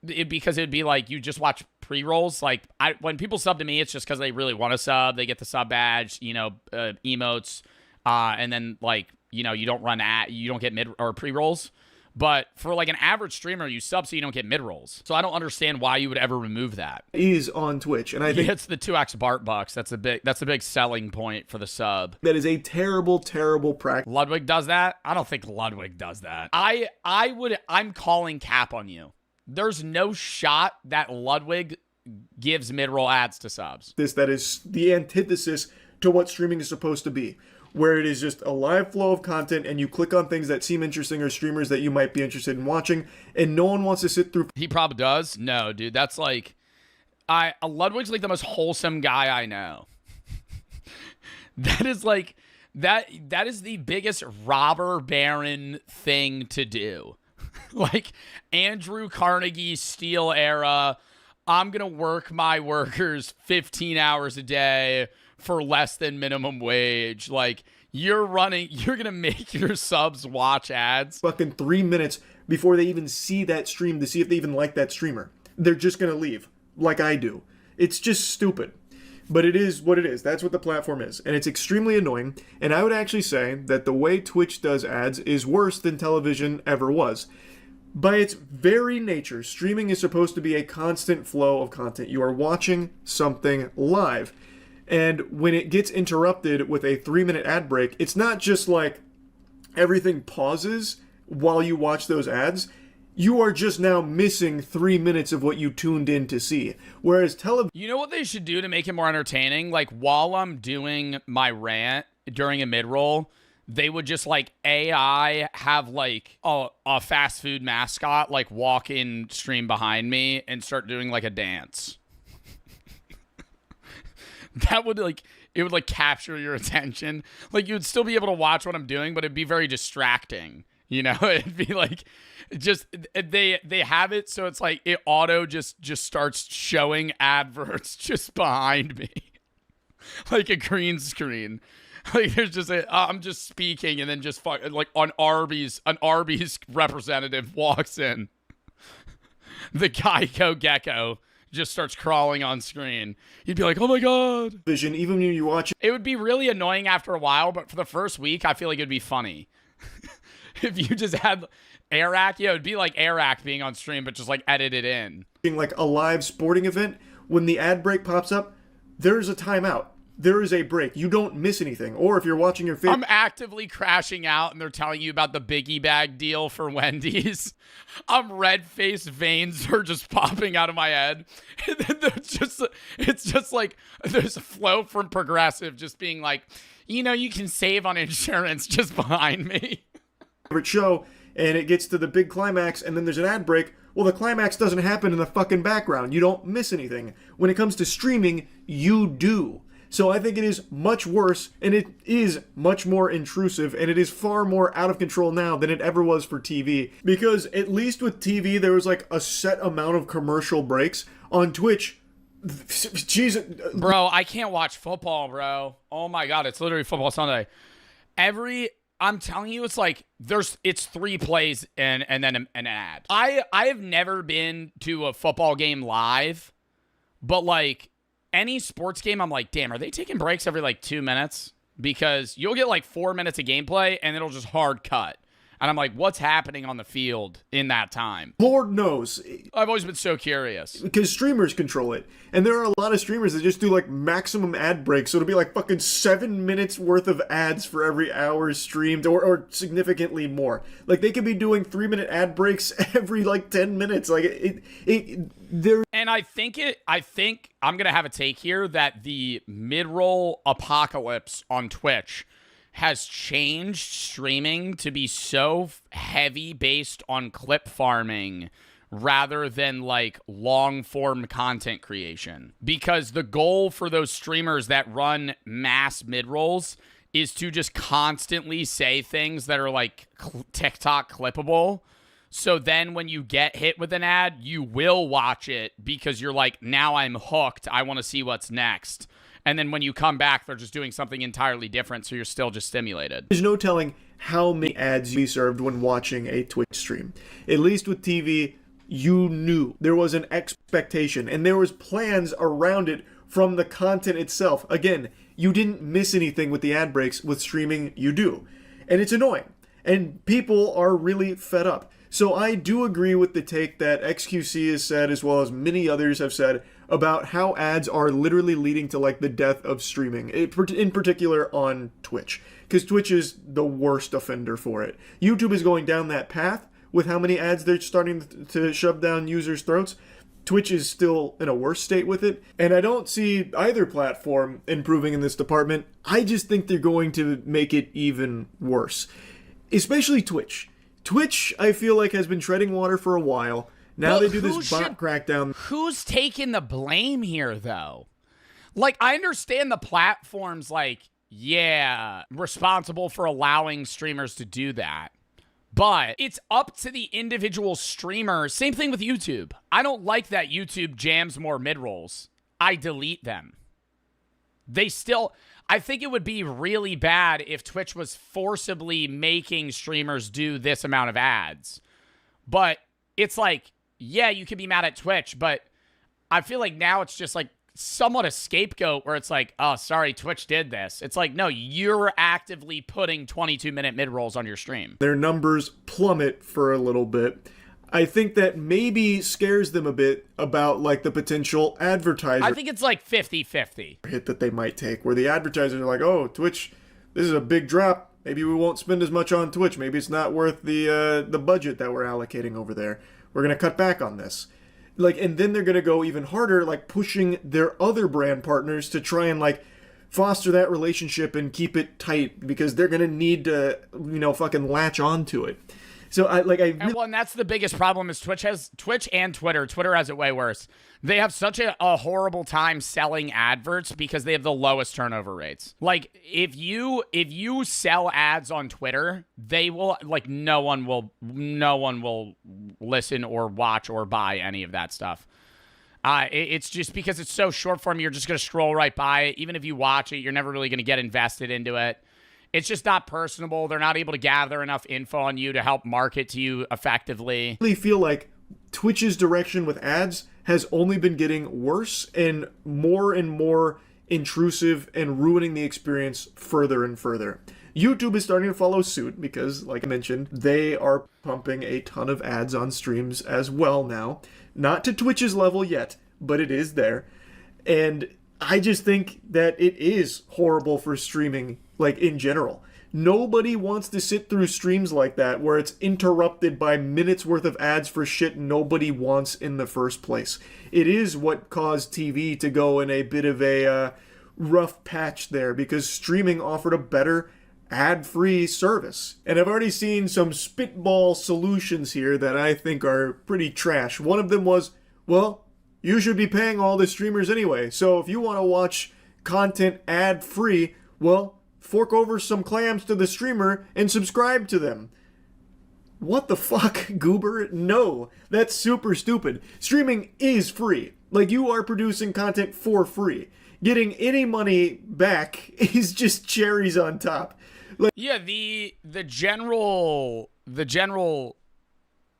because it'd be like, you just watch pre-rolls. Like, when people sub to me, it's just because they really want to sub. They get the sub badge, emotes, and then like, you don't get mid or pre-rolls. But for like an average streamer, you sub so you don't get mid-rolls. So I don't understand why you would ever remove that. Is on Twitch, and I think it's the 2x Bart bucks. That's a big selling point for the sub. That is a terrible, terrible practice. Ludwig does that? I don't think Ludwig does that. I'm calling cap on you. There's no shot that Ludwig gives mid-roll ads to subs. That is the antithesis to what streaming is supposed to be, where it is just a live flow of content and you click on things that seem interesting or streamers that you might be interested in watching, and no one wants to sit through. He probably does. No, dude, that's like, Ludwig's like the most wholesome guy I know. That is like, that is the biggest robber baron thing to do. Like Andrew Carnegie Steel era, I'm going to work my workers 15 hours a day for less than minimum wage. Like, you're going to make your subs watch ads. Fucking 3 minutes before they even see that stream to see if they even like that streamer. They're just going to leave, like I do. It's just stupid. But it is what it is. That's what the platform is. And it's extremely annoying. And I would actually say that the way Twitch does ads is worse than television ever was. By its very nature, streaming is supposed to be a constant flow of content. You are watching something live. And when it gets interrupted with a 3-minute ad break, it's not just like everything pauses while you watch those ads. You are just now missing 3 minutes of what you tuned in to see. Whereas television... You know what they should do to make it more entertaining? Like, while I'm doing my rant during a mid-roll, they would just, like, AI have, like, a fast food mascot, like, walk in stream behind me and start doing, like, a dance. That would, like, it would, like, capture your attention. Like, you would still be able to watch what I'm doing, but it'd be very distracting. You know, it'd be like just they have it so it's like it auto just starts showing adverts just behind me. Like a green screen. Like there's just I'm just speaking and then just like an Arby's representative walks in. The Geico gecko just starts crawling on screen. You'd be like, oh my God. Vision, even when you watch It would be really annoying after a while, but for the first week, I feel like it'd be funny. If you just had Airac, yeah, it'd be like Airac being on stream, but just like edited in. like a live sporting event, when the ad break pops up, there's a timeout. There is a break. You don't miss anything. Or if you're watching your favorite... I'm actively crashing out and they're telling you about the biggie bag deal for Wendy's. I'm red-faced, veins are just popping out of my head. And then it's just like there's a flow from Progressive just being like, you know, you can save on insurance just behind me. show, and it gets to the big climax, and then there's an ad break. Well, the climax doesn't happen in the fucking background. You don't miss anything. When it comes to streaming, you do. So I think it is much worse, and it is much more intrusive, and it is far more out of control now than it ever was for TV. Because at least with TV, there was like a set amount of commercial breaks. On Twitch, Jesus. Bro, I can't watch football, bro. Oh my God, it's literally football Sunday. I'm telling you, it's like it's 3 plays and then an ad. I have never been to a football game live, but like any sports game, I'm like, damn, are they taking breaks every like 2 minutes? Because you'll get like 4 minutes of gameplay and it'll just hard cut. And I'm like, what's happening on the field in that time? Lord knows. I've always been so curious. Because streamers control it. And there are a lot of streamers that just do like maximum ad breaks. So it'll be like fucking 7 minutes worth of ads for every hour streamed or significantly more. Like they could be doing 3-minute ad breaks every like 10 minutes. Like there. And I think I'm going to have a take here that the mid-roll apocalypse on Twitch has changed streaming to be so heavy based on clip farming rather than like long form content creation. Because the goal for those streamers that run mass mid-rolls is to just constantly say things that are like TikTok clippable. So then when you get hit with an ad, you will watch it because you're like, now I'm hooked. I want to see what's next. And then when you come back, they're just doing something entirely different, so you're still just stimulated. There's no telling how many ads you be served when watching a Twitch stream. At least with TV, you knew. There was an expectation, and there was plans around it from the content itself. Again, you didn't miss anything with the ad breaks. With streaming, you do. And it's annoying. And people are really fed up. So I do agree with the take that XQC has said, as well as many others have said, about how ads are literally leading to like the death of streaming, in particular on Twitch, because Twitch is the worst offender for it. YouTube is going down that path with how many ads they're starting to shove down users' throats. Twitch is still in a worse state with it, and I don't see either platform improving in this department. I just think they're going to make it even worse, especially Twitch. Twitch, I feel like, has been treading water for a while. Now they do this bot crackdown. Who's taking the blame here, though? Like, I understand the platform's like, yeah, responsible for allowing streamers to do that. But it's up to the individual streamer. Same thing with YouTube. I don't like that YouTube jams more mid-rolls. I delete them. I think it would be really bad if Twitch was forcibly making streamers do this amount of ads. But it's like, yeah, you could be mad at Twitch, but I feel like now it's just like somewhat a scapegoat where it's like, oh, sorry, Twitch did this. It's like, no, you're actively putting 22-minute mid-rolls on your stream. Their numbers plummet for a little bit. I think that maybe scares them a bit about like the potential advertiser I think it's like 50-50 hit that they might take, where the advertisers are like, oh, Twitch, this is a big drop. Maybe we won't spend as much on Twitch. Maybe it's not worth the budget that we're allocating over there. We're going to cut back on this. Like, and then they're going to go even harder, like pushing their other brand partners to try and like foster that relationship and keep it tight, because they're going to need to, fucking latch onto it. So I And, well, and that's the biggest problem is Twitch and Twitter. Twitter has it way worse. They have such a horrible time selling adverts because they have the lowest turnover rates. Like if you sell ads on Twitter, they will like no one will listen or watch or buy any of that stuff. It's just because it's so short form, you're just going to scroll right by it. Even if you watch it, you're never really going to get invested into it. It's just not personable. They're not able to gather enough info on you to help market to you effectively. I really feel like Twitch's direction with ads has only been getting worse and more intrusive and ruining the experience further and further. YouTube is starting to follow suit because, like I mentioned, they are pumping a ton of ads on streams as well now. Not to Twitch's level yet, but it is there. And I just think that it is horrible for streaming, like, in general. Nobody wants to sit through streams like that where it's interrupted by minutes worth of ads for shit nobody wants in the first place. It is what caused TV to go in a bit of a rough patch there because streaming offered a better ad-free service. And I've already seen some spitball solutions here that I think are pretty trash. One of them was, well, you should be paying all the streamers anyway. So if you want to watch content ad-free, well, fork over some clams to the streamer and subscribe to them. What the fuck, Goober? No, that's super stupid. Streaming is free. Like, you are producing content for free. Getting any money back is just cherries on top. Like, yeah, the general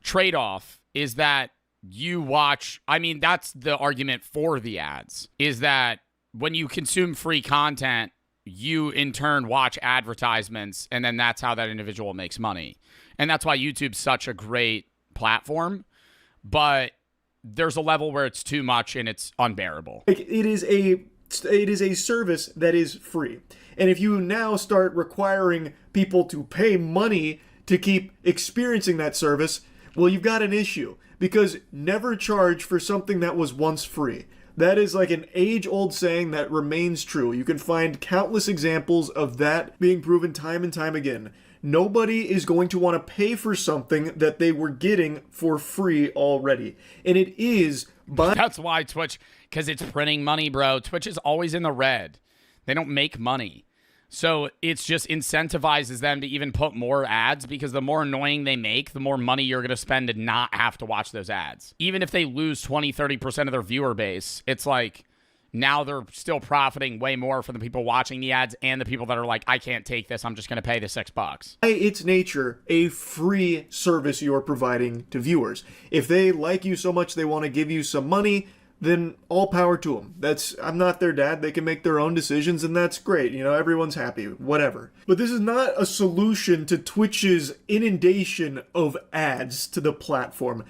trade-off is that you watch, I mean, that's the argument for the ads, is that when you consume free content, you in turn watch advertisements, and then that's how that individual makes money. And that's why YouTube's such a great platform, but there's a level where it's too much and it's unbearable. Like, it is a service that is free. And if you now start requiring people to pay money to keep experiencing that service, well, you've got an issue. Because never charge for something that was once free. That is like an age-old saying that remains true. You can find countless examples of that being proven time and time again. Nobody is going to want to pay for something that they were getting for free already. And it is by... That's why Twitch, because it's printing money, bro. Twitch is always in the red. They don't make money. So it's just incentivizes them to even put more ads because the more annoying they make, the more money you're going to spend to not have to watch those ads. Even if they lose 20, 30% of their viewer base, it's like now they're still profiting way more for the people watching the ads and the people that are like, I can't take this. I'm just going to pay the $6. By its nature, a free service you're providing to viewers. If they like you so much they want to give you some money, then all power to them. I'm not their dad. They can make their own decisions, and that's great. You know, everyone's happy, whatever. But this is not a solution to Twitch's inundation of ads to the platform.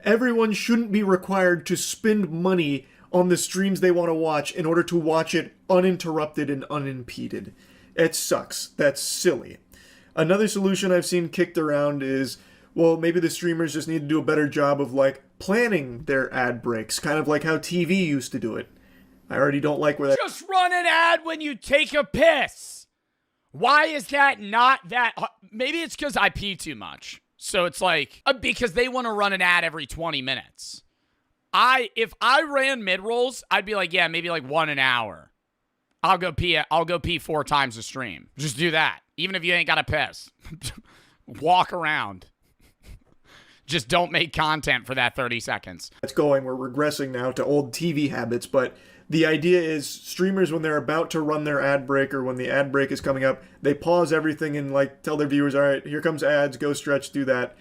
Everyone shouldn't be required to spend money on the streams they want to watch in order to watch it uninterrupted and unimpeded. It sucks. That's silly. Another solution I've seen kicked around is, well, maybe the streamers just need to do a better job of, like, planning their ad breaks, kind of like how TV used to do it. I already don't like where that... Just run an ad when you take a piss. Why is that not that... Maybe it's because I pee too much. So it's like... Because they want to run an ad every 20 minutes. If I ran mid-rolls, I'd be like, yeah, maybe like 1 an hour. I'll go pee 4 times a stream. Just do that. Even if you ain't got to piss. Walk around. Just don't make content for that 30 seconds. We're regressing now to old TV habits, but the idea is streamers, when they're about to run their ad break or when the ad break is coming up, they pause everything and like tell their viewers, all right, here comes ads, go stretch, do that.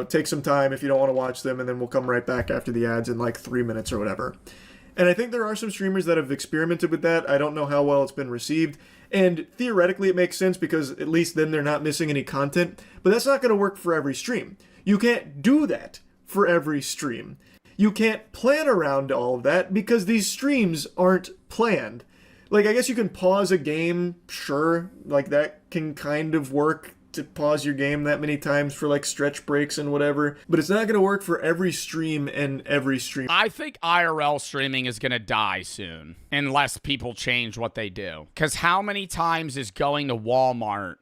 Take some time if you don't want to watch them, and then we'll come right back after the ads in like 3 minutes or whatever. And I think there are some streamers that have experimented with that. I don't know how well it's been received. And theoretically it makes sense because at least then they're not missing any content. But that's not going to work for every stream. You can't do that for every stream. You can't plan around all of that because these streams aren't planned. Like, I guess you can pause a game, sure. Like, that can kind of work to pause your game that many times for, like, stretch breaks and whatever. But it's not going to work for every stream and every stream. I think IRL streaming is going to die soon unless people change what they do. Because how many times is going to Walmart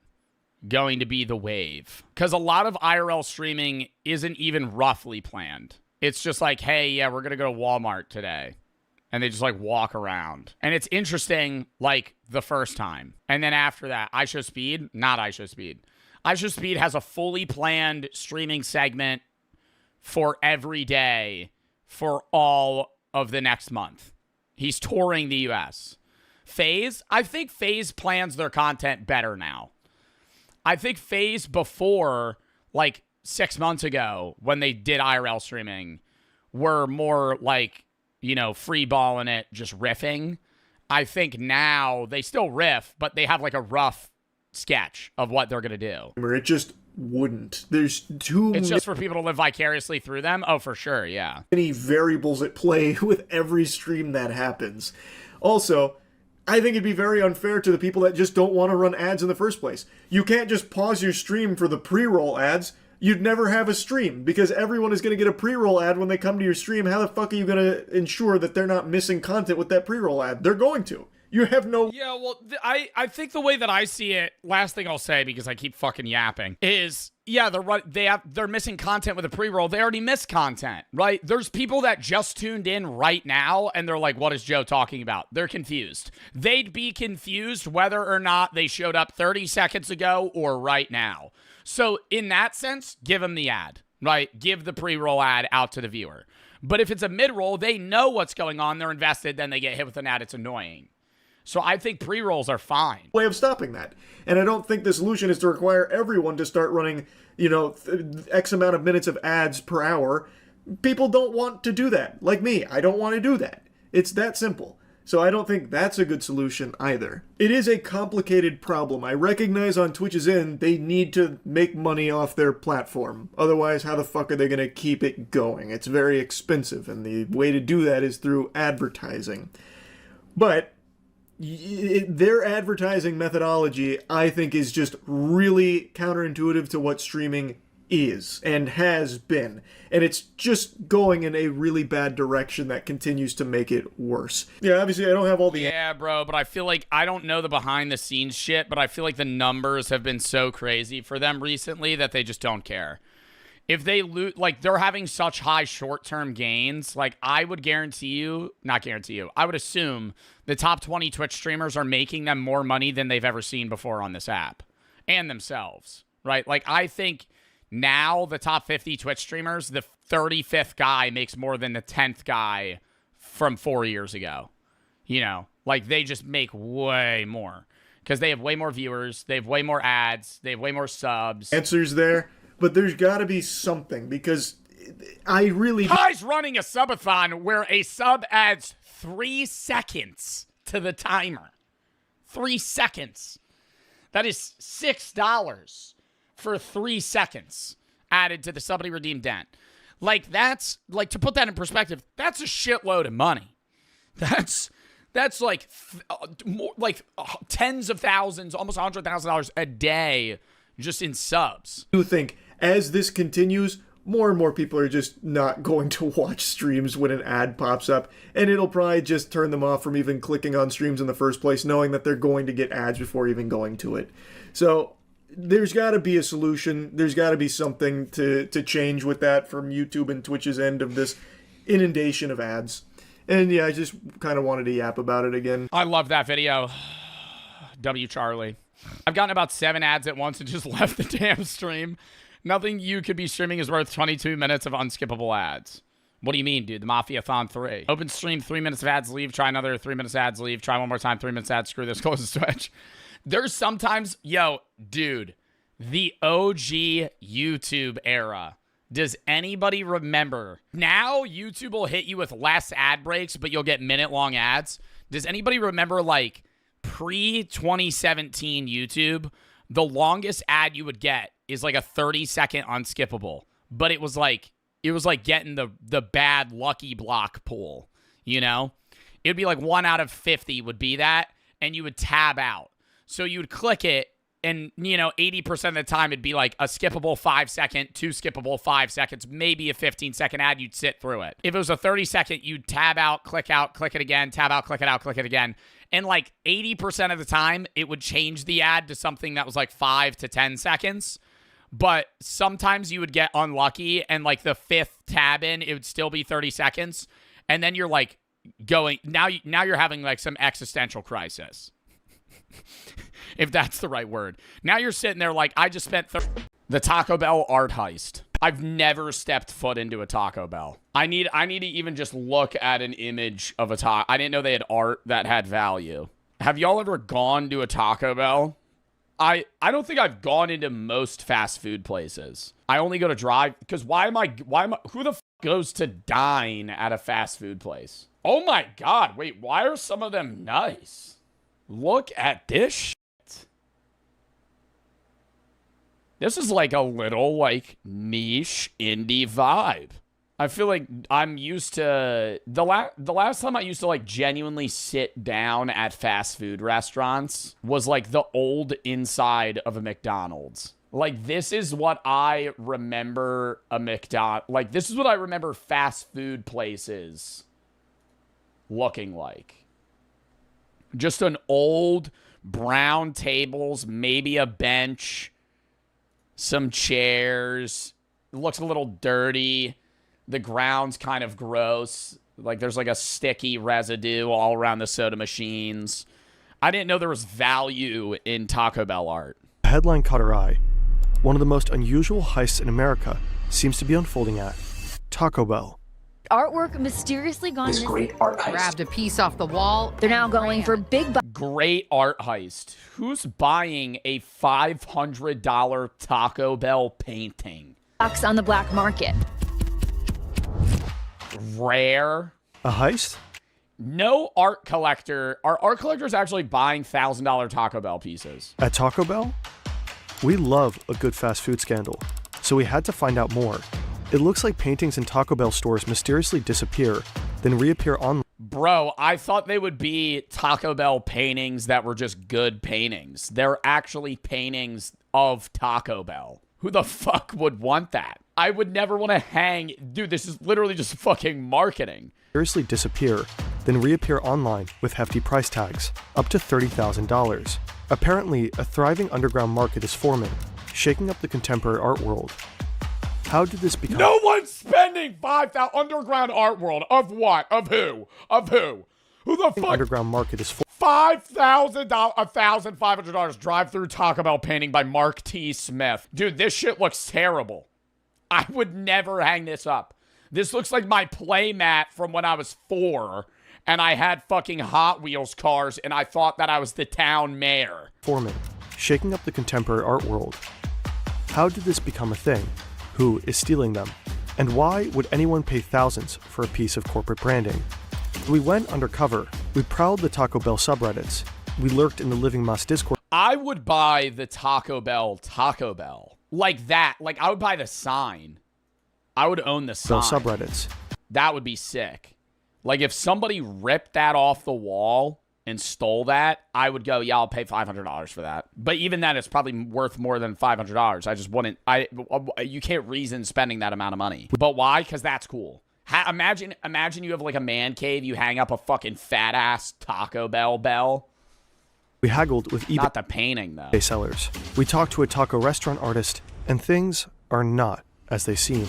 going to be the wave. Because a lot of IRL streaming isn't even roughly planned. It's just like, hey, yeah, we're going to go to Walmart today. And they just like walk around. And it's interesting like the first time. And then after that, iShowSpeed, not iShowSpeed. iShowSpeed has a fully planned streaming segment for every day for all of the next month. He's touring the US. FaZe, I think FaZe plans their content better now. I think FaZe before, like 6 months ago, when they did IRL streaming, were more like, you know, free balling it, just riffing. I think now they still riff, but they have like a rough sketch of what they're going to do. It just wouldn't. There's too It's just for people to live vicariously through them? Oh, for sure, yeah. many variables at play with every stream that happens. Also, I think it'd be very unfair to the people that just don't want to run ads in the first place. You can't just pause your stream for the pre-roll ads. You'd never have a stream because everyone is going to get a pre-roll ad when they come to your stream. How the fuck are you going to ensure that they're not missing content with that pre-roll ad? They're going to. You have no... Yeah, well, I think the way that I see it, last thing I'll say because I keep fucking yapping, is, yeah, they're missing content with a pre-roll. They already missed content, right? There's people that just tuned in right now and they're like, what is Joe talking about? They're confused. They'd be confused whether or not they showed up 30 seconds ago or right now. So in that sense, give them the ad, right? Give the pre-roll ad out to the viewer. But if it's a mid-roll, they know what's going on. They're invested. Then they get hit with an ad. It's annoying. So I think pre-rolls are fine. Way of stopping that. And I don't think the solution is to require everyone to start running, you know, X amount of minutes of ads per hour. People don't want to do that. Like me, I don't want to do that. It's that simple. So I don't think that's a good solution either. It is a complicated problem. I recognize on Twitch's end, they need to make money off their platform. Otherwise, how the fuck are they going to keep it going? It's very expensive, and the way to do that is through advertising. But their advertising methodology, I think, is just really counterintuitive to what streaming is and has been. And it's just going in a really bad direction that continues to make it worse. Yeah, obviously I don't have all the... Yeah, bro, but I feel like, I don't know the behind the scenes shit, but I feel like the numbers have been so crazy for them recently that they just don't care. If they lose, like, they're having such high short-term gains, like, I would guarantee you, not guarantee you, I would assume the top 20 Twitch streamers are making them more money than they've ever seen before on this app. And themselves, right? Like, I think now the top 50 Twitch streamers, the 35th guy makes more than the 10th guy from 4 years ago. You know, like, they just make way more. Because they have way more viewers, they have way more ads, they have way more subs. Answers there. But there's got to be something, because I really... Kai's running a subathon where a sub adds 3 seconds to the timer. 3 seconds. That is $6 for 3 seconds added to the somebody redeemed dent. Like, that's, like, to put that in perspective, that's a shitload of money. That's like, more, like tens of thousands, almost $100,000 a day just in subs. I do think as this continues, more and more people are just not going to watch streams when an ad pops up, and it'll probably just turn them off from even clicking on streams in the first place, knowing that they're going to get ads before even going to it. So there's got to be a solution. There's got to be something to change with that from YouTube and Twitch's end of this inundation of ads. And yeah, I just kind of wanted to yap about it again. I love that video. W. Charlie. I've gotten about 7 ads at once and just left the damn stream. Nothing you could be streaming is worth 22 minutes of unskippable ads. What do you mean, dude? The Mafia-thon 3. Open stream, 3 minutes of ads, leave. Try another 3 minutes ads, leave. Try one more time, 3 minutes ads, screw this, close the Twitch. There's sometimes, yo, dude, the OG YouTube era. Does anybody remember? Now YouTube will hit you with less ad breaks, but you'll get minute-long ads. Does anybody remember, like, pre-2017 YouTube, the longest ad you would get is like a 30-second unskippable, but it was like getting the bad lucky block pool, you know? It'd be like 1 out of 50 would be that, and you would tab out. So you would click it, And, you know, 80% of the time it'd be like a skippable 5-second, 2 skippable 5 seconds, maybe a 15-second ad, you'd sit through it. If it was a 30-second, you'd tab out, click it again, tab out, click it out, click it again. And like 80% of the time, it would change the ad to something that was like 5 to 10 seconds. But sometimes you would get unlucky and like the 5th tab in, it would still be 30 seconds. And then you're like going, now you're having like some existential crisis. If that's the right word. Now you're sitting there like, I just spent the Taco Bell art heist. I've never stepped foot into a Taco Bell. I need to even just look at an image of a taco. I didn't know they had art that had value. Have y'all ever gone to a Taco Bell? I don't think I've gone into most fast food places. I only go to drive because who the f goes to dine at a fast food place? Oh my God, wait, why are some of them nice? Look at this shit. This is like a little like niche indie vibe. I feel like I'm used to the last time I used to like genuinely sit down at fast food restaurants was like the old inside of a McDonald's. Like this is what I remember this is what I remember fast food places looking like. Just an old brown tables, maybe a bench, some chairs. It looks a little dirty. The ground's kind of gross. Like there's like a sticky residue all around the soda machines. I didn't know there was value in Taco Bell art. The headline caught our eye. One of the most unusual heists in America seems to be unfolding at Taco Bell. Artwork mysteriously gone missing. Great art heist. Grabbed a piece off the wall. They're now going for big Great art heist. Who's buying a $500 Taco Bell painting? bucks on the black market. Rare. A heist? No art collector. Are art collectors actually buying $1,000 Taco Bell pieces? At Taco Bell? We love a good fast food scandal, so we had to find out more. It looks like paintings in Taco Bell stores mysteriously disappear, then reappear online. Bro, I thought they would be Taco Bell paintings that were just good paintings. They're actually paintings of Taco Bell. Who the fuck would want that? I would never want to hang... Dude, this is literally just fucking marketing. Mysteriously disappear, then reappear online with hefty price tags, up to $30,000. Apparently, a thriving underground market is forming, shaking up the contemporary art world. How did this become... No one's spending $5,000 underground art world. Of what? Of who? Of who? Who the fuck? Underground market is $5,000, $1,500 drive-through Taco Bell painting by Mark T. Smith. Dude, this shit looks terrible. I would never hang this up. This looks like my play mat from when I was 4 and I had fucking Hot Wheels cars and I thought that I was the town mayor. Forming, shaking up the contemporary art world. How did this become a thing? Who is stealing them? And why would anyone pay thousands for a piece of corporate branding? We went undercover. We prowled the Taco Bell subreddits. We lurked in the Living Moss Discord. I would buy the Taco Bell. Like that. Like, I would buy the sign. I would own the sign. Subreddits. That would be sick. Like, if somebody ripped that off the wall and stole that, I would go, yeah, I'll pay $500 for that. But even then, it's probably worth more than $500. I just wouldn't... You can't reason spending that amount of money. But why? Because that's cool. Imagine you have, like, a man cave. You hang up a fucking fat-ass Taco Bell bell. We haggled with eBay. Not the painting, though. Sellers. We talked to a taco restaurant artist, and things are not as they seem.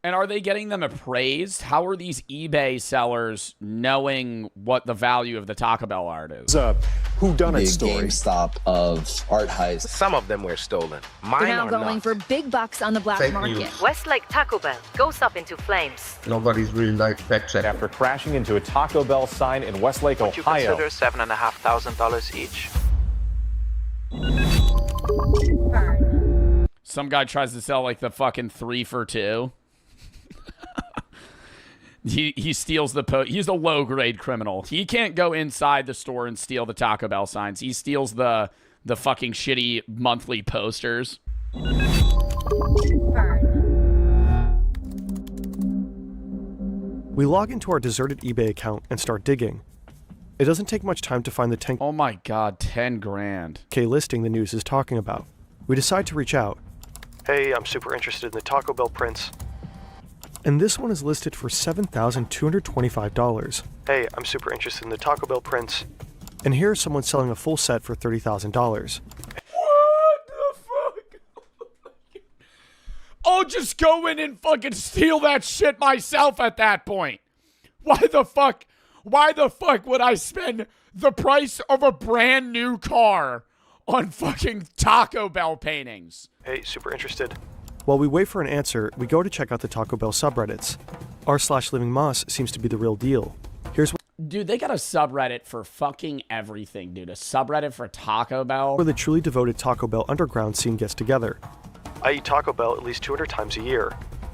And are they getting them appraised? How are these eBay sellers knowing what the value of the Taco Bell art is? Whodunit story. GameStop of art heists. Some of them were stolen. Mine They're now are going not. for big bucks on the black market. Westlake Taco Bell goes up into flames. Nobody's really like fact check. After crashing into a Taco Bell sign in Westlake, Would Ohio. you consider $7,500 each? Some guy tries to sell like the fucking 3 for 2. He steals the he's a low grade criminal. He can't go inside the store and steal the Taco Bell signs. He steals the fucking shitty monthly posters. We log into our deserted eBay account and start digging. It doesn't take much time to find the 10K Oh my god, 10 grand. listing the news is talking about. We decide to reach out. Hey, I'm super interested in the Taco Bell prints. And this one is listed for $7,225. Hey, I'm super interested in the Taco Bell prints. And here's someone selling a full set for $30,000. What the fuck? I'll just go in and fucking steal that shit myself at that point. Why the fuck would I spend the price of a brand new car on fucking Taco Bell paintings? Hey, super interested. While we wait for an answer, we go to check out the Taco Bell subreddits. r/livingmoss seems to be the real deal. Here's what Dude, they got a subreddit for fucking everything, dude. A subreddit for Taco Bell. where the truly devoted Taco Bell underground scene gets together. I eat Taco Bell at least 200 times a year.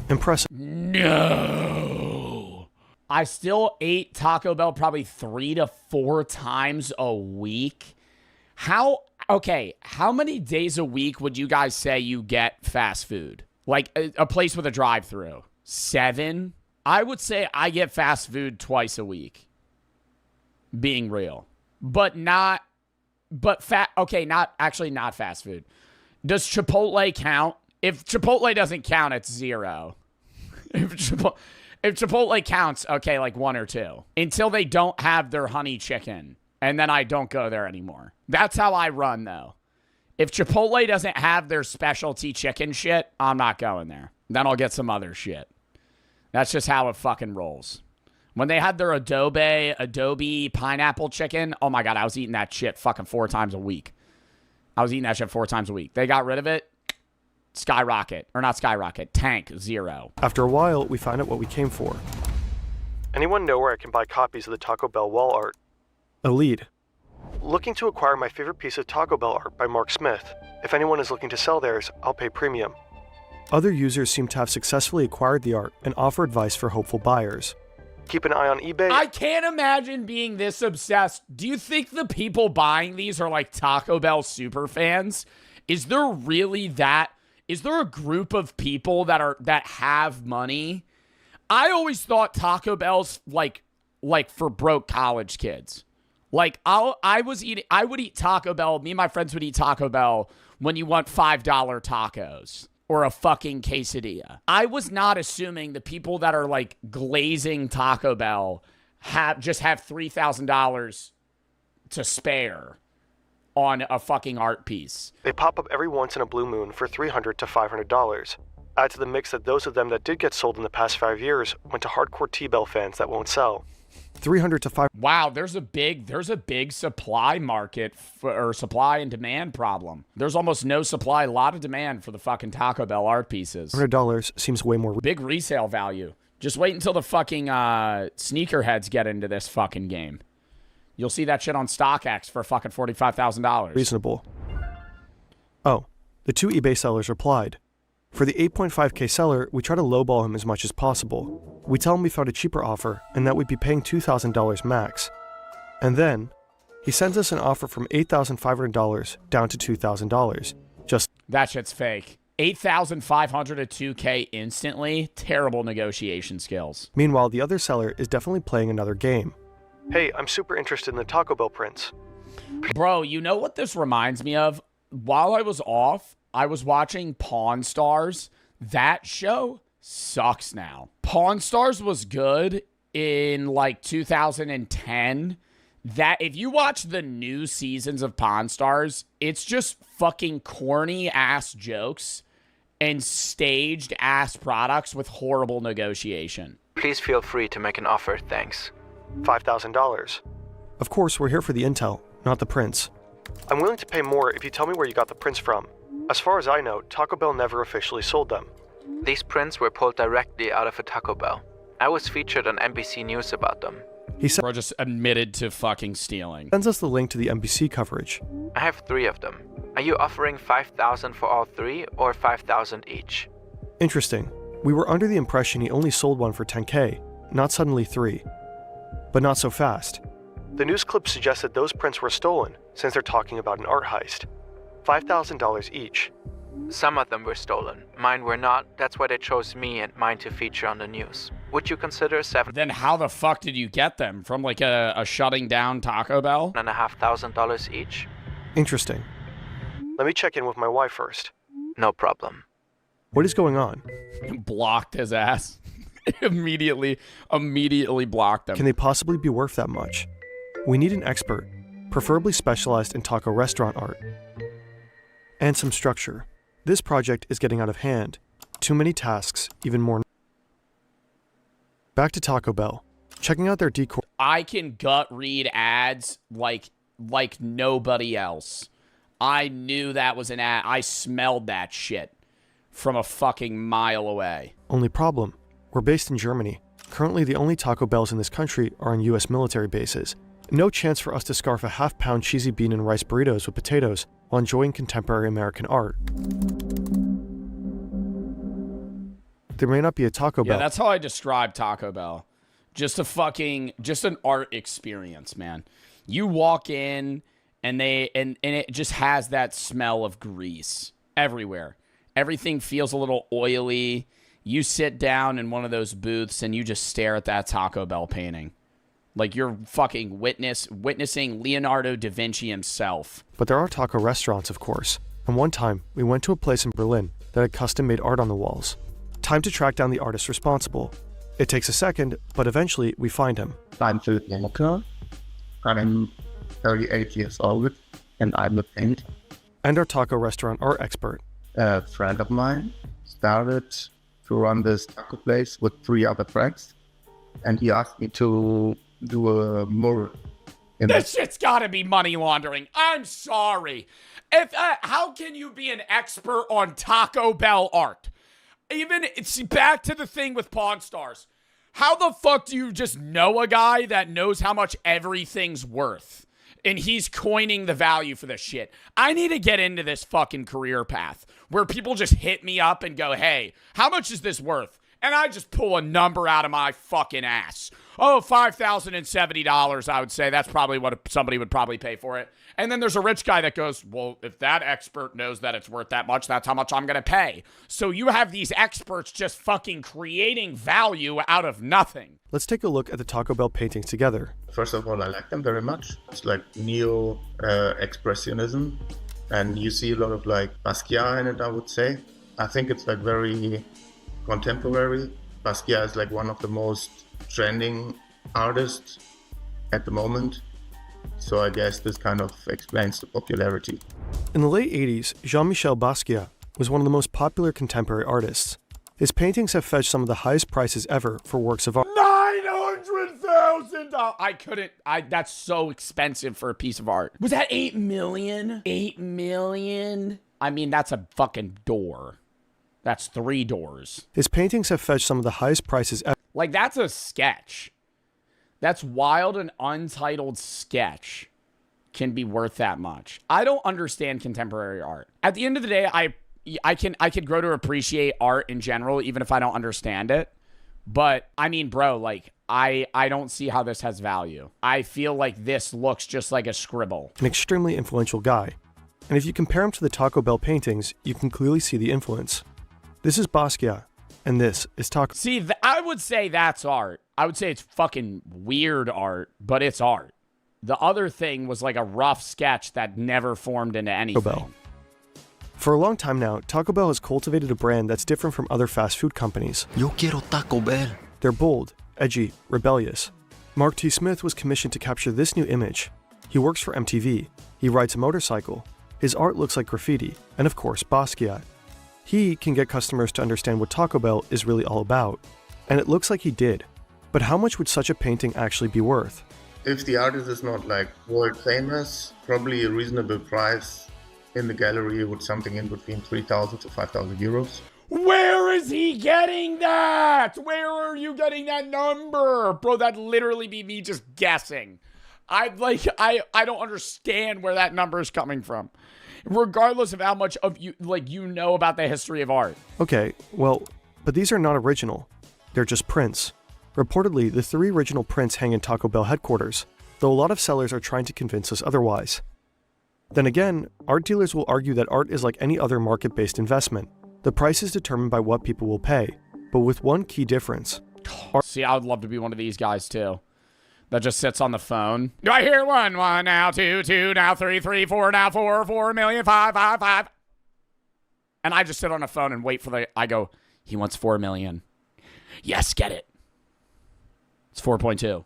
Impressive. No. I still ate Taco Bell probably 3 to 4 times a week. How many days a week would you guys say you get fast food? Like a place with a drive-thru? 7? I would say I get fast food twice a week. Being real. Not fast food. Does Chipotle count? If Chipotle doesn't count, it's 0. If Chipotle counts, okay, like 1 or 2. Until they don't have their honey chicken. And then I don't go there anymore. That's how I run, though. If Chipotle doesn't have their specialty chicken shit, I'm not going there. Then I'll get some other shit. That's just how it fucking rolls. When they had their Adobe pineapple chicken, oh my God, I was eating that shit fucking 4 times a week. They got rid of it. Skyrocket. Or not skyrocket. Tank. 0. After a while, we find out what we came for. Anyone know where I can buy copies of the Taco Bell wall art? A lead. Looking to acquire my favorite piece of Taco Bell art by Mark Smith. If anyone is looking to sell theirs, I'll pay premium. Other users seem to have successfully acquired the art and offer advice for hopeful buyers. Keep an eye on eBay. I can't imagine being this obsessed. Do you think the people buying these are like Taco Bell super fans? Is there really that? Is there a group of people that have money? I always thought Taco Bell's like for broke college kids. Like I would eat Taco Bell. Me and my friends would eat Taco Bell when you want $5 tacos or a fucking quesadilla. I was not assuming the people that are like glazing Taco Bell have $3,000 to spare on a fucking art piece. They pop up every once in a blue moon for $300 to $500. Add to the mix that those of them that did get sold in the past 5 years went to hardcore T-Bell fans that won't sell. $300 to $500. Wow, there's a big supply market or supply and demand problem. There's almost no supply, a lot of demand for the fucking Taco Bell art pieces. $100 seems way more. Big resale value. Just wait until the fucking sneakerheads get into this fucking game. You'll see that shit on StockX for fucking $45,000. Reasonable. Oh, the 2 eBay sellers replied. For the 8.5K seller, we try to lowball him as much as possible. We tell him we found a cheaper offer and that we'd be paying $2,000 max. And then, he sends us an offer from $8,500 down to $2,000. That shit's fake. $8,500 to $2K instantly? Terrible negotiation skills. Meanwhile, the other seller is definitely playing another game. Hey, I'm super interested in the Taco Bell prints. Bro, you know what this reminds me of? While I was off, I was watching Pawn Stars. That show sucks now. Pawn Stars was good in like 2010. That if you watch the new seasons of Pawn Stars, it's just fucking corny ass jokes and staged ass products with horrible negotiation. Please feel free to make an offer, thanks. $5,000. Of course, we're here for the intel, not the prints. I'm willing to pay more if you tell me where you got the prints from. As far as I know, Taco Bell never officially sold them. These prints were pulled directly out of a Taco Bell. I was featured on NBC News about them. Bro just admitted to fucking stealing. Sends us the link to the NBC coverage. I have 3 of them. Are you offering $5,000 for all 3 or $5,000 each? Interesting. We were under the impression he only sold one for $10K, not suddenly 3. But not so fast. The news clip suggested those prints were stolen, since they're talking about an art heist. $5,000 each. Some of them were stolen. Mine were not. That's why they chose me and mine to feature on the news. Would you consider Then how the fuck did you get them? From like a shutting down Taco Bell? $7,500 each? Interesting. Let me check in with my wife first. No problem. What is going on? Blocked his ass. immediately blocked him. Can they possibly be worth that much? We need an expert, preferably specialized in taco restaurant art. And some structure. This project is getting out of hand. Too many tasks, even more. Back to Taco Bell. Checking out their decor. I can gut read ads like nobody else. I knew that was an ad. I smelled that shit from a fucking mile away. Only problem, we're based in Germany. Currently, the only Taco Bells in this country are on US military bases. No chance for us to scarf a half-pound cheesy bean and rice burritos with potatoes while enjoying contemporary American art. There may not be a Taco Bell. Yeah, that's how I describe Taco Bell. Just an art experience, man. You walk in and it just has that smell of grease everywhere. Everything feels a little oily. You sit down in one of those booths and you just stare at that Taco Bell painting. Like you're fucking witnessing Leonardo da Vinci himself. But there are taco restaurants, of course. And one time, we went to a place in Berlin that had custom-made art on the walls. Time to track down the artist responsible. It takes a second, but eventually we find him. I'm Philip Yannicke. I'm 38 years old, and I'm a painter. And our taco restaurant art expert. A friend of mine started to run this taco place with 3 other friends, and he asked me to do a mural. This shit's gotta be money laundering. I'm sorry. How can you be an expert on Taco Bell art? Even, it's back to the thing with Pawn Stars. How the fuck do you just know a guy that knows how much everything's worth? And he's coining the value for this shit. I need to get into this fucking career path where people just hit me up and go, hey, how much is this worth? And I just pull a number out of my fucking ass. Oh, $5,070, I would say. That's probably what somebody would probably pay for it. And then there's a rich guy that goes, well, if that expert knows that it's worth that much, that's how much I'm going to pay. So you have these experts just fucking creating value out of nothing. Let's take a look at the Taco Bell paintings together. First of all, I like them very much. It's like neo-expressionism. And you see a lot of like Basquiat in it, I would say. I think it's like very contemporary. Basquiat is like one of the most trending artists at the moment. So I guess this kind of explains the popularity. In the late 80s, Jean-Michel Basquiat was one of the most popular contemporary artists. His paintings have fetched some of the highest prices ever for works of art. $900,000! That's so expensive for a piece of art. Was that 8 million? 8 million? I mean, that's a fucking door. That's 3 doors. His paintings have fetched some of the highest prices ever. Like, that's a sketch. That's wild, an untitled sketch can be worth that much. I don't understand contemporary art. At the end of the day, I could grow to appreciate art in general, even if I don't understand it. But, I mean, bro, like, I don't see how this has value. I feel like this looks just like a scribble. An extremely influential guy. And if you compare him to the Taco Bell paintings, you can clearly see the influence. This is Basquiat, and this is Taco. See, I would say that's art. I would say it's fucking weird art, but it's art. The other thing was like a rough sketch that never formed into anything. Taco Bell. For a long time now, Taco Bell has cultivated a brand that's different from other fast food companies. Yo quiero Taco Bell. They're bold, edgy, rebellious. Mark T. Smith was commissioned to capture this new image. He works for MTV. He rides a motorcycle. His art looks like graffiti. And of course, Basquiat. He can get customers to understand what Taco Bell is really all about. And it looks like he did. But how much would such a painting actually be worth? If the artist is not like world famous, probably a reasonable price in the gallery would something in between 3,000 to 5,000 euros. Where is he getting that? Where are you getting that number? Bro, that'd literally be me just guessing. I don't understand where that number is coming from. Regardless of how much of you know about the history of art. Okay, well, but these are not original. They're just prints. Reportedly, the 3 original prints hang in Taco Bell headquarters, though a lot of sellers are trying to convince us otherwise. Then again, art dealers will argue that art is like any other market-based investment. The price is determined by what people will pay, but with one key difference. See, I would love to be one of these guys too. That just sits on the phone. Do I hear 1, 1, now 2, 2, now 3, 3, 4, now 4, 4 million, 5, 5, 5. And I just sit on the phone and wait for I go, he wants 4 million. Yes, get it. It's 4.2.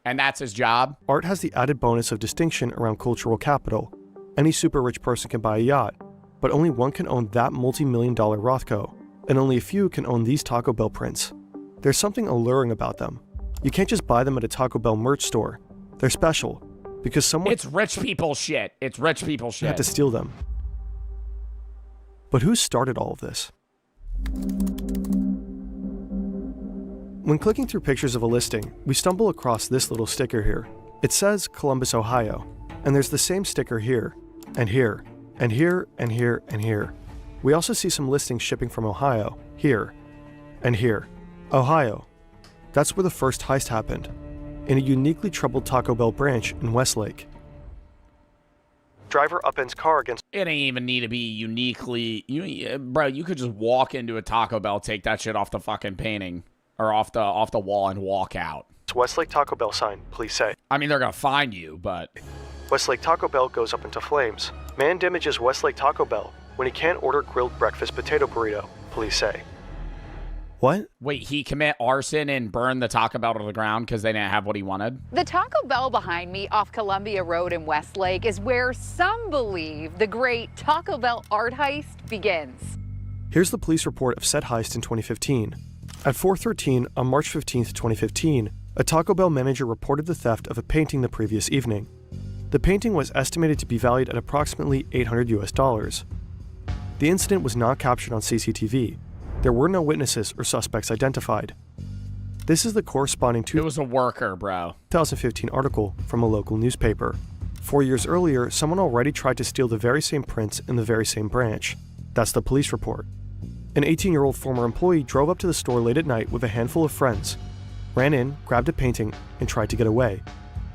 And that's his job. Art has the added bonus of distinction around cultural capital. Any super rich person can buy a yacht, but only one can own that multi-million-dollar Rothko, and only a few can own these Taco Bell prints. There's something alluring about them. You can't just buy them at a Taco Bell merch store. They're special, because someone— It's rich people shit. It's rich people shit. had to steal them. But who started all of this? When clicking through pictures of a listing, we stumble across this little sticker here. It says Columbus, Ohio, and there's the same sticker here, and here, and here, and here, and here. We also see some listings shipping from Ohio, here, and here. Ohio. That's where the first heist happened, in a uniquely troubled Taco Bell branch in Westlake. Driver upends car against— It ain't even need to be uniquely... bro, you could just walk into a Taco Bell, take that shit off the fucking painting, or off the wall and walk out. Westlake Taco Bell sign, police say. I mean, they're gonna find you, but... Westlake Taco Bell goes up into flames. Man damages Westlake Taco Bell when he can't order grilled breakfast potato burrito, police say. What? Wait, he commit arson and burn the Taco Bell to the ground because they didn't have what he wanted? The Taco Bell behind me off Columbia Road in Westlake is where some believe the great Taco Bell art heist begins. Here's the police report of said heist in 2015. At 4:13 on March 15, 2015, a Taco Bell manager reported the theft of a painting the previous evening. The painting was estimated to be valued at approximately $800 US. The incident was not captured on CCTV. There were no witnesses or suspects identified. This is the corresponding to— It was a worker, bro. 2015 article from a local newspaper. 4 years earlier, someone already tried to steal the very same prints in the very same branch. That's the police report. An 18-year-old former employee drove up to the store late at night with a handful of friends, ran in, grabbed a painting, and tried to get away.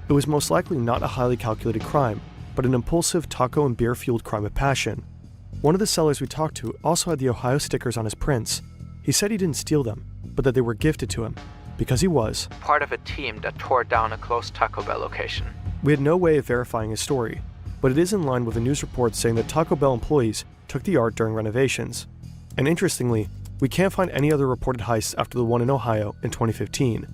It was most likely not a highly calculated crime, but an impulsive taco and beer-fueled crime of passion. One of the sellers we talked to also had the Ohio stickers on his prints. He said he didn't steal them, but that they were gifted to him, because he was part of a team that tore down a closed Taco Bell location. We had no way of verifying his story, but it is in line with a news report saying that Taco Bell employees took the art during renovations. And interestingly, we can't find any other reported heists after the one in Ohio in 2015.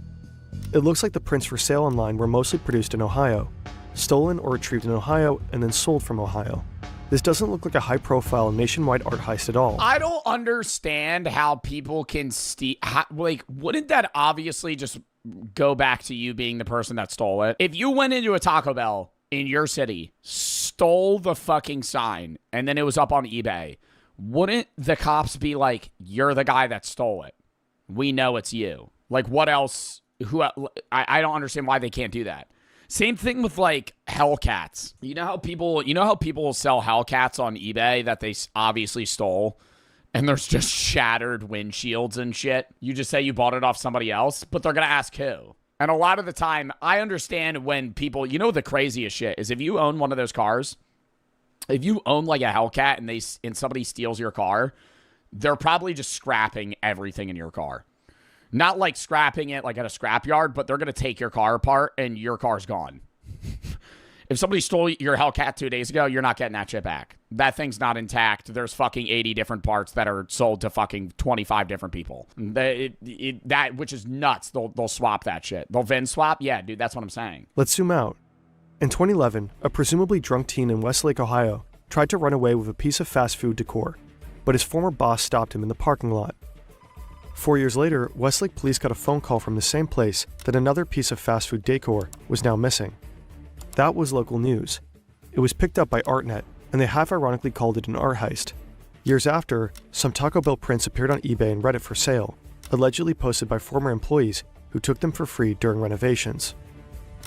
It looks like the prints for sale online were mostly produced in Ohio, stolen or retrieved in Ohio, and then sold from Ohio. This doesn't look like a high-profile nationwide art heist at all. I don't understand how people can steal... Like, wouldn't that obviously just go back to you being the person that stole it? If you went into a Taco Bell in your city, stole the fucking sign, and then it was up on eBay, wouldn't the cops be like, you're the guy that stole it? We know it's you. Like, what else? I don't understand why they can't do that. Same thing with, like, Hellcats. You know how people sell Hellcats on eBay that they obviously stole? And there's just shattered windshields and shit. You just say you bought it off somebody else, but they're going to ask who. And a lot of the time, I understand when people... You know the craziest shit is if you own one of those cars, if you own, like, a Hellcat and somebody steals your car, they're probably just scrapping everything in your car. Not like scrapping it like at a scrapyard, but they're going to take your car apart and your car's gone. If somebody stole your Hellcat 2 days ago, you're not getting that shit back. That thing's not intact. There's fucking 80 different parts that are sold to fucking 25 different people. That, which is nuts. They'll swap that shit. They'll VIN swap? Yeah, dude, that's what I'm saying. Let's zoom out. In 2011, a presumably drunk teen in Westlake, Ohio, tried to run away with a piece of fast food decor, but his former boss stopped him in the parking lot. 4 years later, Westlake police got a phone call from the same place that another piece of fast food decor was now missing. That was local news. It was picked up by ArtNet, and they half-ironically called it an art heist. Years after, some Taco Bell prints appeared on eBay and Reddit for sale, allegedly posted by former employees who took them for free during renovations.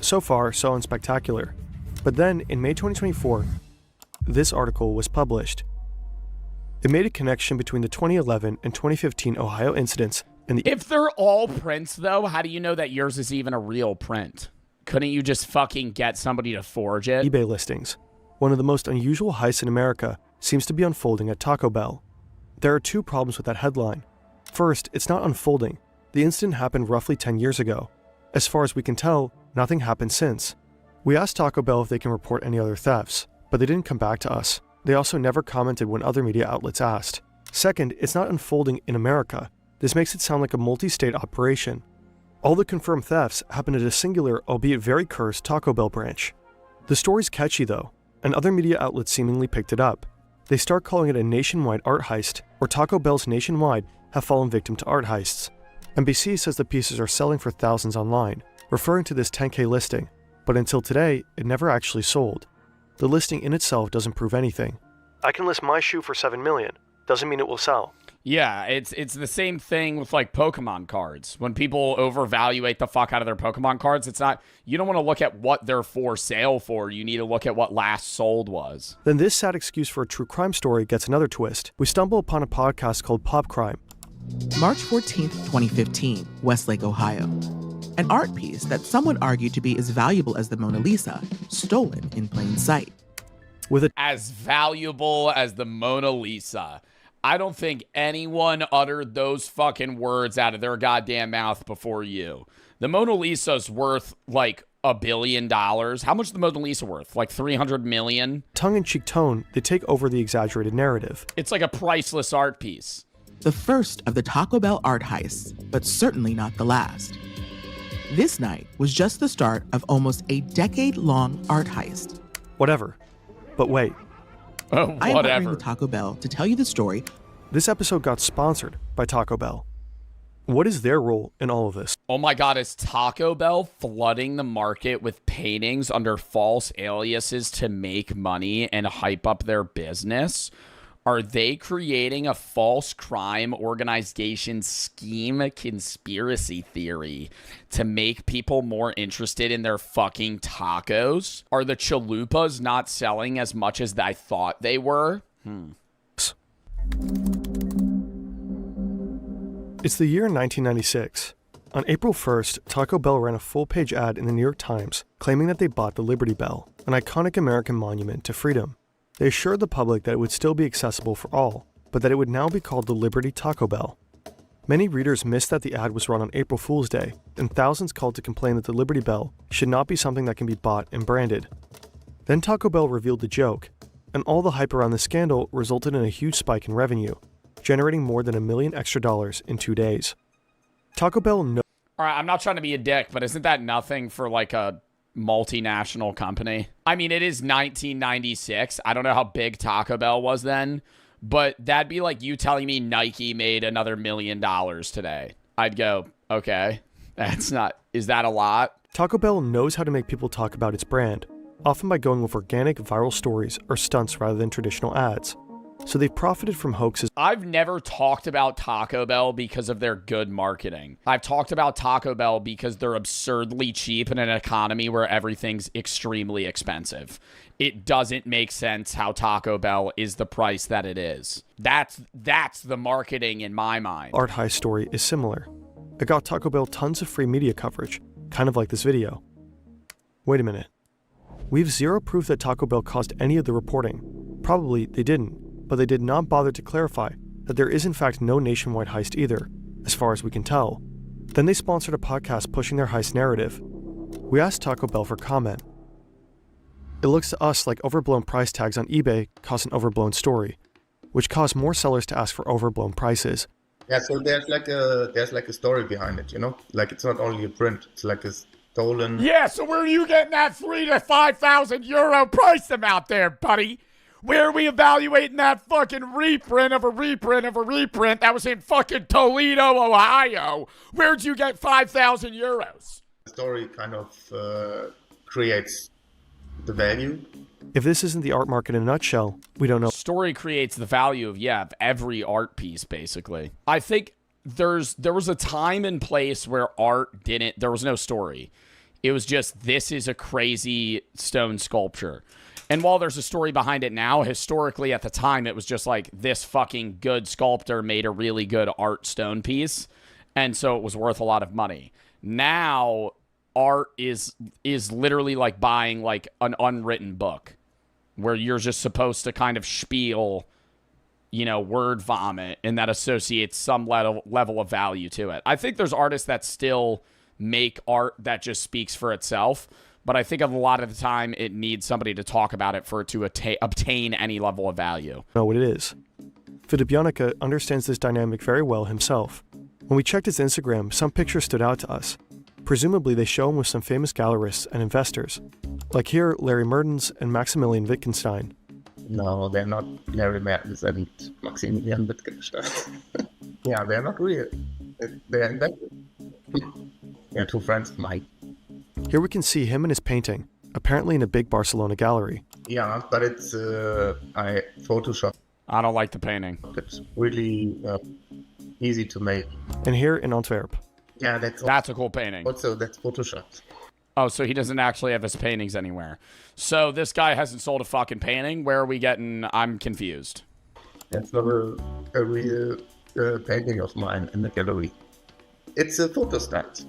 So far, so unspectacular. But then, in May 2024, this article was published. It made a connection between the 2011 and 2015 Ohio incidents and the— If they're all prints, though, how do you know that yours is even a real print? Couldn't you just fucking get somebody to forge it? eBay listings. One of the most unusual heists in America seems to be unfolding at Taco Bell. There are two problems with that headline. First, it's not unfolding. The incident happened roughly 10 years ago. As far as we can tell, nothing happened since. We asked Taco Bell if they can report any other thefts, but they didn't come back to us. They also never commented when other media outlets asked. Second, it's not unfolding in America. This makes it sound like a multi-state operation. All the confirmed thefts happened at a singular, albeit very cursed, Taco Bell branch. The story's catchy though, and other media outlets seemingly picked it up. They start calling it a nationwide art heist, or Taco Bells nationwide have fallen victim to art heists. NBC says the pieces are selling for thousands online, referring to this 10K listing, but until today, it never actually sold. The listing in itself doesn't prove anything. I can list my shoe for $7 million. Doesn't mean it will sell. Yeah, it's the same thing with like Pokemon cards. When people overvaluate the fuck out of their Pokemon cards, it's not, you don't want to look at what they're for sale for. You need to look at what last sold was. Then this sad excuse for a true crime story gets another twist. We stumble upon a podcast called Pop Crime. March 14th, 2015, Westlake, Ohio. An art piece that some would argue to be as valuable as the Mona Lisa, stolen in plain sight. As valuable as the Mona Lisa. I don't think anyone uttered those fucking words out of their goddamn mouth before you. The Mona Lisa's worth like $1 billion. How much is the Mona Lisa worth? Like 300 million? Tongue-in-cheek tone, they take over the exaggerated narrative. It's like a priceless art piece. The first of the Taco Bell art heists, but certainly not the last. This night was just the start of almost a decade-long art heist. Whatever. But wait. Oh, I am partnering with Taco Bell to tell you the story. This episode got sponsored by Taco Bell. What is their role in all of this? Oh my God, is Taco Bell flooding the market with paintings under false aliases to make money and hype up their business? Are they creating a false crime organization scheme conspiracy theory to make people more interested in their fucking tacos? Are the chalupas not selling as much as I thought they were? It's the year 1996. On April 1st, Taco Bell ran a full-page ad in the New York Times claiming that they bought the Liberty Bell, an iconic American monument to freedom. They assured the public that it would still be accessible for all, but that it would now be called the Liberty Taco Bell. Many readers missed that the ad was run on April Fool's Day, and thousands called to complain that the Liberty Bell should not be something that can be bought and branded. Then Taco Bell revealed the joke, and all the hype around the scandal resulted in a huge spike in revenue, generating more than $1 million extra in 2 days. Taco Bell All right, I'm not trying to be a dick, but isn't that nothing for like a multinational company? I mean, it is 1996. I don't know how big Taco Bell was then, but that'd be like you telling me Nike made another $1 million today. I'd go, okay, that's not, is that a lot? Taco Bell knows how to make people talk about its brand, often by going with organic viral stories or stunts rather than traditional ads. So they've profited from hoaxes. I've never talked about Taco Bell because of their good marketing. I've talked about Taco Bell because they're absurdly cheap in an economy where everything's extremely expensive. It doesn't make sense how Taco Bell is the price that it is. That's the marketing in my mind. Art heist story is similar. It got Taco Bell tons of free media coverage, kind of like this video. Wait a minute. We have zero proof that Taco Bell caused any of the reporting. Probably they didn't. But they did not bother to clarify that there is in fact no nationwide heist either, as far as we can tell. Then they sponsored a podcast pushing their heist narrative. We asked Taco Bell for comment. It looks to us like overblown price tags on eBay cause an overblown story, which caused more sellers to ask for overblown prices. Yeah, so there's like a story behind it, you know? Like it's not only a print, it's like a stolen... Yeah, so where are you getting that 3,000 to 5,000 euro price amount there, buddy? Where are we evaluating that fucking reprint of a reprint of a reprint that was in fucking Toledo, Ohio? Where'd you get 5,000 euros? The story kind of creates the value. If this isn't the art market in a nutshell, we don't know. Story creates the value of every art piece, basically. I think there was a time and place where art there was no story. It was just, this is a crazy stone sculpture. And while there's a story behind it now, historically at the time, it was just like this fucking good sculptor made a really good art stone piece. And so it was worth a lot of money. Now, art is literally like buying like an unwritten book where you're just supposed to kind of spiel, you know, word vomit and that associates some level of value to it. I think there's artists that still make art that just speaks for itself, but I think a lot of the time it needs somebody to talk about it for it to obtain any level of value. Know what it is. Vidubjanika understands this dynamic very well himself. When we checked his Instagram, some pictures stood out to us. Presumably they show him with some famous gallerists and investors. Like here, Larry Mertens and Maximilian Wittgenstein. No, they're not Larry Mertens and Maximilian Wittgenstein. Yeah, they're not real. They're invented. They're two friends of mine. Here we can see him and his painting, apparently in a big Barcelona gallery. Yeah, but it's I Photoshop. I don't like the painting. It's really easy to make. And here in Antwerp. Yeah, that's a cool painting. Also, that's Photoshop. Oh, so he doesn't actually have his paintings anywhere. So this guy hasn't sold a fucking painting? Where are we getting... I'm confused. That's not a real painting of mine in the gallery. It's a photostat.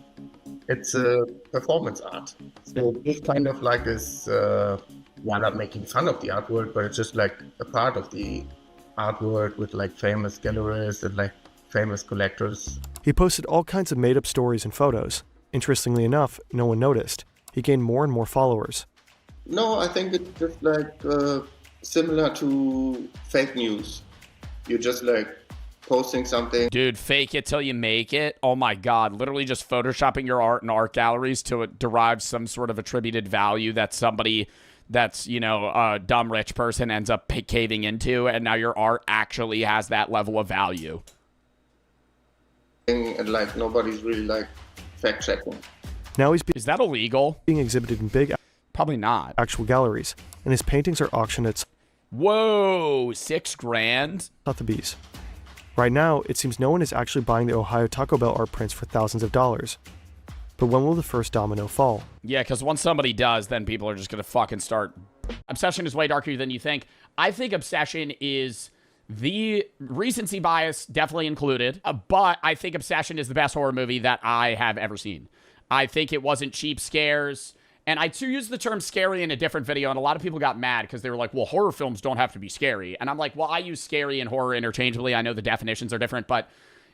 It's a performance art. So it's kind of like this, not making fun of the artwork, but it's just like a part of the artwork with like famous gallerists and like famous collectors. He posted all kinds of made-up stories and photos. Interestingly enough, no one noticed. He gained more and more followers. No, I think it's just like similar to fake news. You're just like posting something. Dude, fake it till you make it. Oh my God. Literally just photoshopping your art in art galleries to derive some sort of attributed value that somebody that's, you know, a dumb rich person ends up caving into. And now your art actually has that level of value. And like nobody's really like fact checking. Now is that illegal? Being exhibited in big, probably not, actual galleries, and his paintings are auctioned at whoa, $6,000 Sotheby's. Right now, it seems no one is actually buying the Ohio Taco Bell art prints for thousands of dollars. But when will the first domino fall? Yeah, because once somebody does, then people are just gonna fucking start. Obsession is way darker than you think. I think Obsession is the recency bias definitely included, but I think Obsession is the best horror movie that I have ever seen. I think it wasn't cheap scares, and I too used the term scary in a different video, and a lot of people got mad because they were like, well, horror films don't have to be scary. And I'm like, well, I use scary and horror interchangeably. I know the definitions are different, but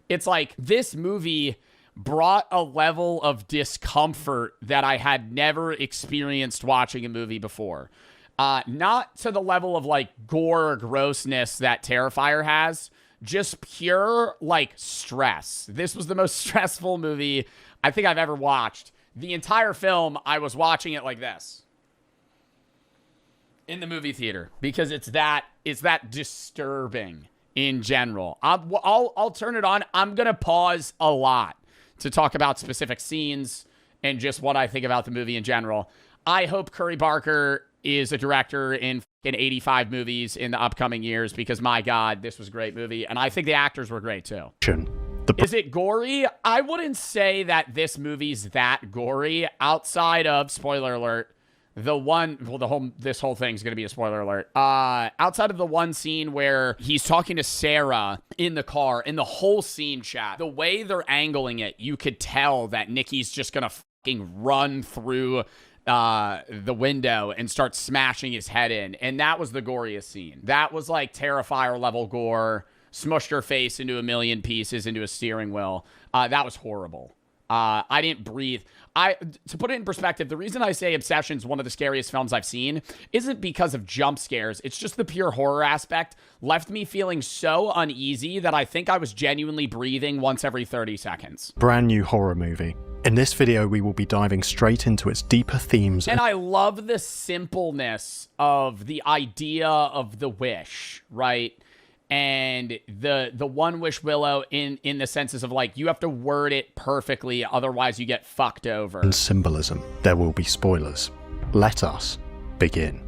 it's like this movie brought a level of discomfort that I had never experienced watching a movie before. Not to the level of like gore or grossness that Terrifier has, just pure like stress. This was the most stressful movie I think I've ever watched. The entire film, I was watching it like this in the movie theater because it's that disturbing in general. I'll turn it on. I'm gonna pause a lot to talk about specific scenes and just what I think about the movie in general. I hope Curry Barker is a director in 85 movies in the upcoming years because, my God, this was a great movie. And I think the actors were great, too. Is it gory? I wouldn't say that this movie's that gory outside of, spoiler alert, this whole thing's going to be a spoiler alert. Outside of the one scene where he's talking to Sarah in the car, in the whole scene, chat, the way they're angling it, you could tell that Nikki's just going to fucking run through the window and start smashing his head in. And that was the goriest scene. That was like Terrifier level gore, smushed her face into a million pieces into a steering wheel. That was horrible. I didn't breathe. To put it in perspective, the reason I say Obsession is one of the scariest films I've seen isn't because of jump scares. It's just the pure horror aspect left me feeling so uneasy that I think I was genuinely breathing once every 30 seconds. Brand new horror movie. In this video, we will be diving straight into its deeper themes. And I love the simpleness of the idea of the wish, right? And the one wish Willow in the senses of like, you have to word it perfectly, otherwise you get fucked over. And symbolism. There will be spoilers. Let us begin.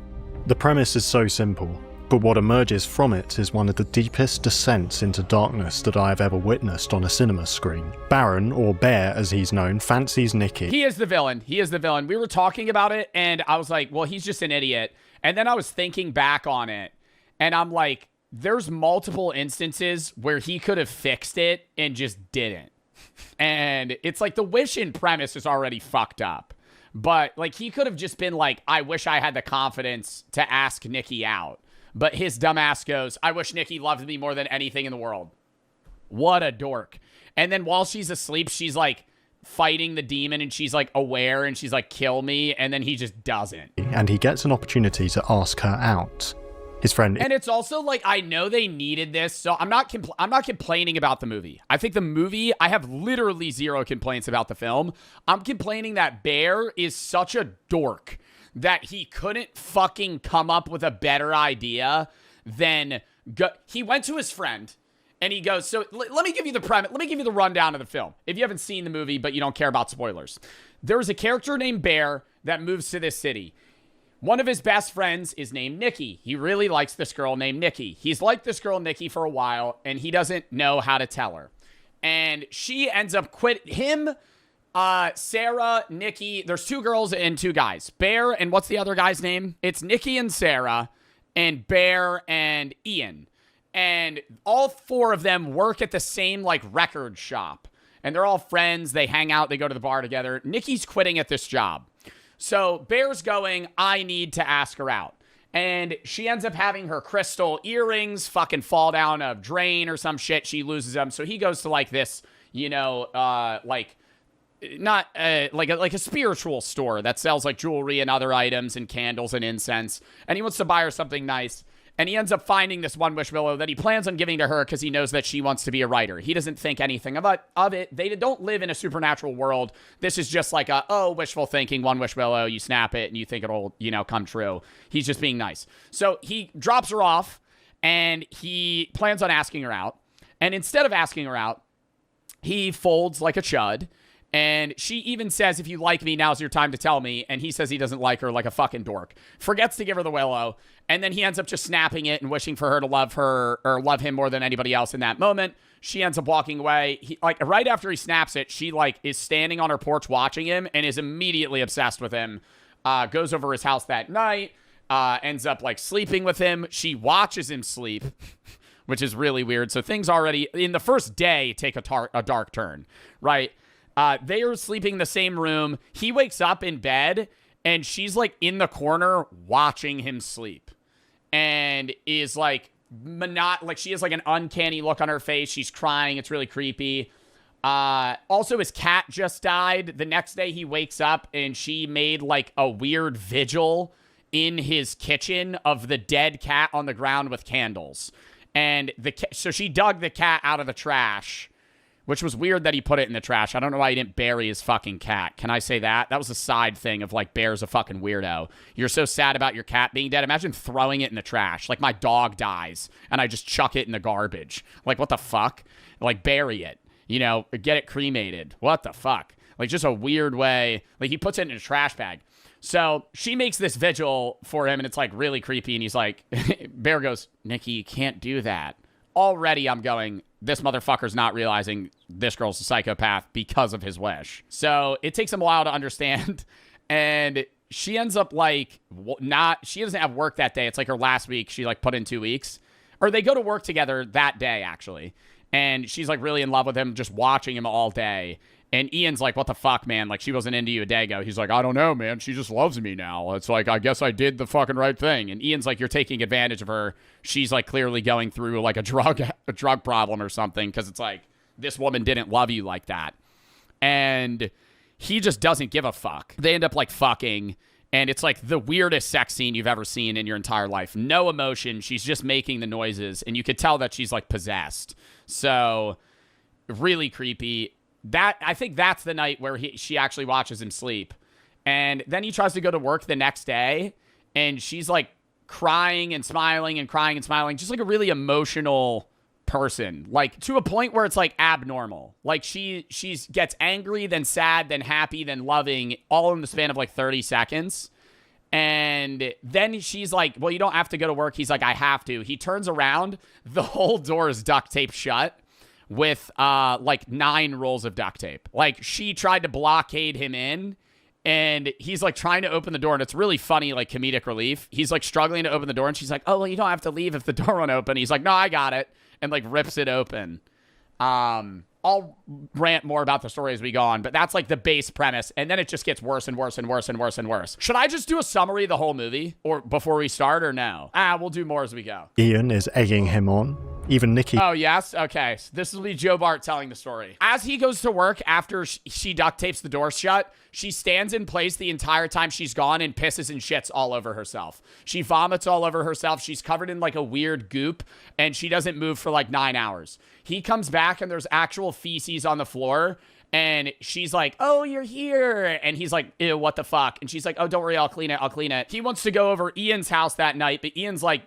The premise is so simple, but what emerges from it is one of the deepest descents into darkness that I have ever witnessed on a cinema screen. Baron, or Bear as he's known, fancies Nikki. He is the villain. He is the villain. We were talking about it, and I was like, well, he's just an idiot. And then I was thinking back on it, and I'm like, there's multiple instances where he could have fixed it and just didn't. And it's like the wish in premise is already fucked up. But like he could have just been like, I wish I had the confidence to ask Nikki out. But his dumbass goes, I wish Nikki loved me more than anything in the world. What a dork. And then while she's asleep, she's like fighting the demon and she's like aware and she's like, kill me. And then he just doesn't. And he gets an opportunity to ask her out. His friend. And it's also like, I know they needed this, so I'm not complaining about the movie. I think the movie, I have literally zero complaints about the film. I'm complaining that Bear is such a dork that he couldn't fucking come up with a better idea than he went to his friend and he goes, so let me give you the premise. Let me give you the rundown of the film. If you haven't seen the movie, but you don't care about spoilers. There is a character named Bear that moves to this city. One of his best friends is named Nikki. He really likes this girl named Nikki. He's liked this girl Nikki for a while, and he doesn't know how to tell her. And she ends up Sarah, Nikki. There's 2 girls and 2 guys. Bear and what's the other guy's name? It's Nikki and Sarah, and Bear and Ian. And all 4 of them work at the same like record shop. And they're all friends. They hang out. They go to the bar together. Nikki's quitting at this job. So Bear's going, I need to ask her out. And she ends up having her crystal earrings fucking fall down a drain or some shit. She loses them. So he goes to like this, like a spiritual store that sells like jewelry and other items and candles and incense. And he wants to buy her something nice. And he ends up finding this one wish willow that he plans on giving to her because he knows that she wants to be a writer. He doesn't think anything of it. They don't live in a supernatural world. This is just like wishful thinking, one wish willow, you snap it and you think it'll, come true. He's just being nice. So he drops her off and he plans on asking her out. And instead of asking her out, he folds like a chud. And she even says, if you like me, now's your time to tell me. And he says he doesn't like her like a fucking dork. Forgets to give her the willow. And then he ends up just snapping it and wishing for her to love her or love him more than anybody else in that moment. She ends up walking away. Right after he snaps it, she is standing on her porch watching him and is immediately obsessed with him. Goes over his house that night. Ends up sleeping with him. She watches him sleep, which is really weird. So things already in the first day take a dark turn, right? They are sleeping in the same room. He wakes up in bed and she's in the corner watching him sleep and is she has an uncanny look on her face. She's crying. It's really creepy. Also his cat just died. The next day he wakes up and she made a weird vigil in his kitchen of the dead cat on the ground with candles. And so she dug the cat out of the trash, which was weird that he put it in the trash. I don't know why he didn't bury his fucking cat. Can I say that? That was a side thing of Bear's a fucking weirdo. You're so sad about your cat being dead. Imagine throwing it in the trash. My dog dies and I just chuck it in the garbage. What the fuck? Bury it. Get it cremated. What the fuck? Just a weird way. He puts it in a trash bag. So she makes this vigil for him and it's really creepy. And he's Bear goes, Nikki, you can't do that. Already I'm going, this motherfucker's not realizing this girl's a psychopath because of his wish. So it takes him a while to understand. And she ends up she doesn't have work that day. It's her last week. She put in 2 weeks. Or they go to work together that day, actually. And she's really in love with him, just watching him all day. And Ian's what the fuck, man? She wasn't into you a day ago. He's I don't know, man. She just loves me now. It's I guess I did the fucking right thing. And Ian's you're taking advantage of her. She's clearly going through a drug problem or something because it's this woman didn't love you like that. And he just doesn't give a fuck. They end up fucking. And it's the weirdest sex scene you've ever seen in your entire life. No emotion. She's just making the noises. And you could tell that she's possessed. So really creepy. I think that's the night where she actually watches him sleep. And then he tries to go to work the next day. And she's crying and smiling and crying and smiling. Just a really emotional person. To a point where it's abnormal. She gets angry, then sad, then happy, then loving. All in the span of 30 seconds. And then she's well, you don't have to go to work. He's I have to. He turns around. The whole door is duct taped shut. With 9 rolls of duct tape. She tried to blockade him in and he's trying to open the door and it's really funny, comedic relief. He's struggling to open the door and she's oh, well, you don't have to leave if the door won't open. He's no, I got it. And rips it open. I'll rant more about the story as we go on, but that's like the base premise, and then it just gets worse and worse and worse and worse and worse. Should I just do a summary of the whole movie or before we start, or no? We'll do more as we go. Ian is egging him on. Even Nikki. Oh, yes? Okay. So this will be Joe Bart telling the story. As he goes to work after she duct tapes the door shut, she stands in place the entire time she's gone and pisses and shits all over herself. She vomits all over herself. She's covered in like a weird goop, and she doesn't move for like 9 hours. He comes back and there's actual feces on the floor. And she's like, oh, you're here. And he's like, ew, what the fuck? And she's like, oh, don't worry, I'll clean it. He wants to go over Ian's house that night, but Ian's like,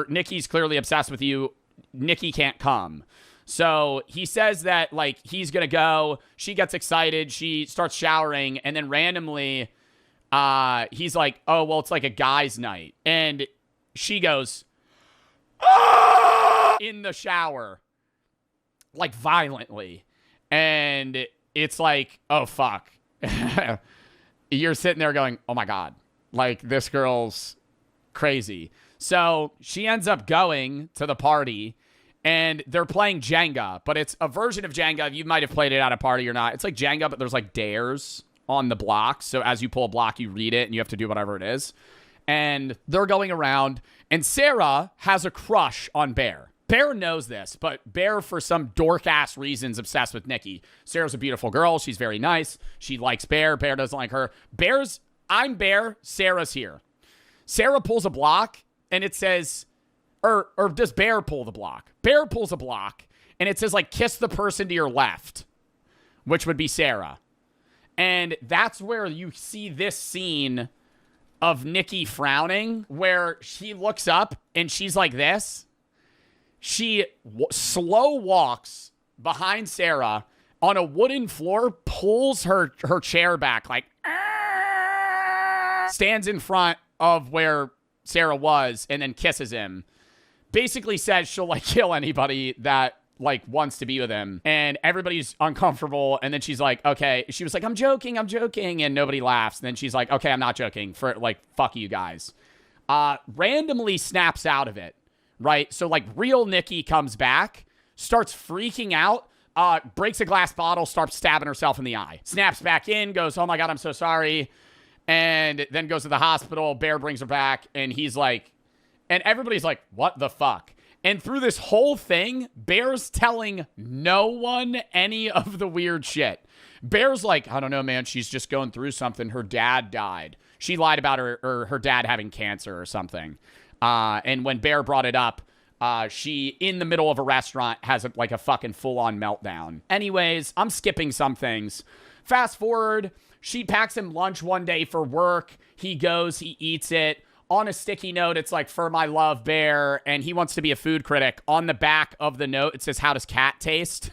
Nikki's clearly obsessed with you. Nikki can't come. So he says that, like, he's gonna go. She gets excited. She starts showering. And then randomly, he's like, oh, well, it's like a guy's night. And she goes, ah! In the shower. Like, violently. And it's like, oh, fuck. You're sitting there going, oh, my God. Like, this girl's crazy. So she ends up going to the party, and they're playing Jenga, but it's a version of Jenga. You might have played it at a party or not. It's like Jenga, but there's like dares on the blocks. So as you pull a block, you read it, and you have to do whatever it is. And they're going around, and Sarah has a crush on Bear. Bear knows this, but Bear, for some dork-ass reasons, obsessed with Nikki. Sarah's a beautiful girl. She's very nice. She likes Bear. Bear doesn't like her. I'm Bear. Sarah's here. Sarah pulls a block, and it says, or does Bear pull the block? Bear pulls a block, and it says, like, kiss the person to your left, which would be Sarah. And that's where you see this scene of Nikki frowning, where she looks up, and she's like this. She slow walks behind Sarah on a wooden floor, pulls her chair back, like, stands in front of where Sarah was, and then kisses him. Basically says she'll, like, kill anybody that, like, wants to be with him. And everybody's uncomfortable. And then she's like, okay. She was like, I'm joking. And nobody laughs. And then she's like, okay, I'm not joking. For, like, fuck you guys. Randomly snaps out of it. Right? So, like, real Nikki comes back, starts freaking out, breaks a glass bottle, starts stabbing herself in the eye. Snaps back in, goes, oh my God, I'm so sorry. And then goes to the hospital. Bear brings her back, and he's like, and everybody's like, what the fuck? And through this whole thing, Bear's telling no one any of the weird shit. Bear's like, I don't know, man, she's just going through something. Her dad died. She lied about her dad having cancer or something. And when Bear brought it up, she, in the middle of a restaurant, has like a fucking full-on meltdown. Anyways, I'm skipping some things. Fast forward, she packs him lunch one day for work. He goes, he eats it. On a sticky note, it's like, for my love, Bear, and he wants to be a food critic. On the back of the note, it says, how does cat taste?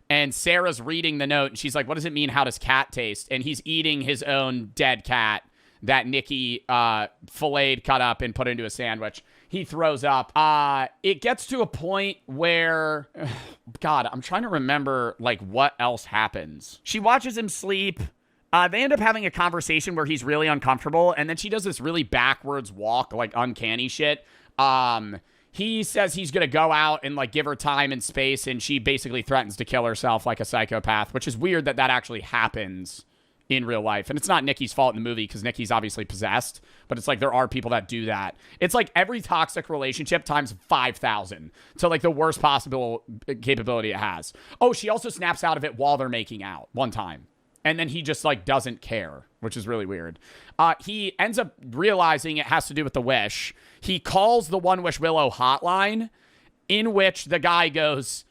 And Sarah's reading the note, and she's like, what does it mean, how does cat taste? And he's eating his own dead cat that Nikki filleted, cut up, and put into a sandwich. He throws up. It gets to a point where, God, I'm trying to remember, like, what else happens. She watches him sleep. They end up having a conversation where he's really uncomfortable, and then she does this really backwards walk, like, uncanny shit. He says he's gonna go out and, like, give her time and space, and she basically threatens to kill herself like a psychopath, which is weird that actually happens in real life. And it's not Nikki's fault in the movie, because Nikki's obviously possessed, but it's like there are people that do that. It's like every toxic relationship times 5,000 to, like, the worst possible capability it has. Oh, she also snaps out of it while they're making out one time. And then he just, like, doesn't care, which is really weird. He ends up realizing it has to do with the wish. He calls the One Wish Willow hotline, in which the guy goes,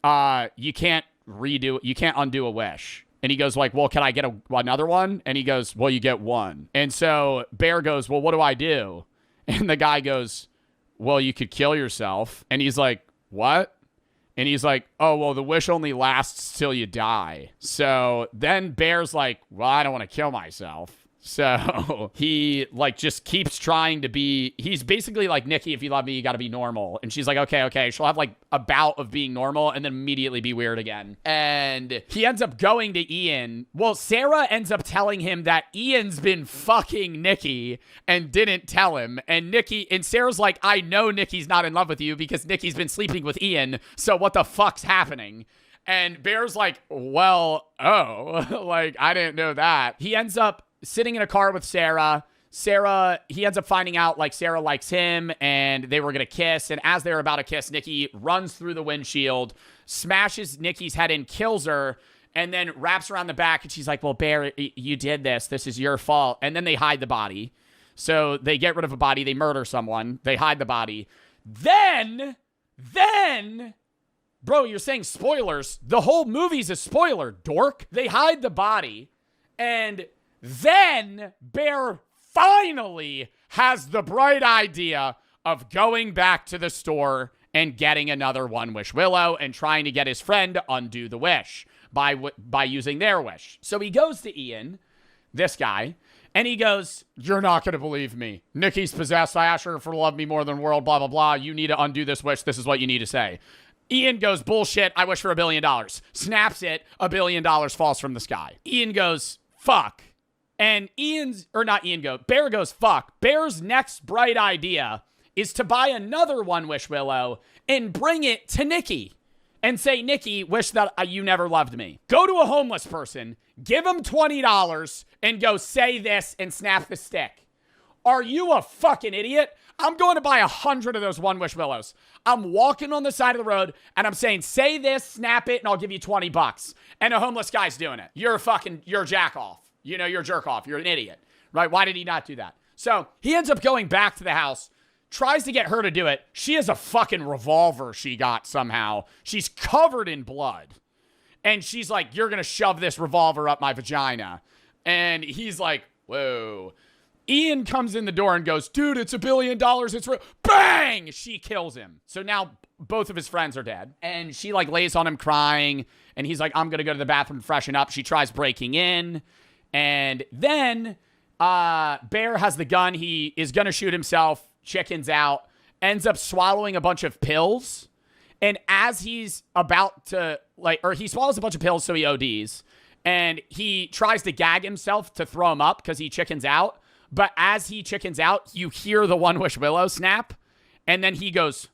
you can't undo a wish. And he goes, like, well, can I get another one? And he goes, well, you get one. And so Bear goes, well, what do I do? And the guy goes, well, you could kill yourself. And he's like, what? And he's like, oh, well, the wish only lasts till you die. So then Bear's like, well, I don't want to kill myself. So he, like, just keeps trying to be, he's basically like, Nikki, if you love me, you got to be normal. And she's like, okay. She'll have, like, a bout of being normal and then immediately be weird again. And he ends up going to Ian. Well, Sarah ends up telling him that Ian's been fucking Nikki and didn't tell him. And Sarah's like, I know Nikki's not in love with you because Nikki's been sleeping with Ian. So what the fuck's happening? And Bear's like, well, oh, like, I didn't know that. He ends up sitting in a car with Sarah. He ends up finding out, like, Sarah likes him, and they were going to kiss. And as they were about to kiss, Nikki runs through the windshield, smashes Nikki's head in, kills her, and then wraps around the back. And she's like, well, Bear, you did this. This is your fault. And then they hide the body. So they get rid of a body. They murder someone. They hide the body. Then... Bro, you're saying spoilers. The whole movie's a spoiler, dork. They hide the body, and then Bear finally has the bright idea of going back to the store and getting another One Wish Willow and trying to get his friend to undo the wish by using their wish. So he goes to Ian, this guy, and he goes, you're not going to believe me. Nikki's possessed. I asked her for love me more than the world, blah, blah, blah. You need to undo this wish. This is what you need to say. Ian goes, bullshit, I wish for $1 billion. Snaps it, $1 billion falls from the sky. Ian goes, fuck. And Bear goes, fuck. Bear's next bright idea is to buy another One Wish Willow and bring it to Nikki. And say, Nikki, wish that you never loved me. Go to a homeless person, give him $20, and go say this and snap the stick. Are you a fucking idiot? I'm going to buy 100 of those One Wish Willows. I'm walking on the side of the road, and I'm saying, say this, snap it, and I'll give you $20. And a homeless guy's doing it. You're a jack off. You know, you're a jerk off. You're an idiot, right? Why did he not do that? So he ends up going back to the house, tries to get her to do it. She has a fucking revolver she got somehow. She's covered in blood. And she's like, you're going to shove this revolver up my vagina. And he's like, whoa. Ian comes in the door and goes, dude, it's $1 billion. It's real. Bang! She kills him. So now both of his friends are dead. And she like lays on him crying. And he's like, I'm going to go to the bathroom and freshen up. She tries breaking in. And then Bear has the gun. He is going to shoot himself. Chickens out. Ends up swallowing a bunch of pills. And as he's about to he swallows a bunch of pills so he ODs. And he tries to gag himself to throw him up because he chickens out. But as he chickens out, you hear the One Wish Willow snap. And then he goes,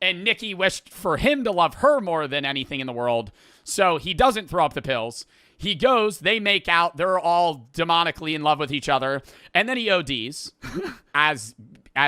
and Nikki wished for him to love her more than anything in the world. So he doesn't throw up the pills. He goes, they make out. They're all demonically in love with each other. And then he ODs, as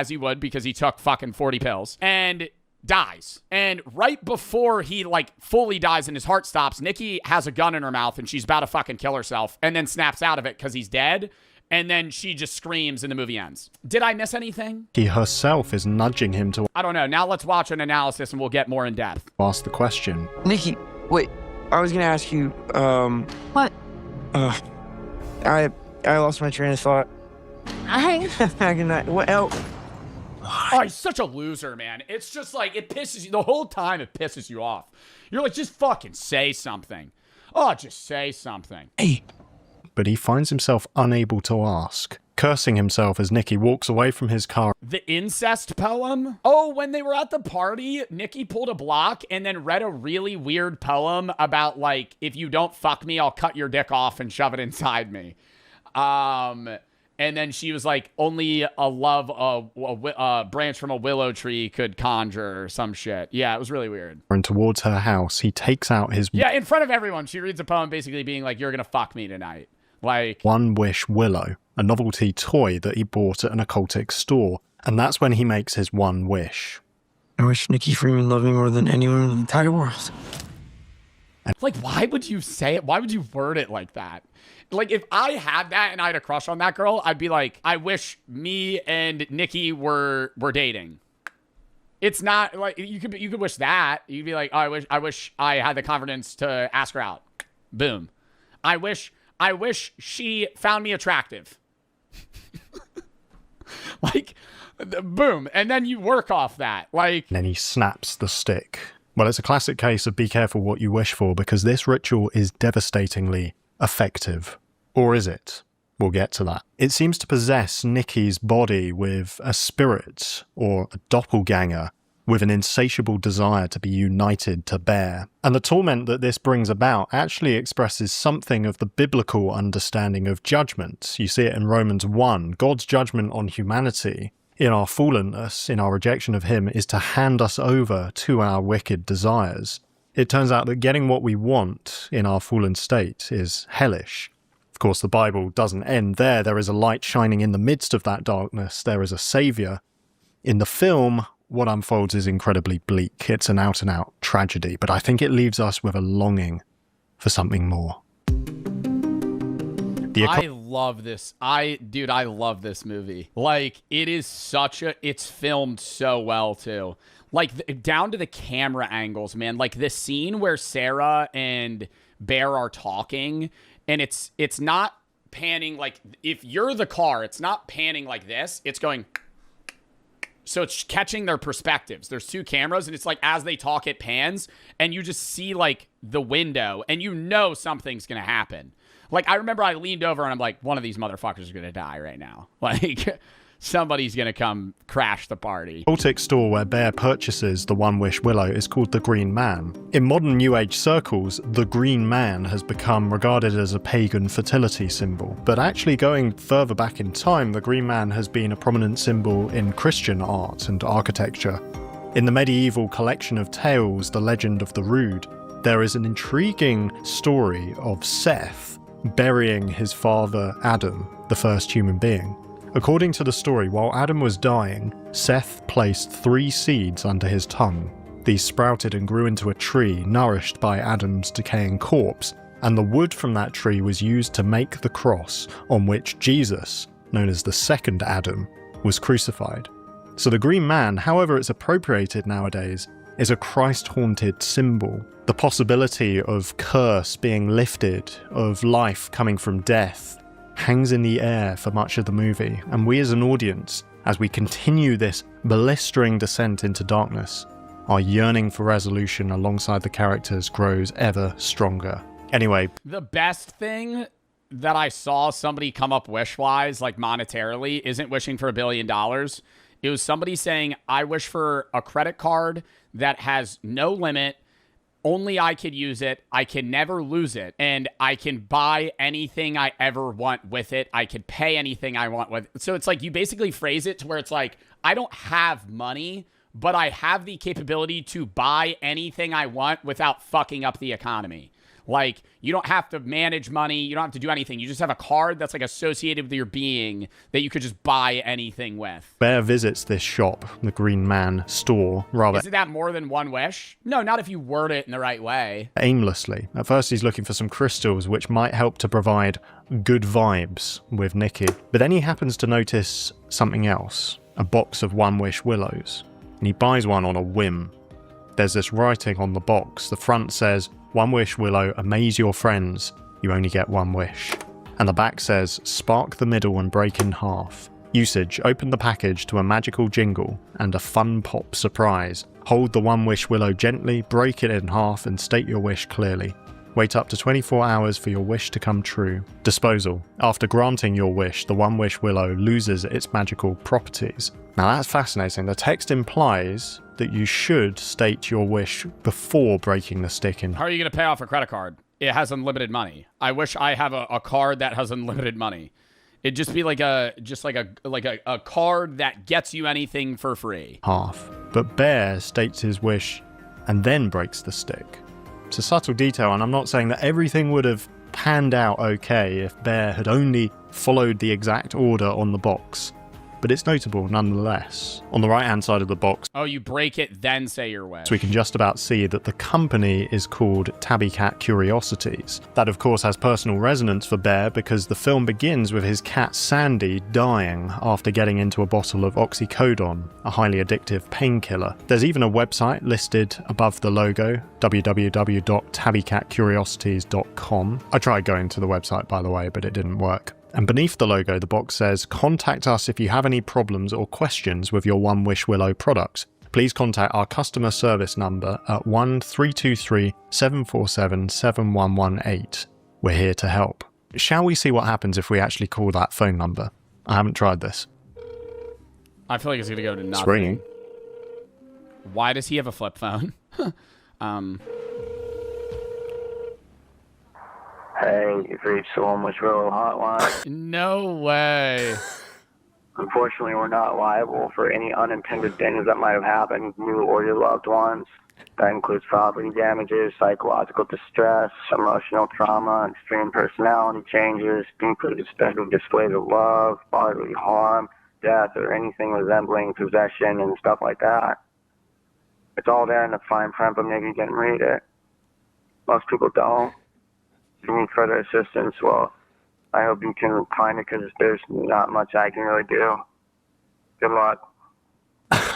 he would, because he took fucking 40 pills. And dies. And right before he fully dies and his heart stops, Nikki has a gun in her mouth and she's about to fucking kill herself and then snaps out of it because he's dead. And then she just screams and the movie ends. Did I miss anything? He herself is nudging him to... I don't know. Now let's watch an analysis and we'll get more in depth. Ask the question. Nikki, wait. I was going to ask you, What? I lost my train of thought. What else? Oh, he's such a loser, man. It's just like, it pisses you. The whole time it pisses you off. You're like, just fucking say something. Oh, just say something. Hey. But he finds himself unable to ask, cursing himself as Nikki walks away from his car. The incest poem? Oh, when they were at the party, Nikki pulled a block and then read a really weird poem about, like, if you don't fuck me, I'll cut your dick off and shove it inside me. And then she was like, only a branch from a willow tree could conjure or some shit. Yeah, it was really weird. And towards her house, he takes out his... Yeah, in front of everyone, she reads a poem basically being like, you're going to fuck me tonight. Like... One Wish Willow, a novelty toy that he bought at an occultic store. And that's when he makes his one wish. I wish Nikki Freeman loved me more than anyone in the entire world. Like, why would you say it? Why would you word it like that? Like, if I had that and I had a crush on that girl, I'd be like, I wish me and Nikki were dating. It's not like you could wish that. You'd be like, oh, I wish I had the confidence to ask her out. Boom. I wish she found me attractive. Like, boom. And then you work off that. Like, and then he snaps the stick. Well, it's a classic case of be careful what you wish for, because this ritual is devastatingly effective. Or is it? We'll get to that. It seems to possess Nikki's body with a spirit, or a doppelganger, with an insatiable desire to be united to Bear. And the torment that this brings about actually expresses something of the biblical understanding of judgment. You see it in Romans 1. God's judgment on humanity, in our fallenness, in our rejection of him, is to hand us over to our wicked desires. It turns out that getting what we want in our fallen state is hellish. Of course, the Bible doesn't end there. There is a light shining in the midst of that darkness. There is a savior. In the film, what unfolds is incredibly bleak. It's an out-and-out tragedy, but I think it leaves us with a longing for something more. I love this. I love this movie. Like, it is it's filmed so well, too. Like, down to the camera angles, man. Like, the scene where Sarah and Bear are talking, and it's not panning, like, if you're the car, it's not panning like this. It's going... So it's catching their perspectives. There's two cameras, and it's like as they talk, it pans, and you just see, like, the window, and you know something's going to happen. Like, I remember I leaned over, and I'm like, one of these motherfuckers is going to die right now. Like, somebody's going to come crash the party. The Baltic store where Bear purchases the One Wish Willow is called the Green Man. In modern New Age circles, the Green Man has become regarded as a pagan fertility symbol. But actually going further back in time, the Green Man has been a prominent symbol in Christian art and architecture. In the medieval collection of tales, The Legend of the Rood, there is an intriguing story of Seth burying his father Adam, the first human being. According to the story, while Adam was dying, Seth placed 3 seeds under his tongue. These sprouted and grew into a tree, nourished by Adam's decaying corpse, and the wood from that tree was used to make the cross on which Jesus, known as the second Adam, was crucified. So the Green Man, however it's appropriated nowadays, is a Christ-haunted symbol. The possibility of curse being lifted, of life coming from death, hangs in the air for much of the movie, and we as an audience, as we continue this blistering descent into darkness, our yearning for resolution alongside the characters grows ever stronger. Anyway. The best thing that I saw somebody come up wish-wise, like monetarily, isn't wishing for $1 billion. It was somebody saying, I wish for a credit card that has no limit, only I could use it, I can never lose it, and I can buy anything I ever want with it. I could pay anything I want with it. So it's like you basically phrase it to where it's like, I don't have money, but I have the capability to buy anything I want without fucking up the economy. Like, you don't have to manage money. You don't have to do anything. You just have a card that's like associated with your being that you could just buy anything with. Bear visits this shop, the Green Man store, rather Isn't that more than one wish? No, not if you word it in the right way. aimlessly. At first he's looking for some crystals which might help to provide good vibes with Nikki. But then he happens to notice something else, a box of One Wish Willows. And he buys one on a whim. There's this writing on the box. The front says, One Wish Willow, amaze your friends. You only get one wish. And the back says, spark the middle and break in half. Usage, open the package to a magical jingle and a fun pop surprise. Hold the One Wish Willow gently, break it in half and state your wish clearly. Wait up to 24 hours for your wish to come true. Disposal. After granting your wish, the One Wish Willow loses its magical properties. Now that's fascinating. The text implies that you should state your wish before breaking the stick in. How are you going to pay off a credit card? It has unlimited money. I wish I have a card that has unlimited money. It'd just be like a card that gets you anything for free. Half. But Bear states his wish and then breaks the stick. It's a subtle detail, and I'm not saying that everything would have panned out okay if Bear had only followed the exact order on the box. But it's notable nonetheless. On the right-hand side of the box, Oh, you break it, then say your wish. so we can just about see that the company is called Tabby Cat Curiosities. That, of course, has personal resonance for Bear because the film begins with his cat Sandy dying after getting into a bottle of oxycodone, a highly addictive painkiller. There's even a website listed above the logo, www.tabbycatcuriosities.com. I tried going to the website, by the way, but it didn't work. And beneath the logo, the box says, contact us if you have any problems or questions with your One Wish Willow products. Please contact our customer service number at 1-323-747-7118. We're here to help. Shall we see what happens if we actually call that phone number? I haven't tried this. I feel like it's going to go to nothing. It's ringing. Why does he have a flip phone? Hey, you've reached the One Wish Willow hotline. No way. Unfortunately, we're not liable for any unintended things that might have happened to you or your loved ones. That includes property damages, psychological distress, emotional trauma, extreme personality changes, including special displays of love, bodily harm, death, or anything resembling possession and stuff like that. It's all there in the fine print, but maybe you didn't read it. Most people don't. If you need further assistance, well, I hope you can find it because there's not much I can really do. Good luck.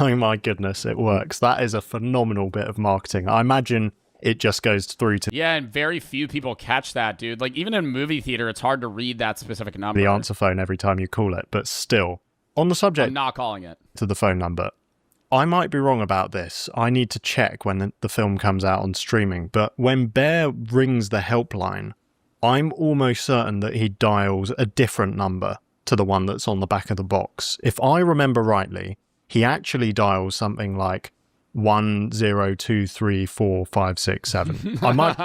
Oh my goodness, it works. That is a phenomenal bit of marketing. I imagine it just goes through to Yeah, and very few people catch that, dude. Like, even in a movie theater, it's hard to read that specific number. the answer phone every time you call it, but still. On the subject I'm not calling it. to the phone number, I might be wrong about this. I need to check when the film comes out on streaming, but when Bear rings the helpline, I'm almost certain that he dials a different number to the one that's on the back of the box. If I remember rightly, he actually dials something like 10234567. I might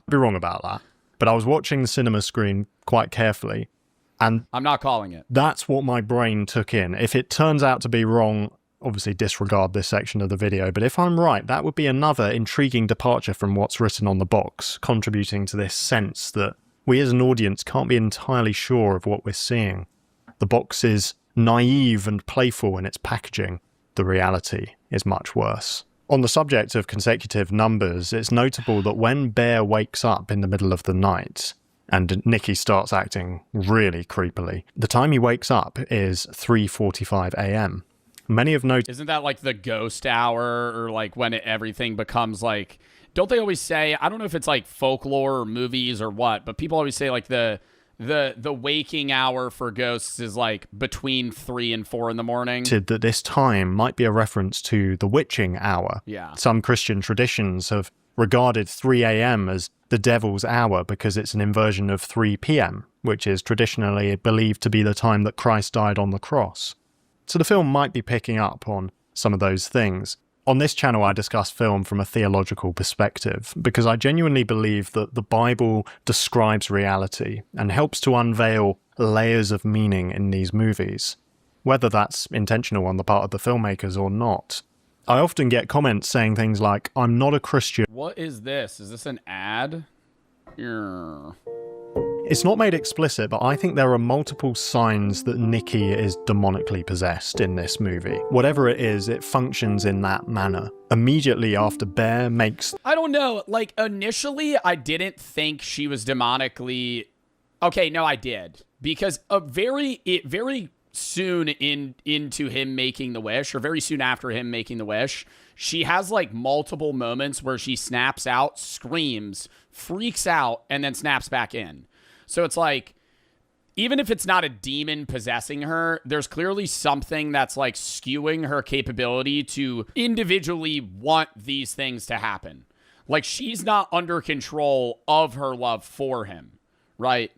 be wrong about that, but I was watching the cinema screen quite carefully, and I'm not calling it. That's what my brain took in. If it turns out to be wrong, obviously disregard this section of the video, but if I'm right, that would be another intriguing departure from what's written on the box, contributing to this sense that we as an audience can't be entirely sure of what we're seeing. The box is naive and playful in its packaging. The reality is much worse. On the subject of consecutive numbers, it's notable that when Bear wakes up in the middle of the night and Nikki starts acting really creepily, the time he wakes up is 3:45 a.m. Many have noticed... Isn't that like the ghost hour, or like when everything becomes like... Don't they always say, I don't know if it's like folklore or movies or what, but people always say like the waking hour for ghosts is like between 3 and 4 in the morning. That this time might be a reference to the witching hour. Yeah. Some Christian traditions have regarded 3 a.m. as the devil's hour because it's an inversion of 3 p.m., which is traditionally believed to be the time that Christ died on the cross. So the film might be picking up on some of those things. On this channel, I discuss film from a theological perspective because I genuinely believe that the Bible describes reality and helps to unveil layers of meaning in these movies, whether that's intentional on the part of the filmmakers or not. I often get comments saying things like, I'm not a Christian. What is this? Is this an ad? Yeah. It's not made explicit, but I think there are multiple signs that Nikki is demonically possessed in this movie. Whatever it is, it functions in that manner. Immediately after Bear makes... I don't know. Like, initially, I didn't think she was demonically... Okay, no, I did. Because very soon into him making the wish, or very soon after him making the wish, she has, like, multiple moments where she snaps out, screams, freaks out, and then snaps back in. So it's like, even if it's not a demon possessing her, there's clearly something that's like skewing her capability to individually want these things to happen. Like, she's not under control of her love for him, right?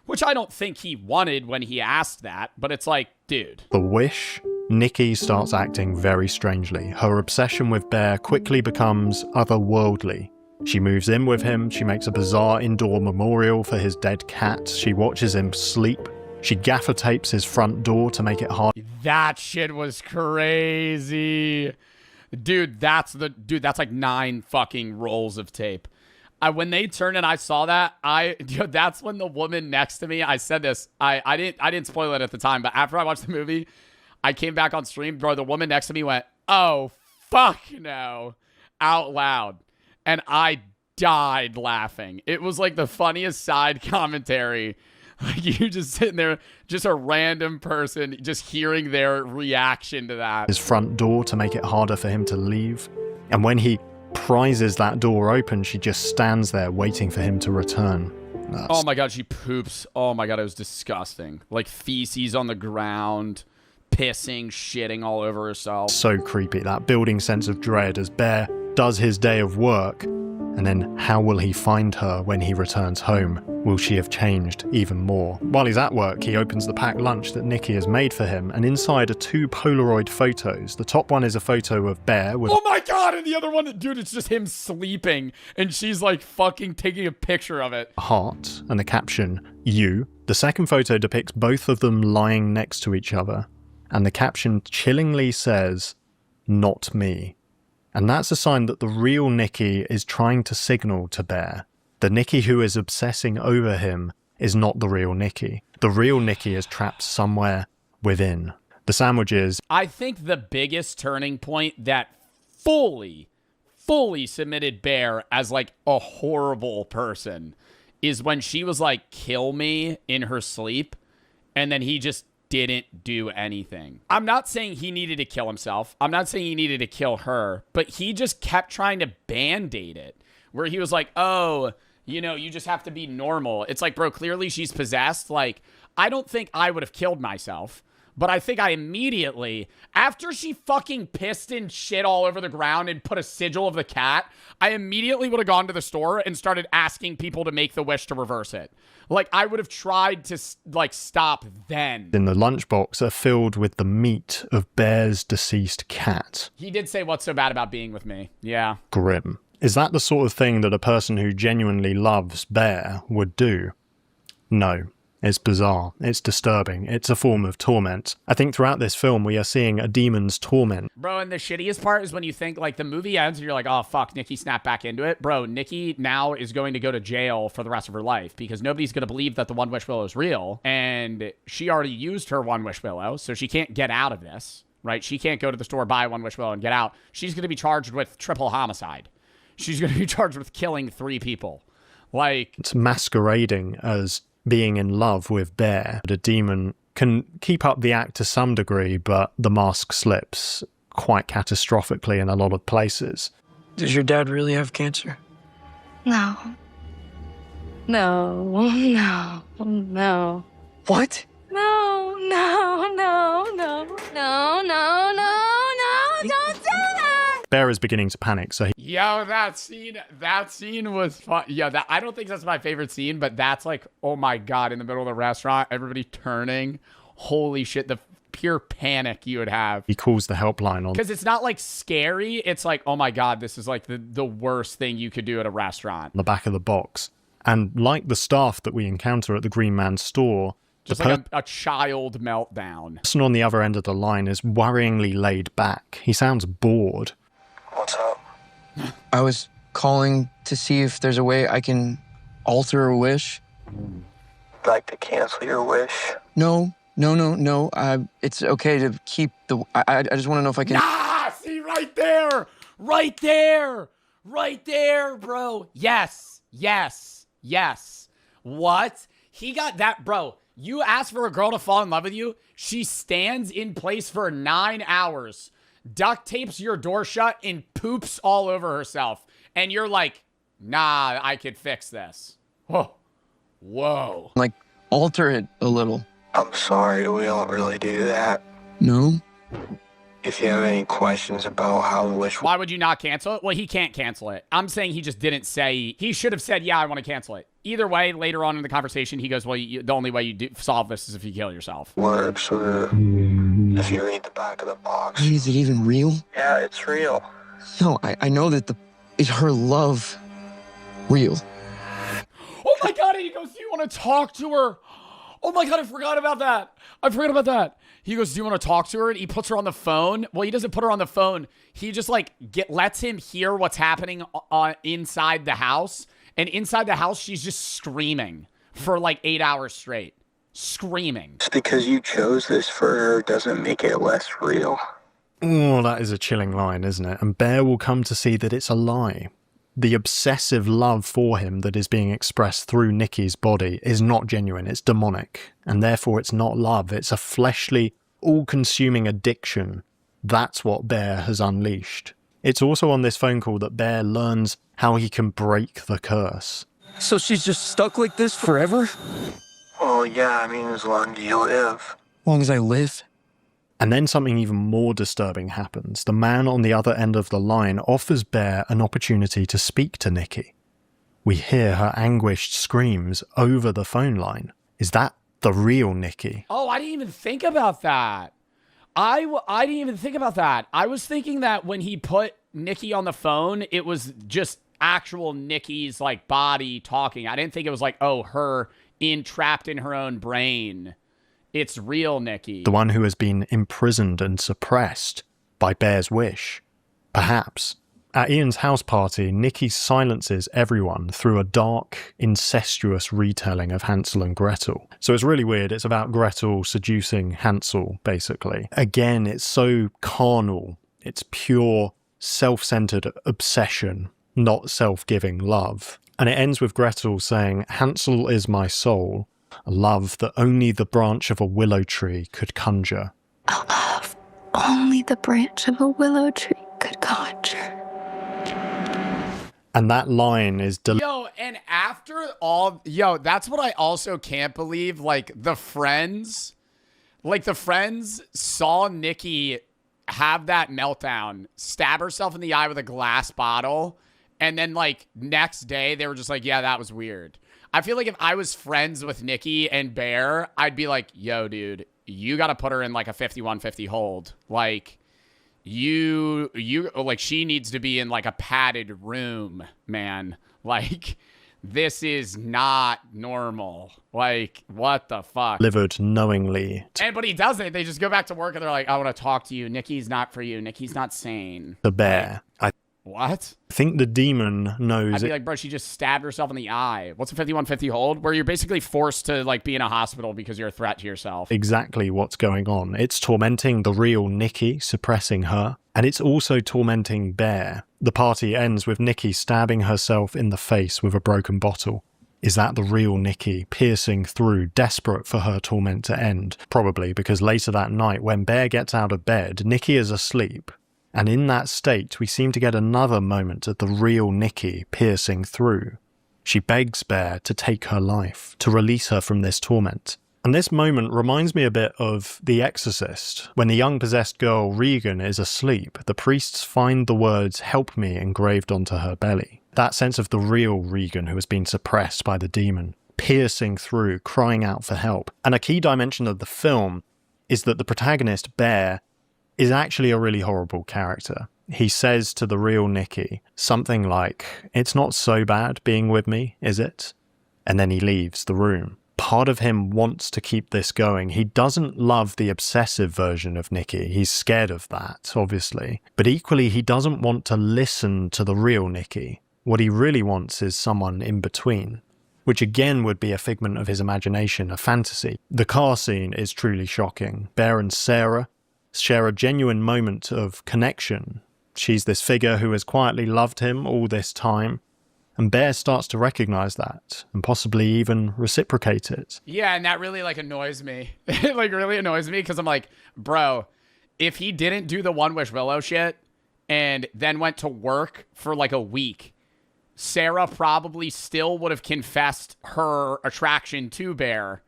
Which I don't think he wanted when he asked that, but it's like, dude. The wish, Nikki starts acting very strangely. Her obsession with Bear quickly becomes otherworldly. She moves in with him, she makes a bizarre indoor memorial for his dead cat, she watches him sleep, she gaffer tapes his front door to make it hard. That shit was crazy. Dude, that's like 9 fucking rolls of tape. When they turned and I saw that, that's when the woman next to me, I said this, I didn't spoil it at the time, but after I watched the movie, I came back on stream, bro, the woman next to me went, "Oh, fuck no," out loud. And I died laughing. It was like the funniest side commentary. Like, you just sitting there, just a random person, just hearing their reaction to that. His front door to make it harder for him to leave. And when he prizes that door open, she just stands there waiting for him to return. Oh my God, she poops. Oh my God, it was disgusting. Like feces on the ground, pissing, shitting all over herself. So creepy, that building sense of dread as Bear does his day of work, and then how will he find her when he returns home? Will she have changed even more? While he's at work, he opens the packed lunch that Nikki has made for him, and inside are 2 Polaroid photos. The top one is a photo of Bear with... Oh my God, and the other one, dude, it's just him sleeping, and she's like fucking taking a picture of it. A heart, and the caption, "You." The second photo depicts both of them lying next to each other, and the caption chillingly says, "Not me." And that's a sign that the real Nikki is trying to signal to Bear. The Nikki who is obsessing over him is not the real Nikki. The real Nikki is trapped somewhere within. The sandwiches. I think the biggest turning point that fully submitted Bear as like a horrible person is when she was like, kill me in her sleep, and then he just didn't do anything. I'm not saying he needed to kill himself. I'm not saying he needed to kill her, but he just kept trying to band-aid it, where he was like, oh, you know, you just have to be normal. It's like, bro, clearly she's possessed. Like, I don't think I would have killed myself, but I think I immediately, after she fucking pissed and shit all over the ground and put a sigil of the cat, I immediately would have gone to the store and started asking people to make the wish to reverse it. Like, I would have tried to, like, stop then. In the lunchbox are filled with the meat of Bear's deceased cat. He did say, what's so bad about being with me? Yeah. Grim. Is that the sort of thing that a person who genuinely loves Bear would do? No. It's bizarre. It's disturbing. It's a form of torment. I think throughout this film, we are seeing a demon's torment. Bro, and the shittiest part is when you think, like, the movie ends and you're like, oh, fuck, Nikki snapped back into it. Bro, Nikki now is going to go to jail for the rest of her life because nobody's going to believe that the One Wish Willow is real. And she already used her One Wish Willow, so she can't get out of this, right? She can't go to the store, buy One Wish Willow, and get out. She's going to be charged with triple homicide. She's going to be charged with killing 3 people. Like, it's masquerading as being in love with Bear. The demon can keep up the act to some degree, but the mask slips quite catastrophically in a lot of places. Does your dad really have cancer? No. No. What? No. Don't do that! Bear is beginning to panic, so yo, that scene was fun. Yeah, I don't think that's my favorite scene, but that's like, oh my God, in the middle of the restaurant, everybody turning. Holy shit, the pure panic you would have. He calls the helpline on. Because it's not like scary, it's like, oh my God, this is like the worst thing you could do at a restaurant. The back of the box. And like the staff that we encounter at the Green Man's store, just like a child meltdown. The person on the other end of the line is worryingly laid back. He sounds bored. What's up? I was calling to see if there's a way I can alter a wish. Like to cancel your wish? No. It's okay to keep the... I just want to know if I can... Ah, see, right there, bro. Yes. What? He got that, bro. You ask for a girl to fall in love with you, she stands in place for 9 hours, duct tapes your door shut, and poops all over herself. And you're like, nah, I could fix this. Whoa. Like, alter it a little. I'm sorry, we don't really do that. No? If you have any questions about how the wish... Why would you not cancel it? Well, he can't cancel it. I'm saying he just didn't say... He should have said, yeah, I want to cancel it. Either way, later on in the conversation, he goes, well, the only way you solve this is if you kill yourself. Works, or if you read the back of the box. Is it even real? Yeah, it's real. No, I know that is her love real? Oh my God, he goes, do you want to talk to her? Oh my God, I forgot about that. He goes, do you want to talk to her? And he puts her on the phone. Well, he doesn't put her on the phone. He just like lets him hear what's happening inside the house. And inside the house, she's just screaming for like 8 hours straight. Screaming. Just because you chose this for her doesn't make it less real. Oh, that is a chilling line, isn't it? And Bear will come to see that it's a lie. The obsessive love for him that is being expressed through Nikki's body is not genuine, it's demonic. And therefore it's not love, it's a fleshly, all-consuming addiction. That's what Bear has unleashed. It's also on this phone call that Bear learns how he can break the curse. So she's just stuck like this forever? Well, yeah, I mean, as long as you live. As long as I live? And then something even more disturbing happens. The man on the other end of the line offers Bear an opportunity to speak to Nikki. We hear her anguished screams over the phone line. Is that the real Nikki? Oh, I didn't even think about that. I didn't even think about that. I was thinking that when he put Nikki on the phone, it was just actual Nikki's like body talking. I didn't think it was like, oh, her trapped in her own brain. It's real Nikki. The one who has been imprisoned and suppressed by Bear's wish. Perhaps At Ian's house party, Nikki silences everyone through a dark, incestuous retelling of Hansel and Gretel. So it's really weird. It's about Gretel seducing Hansel, basically. Again, it's so carnal. It's pure, self-centered obsession, not self-giving love. And it ends with Gretel saying, "Hansel is my soul, a love that only the branch of a willow tree could conjure." A love only the branch of a willow tree could conjure. And that line is Yo, and after all, that's what I also can't believe. Like, the friends saw Nikki have that meltdown, stab herself in the eye with a glass bottle, and then, like, next day, they were just like, yeah, that was weird. I feel like if I was friends with Nikki and Bear, I'd be like, yo, dude, you got to put her in, like, a 51-50 hold. Like, you like, she needs to be in, like, a padded room, man. Like, this is not normal. Like, what the fuck? delivered knowingly But he doesn't. They just go back to work and they're like, I want to talk to you. Nikki's not for you. Nikki's not sane. to Bear. What? I think the demon knows I'd be it. like, bro, she just stabbed herself in the eye. What's a 51-50 hold? Where you're basically forced to, like, be in a hospital because you're a threat to yourself. Exactly what's going on. It's tormenting the real Nikki, suppressing her, and it's also tormenting Bear. The party ends with Nikki stabbing herself in the face with a broken bottle. Is that the real Nikki, piercing through, desperate for her torment to end? Probably, because later that night, when Bear gets out of bed, Nikki is asleep. And in that state, we seem to get another moment of the real Nikki piercing through. She begs Bear to take her life, to release her from this torment. And this moment reminds me a bit of The Exorcist. When the young possessed girl Regan is asleep, the priests find the words "help me" engraved onto her belly. That sense of the real Regan who has been suppressed by the demon, piercing through, crying out for help. And a key dimension of the film is that the protagonist, Bear, is actually a really horrible character. He says to the real Nikki something like, "It's not so bad being with me, is it?" And then he leaves the room. Part of him wants to keep this going. He doesn't love the obsessive version of Nikki. He's scared of that, obviously. But equally, he doesn't want to listen to the real Nikki. What he really wants is someone in between, which again would be a figment of his imagination, a fantasy. The car scene is truly shocking. Bear and Sarah share a genuine moment of connection. She's this figure who has quietly loved him all this time, and Bear starts to recognize that and possibly even reciprocate it. Yeah, and that really, like, annoys me. It, like, really annoys me because I'm like, bro, if he didn't do the One Wish Willow shit and then went to work for, like, a week, Sarah probably still would have confessed her attraction to Bear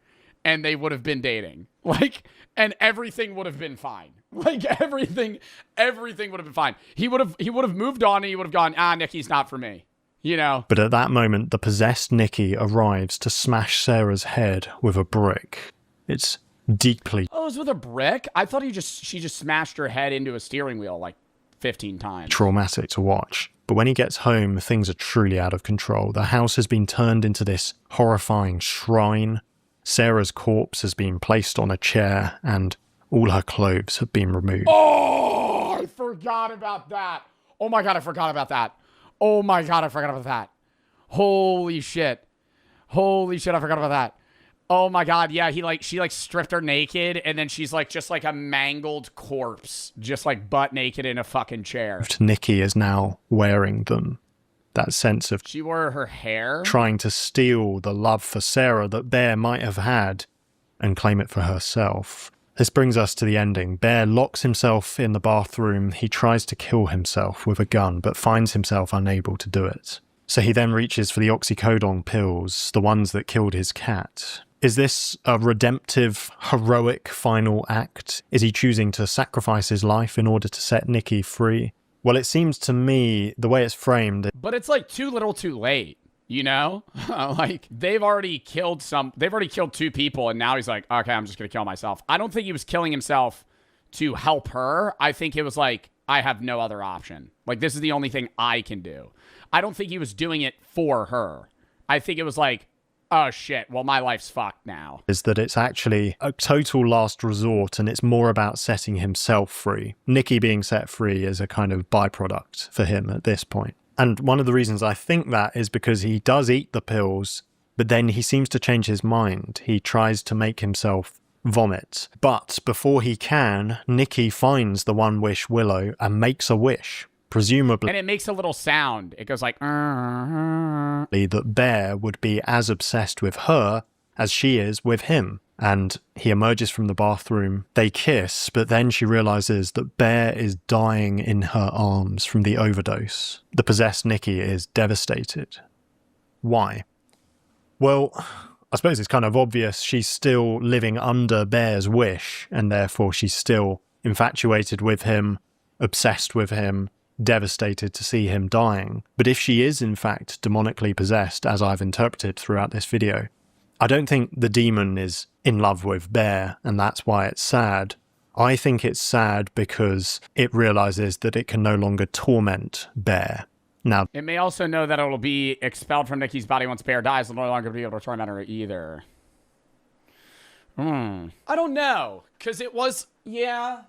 and they would have been dating. Like, and everything would have been fine. Like, everything would have been fine. He would have moved on and he would have gone, Nikki's not for me. You know? But at that moment, the possessed Nikki arrives to smash Sarah's head with a brick. It's deeply... Oh, it was with a brick? I thought she just smashed her head into a steering wheel like 15 times. traumatic to watch. But when he gets home, things are truly out of control. The house has been turned into this horrifying shrine. Sarah's corpse has been placed on a chair, and all her clothes have been removed. Oh, I forgot about that. Oh my God, I forgot about that. Oh my God, I forgot about that. Holy shit, I forgot about that. Oh my God, yeah, she stripped her naked, and then she's like just like a mangled corpse, just like butt naked in a fucking chair. Nikki is now wearing them. That sense of she wore her hair, trying to steal the love for Sarah that Bear might have had and claim it for herself. This brings us to the ending. Bear locks himself in the bathroom. He tries to kill himself with a gun, but finds himself unable to do it. So he then reaches for the oxycodone pills, the ones that killed his cat. Is this a redemptive, heroic final act? Is he choosing to sacrifice his life in order to set Nikki free? Well, it seems to me, the way it's framed... But it's like too little too late, you know? Like, they've already killed two people, and now he's like, okay, I'm just gonna kill myself. I don't think he was killing himself to help her. I think it was like, I have no other option. Like, this is the only thing I can do. I don't think he was doing it for her. I think it was like, oh shit, well, my life's fucked now. Is that it's actually a total last resort and it's more about setting himself free. Nikki being set free is a kind of byproduct for him at this point. And one of the reasons I think that is because he does eat the pills, but then he seems to change his mind. He tries to make himself vomit. But before he can, Nikki finds the One Wish Willow and makes a wish. Presumably, and it makes a little sound. It goes like, that Bear would be as obsessed with her as she is with him. And he emerges from the bathroom. They kiss, but then she realizes that Bear is dying in her arms from the overdose. The possessed Nikki is devastated. Why? Well, I suppose it's kind of obvious she's still living under Bear's wish, and therefore she's still infatuated with him, obsessed with him, devastated to see him dying. But if she is in fact demonically possessed, as I've interpreted throughout this video, I don't think the demon is in love with Bear, and that's why it's sad. I think it's sad because it realizes that it can no longer torment Bear. Now, it may also know that it'll be expelled from Nikki's body once Bear dies. It'll no longer be able to torment her either. I don't know, because it was, yeah.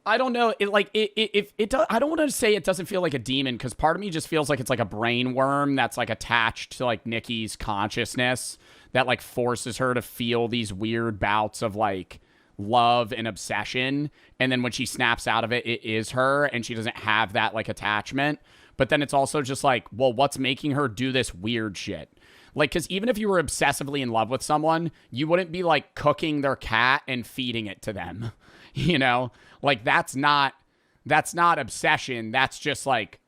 I don't know. I don't want to say it doesn't feel like a demon, because part of me just feels like it's like a brain worm that's like attached to like Nikki's consciousness that like forces her to feel these weird bouts of like love and obsession. And then when she snaps out of it, it is her and she doesn't have that like attachment. But then it's also just like, well, what's making her do this weird shit? Like, because even if you were obsessively in love with someone, you wouldn't be like cooking their cat and feeding it to them. You know, like that's not obsession. That's just like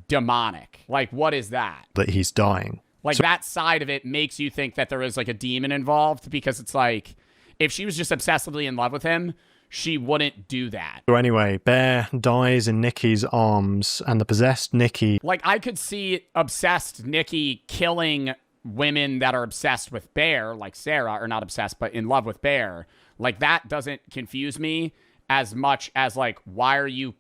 demonic. Like, what is that? That he's dying. Like that side of it makes you think that there is like a demon involved, because it's like, if she was just obsessively in love with him, she wouldn't do that. So anyway, Bear dies in Nikki's arms, and the possessed Nikki... Like, I could see obsessed Nikki killing women that are obsessed with Bear, like Sarah, or not obsessed, but in love with Bear. Like, that doesn't confuse me as much as, like, why are you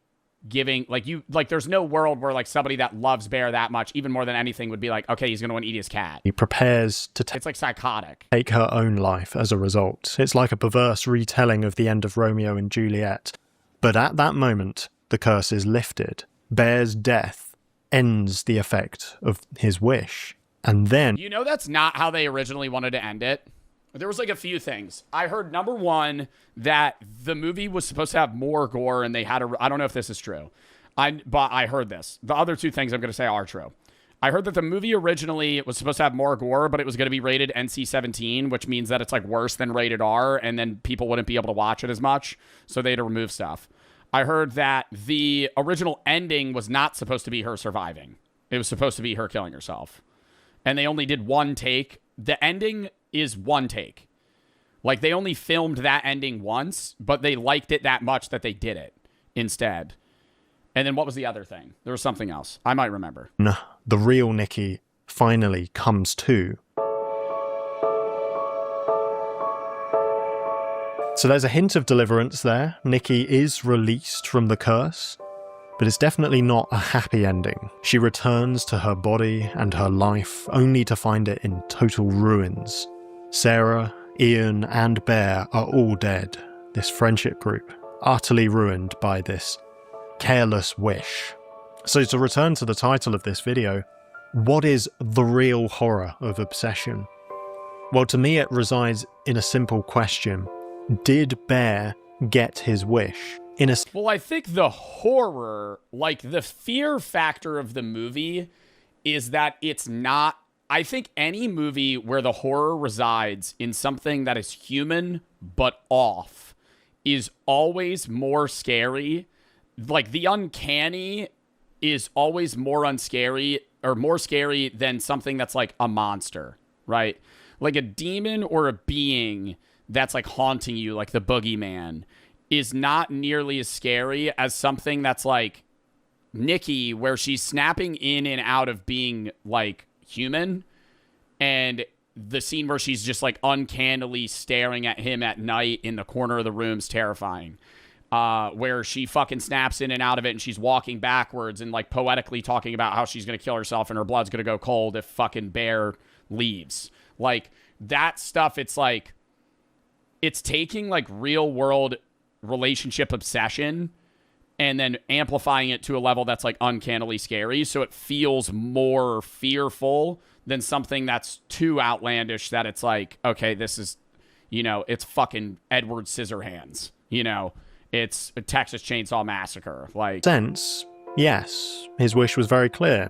giving... Like, there's no world where, like, somebody that loves Bear that much, even more than anything, would be like, okay, he's going to want to eat his cat. He prepares to it's, like, psychotic. Take her own life as a result. It's like a perverse retelling of the end of Romeo and Juliet. But at that moment, the curse is lifted. Bear's death ends the effect of his wish. And then... You know that's not how they originally wanted to end it? There was like a few things. I heard, number one, that the movie was supposed to have more gore and they had a... I don't know if this is true. But I heard this. The other two things I'm going to say are true. I heard that the movie originally was supposed to have more gore, but it was going to be rated NC-17, which means that it's like worse than rated R, and then people wouldn't be able to watch it as much, so they had to remove stuff. I heard that the original ending was not supposed to be her surviving. It was supposed to be her killing herself. And they only did one take. The ending is one take. Like, they only filmed that ending once, but they liked it that much that they did it instead. And then what was the other thing? There was something else. I might remember. No, the real Nikki finally comes to. So there's a hint of deliverance there. Nikki is released from the curse, but it's definitely not a happy ending. She returns to her body and her life, only to find it in total ruins. Sarah, Ian, and Bear are all dead. This friendship group, utterly ruined by this careless wish. So to return to the title of this video, what is the real horror of obsession? Well, to me it resides in a simple question. Did Bear get his wish? Well, I think the horror, like the fear factor of the movie, is that it's not... I think any movie where the horror resides in something that is human but off is always more scary. Like, the uncanny is always more unscary, or more scary than something that's like a monster, right? Like a demon or a being that's like haunting you, like the boogeyman, is not nearly as scary as something that's like Nikki, where she's snapping in and out of being like human, and the scene where she's just like uncannily staring at him at night in the corner of the room's terrifying. Where she fucking snaps in and out of it, and she's walking backwards and like poetically talking about how she's gonna kill herself and her blood's gonna go cold if fucking Bear leaves. Like, that stuff, it's like, it's taking, like, real-world relationship obsession and then amplifying it to a level that's, like, uncannily scary, so it feels more fearful than something that's too outlandish that it's like, okay, this is, you know, it's fucking Edward Scissorhands, you know? It's a Texas Chainsaw Massacre. Like, sense, yes, his wish was very clear.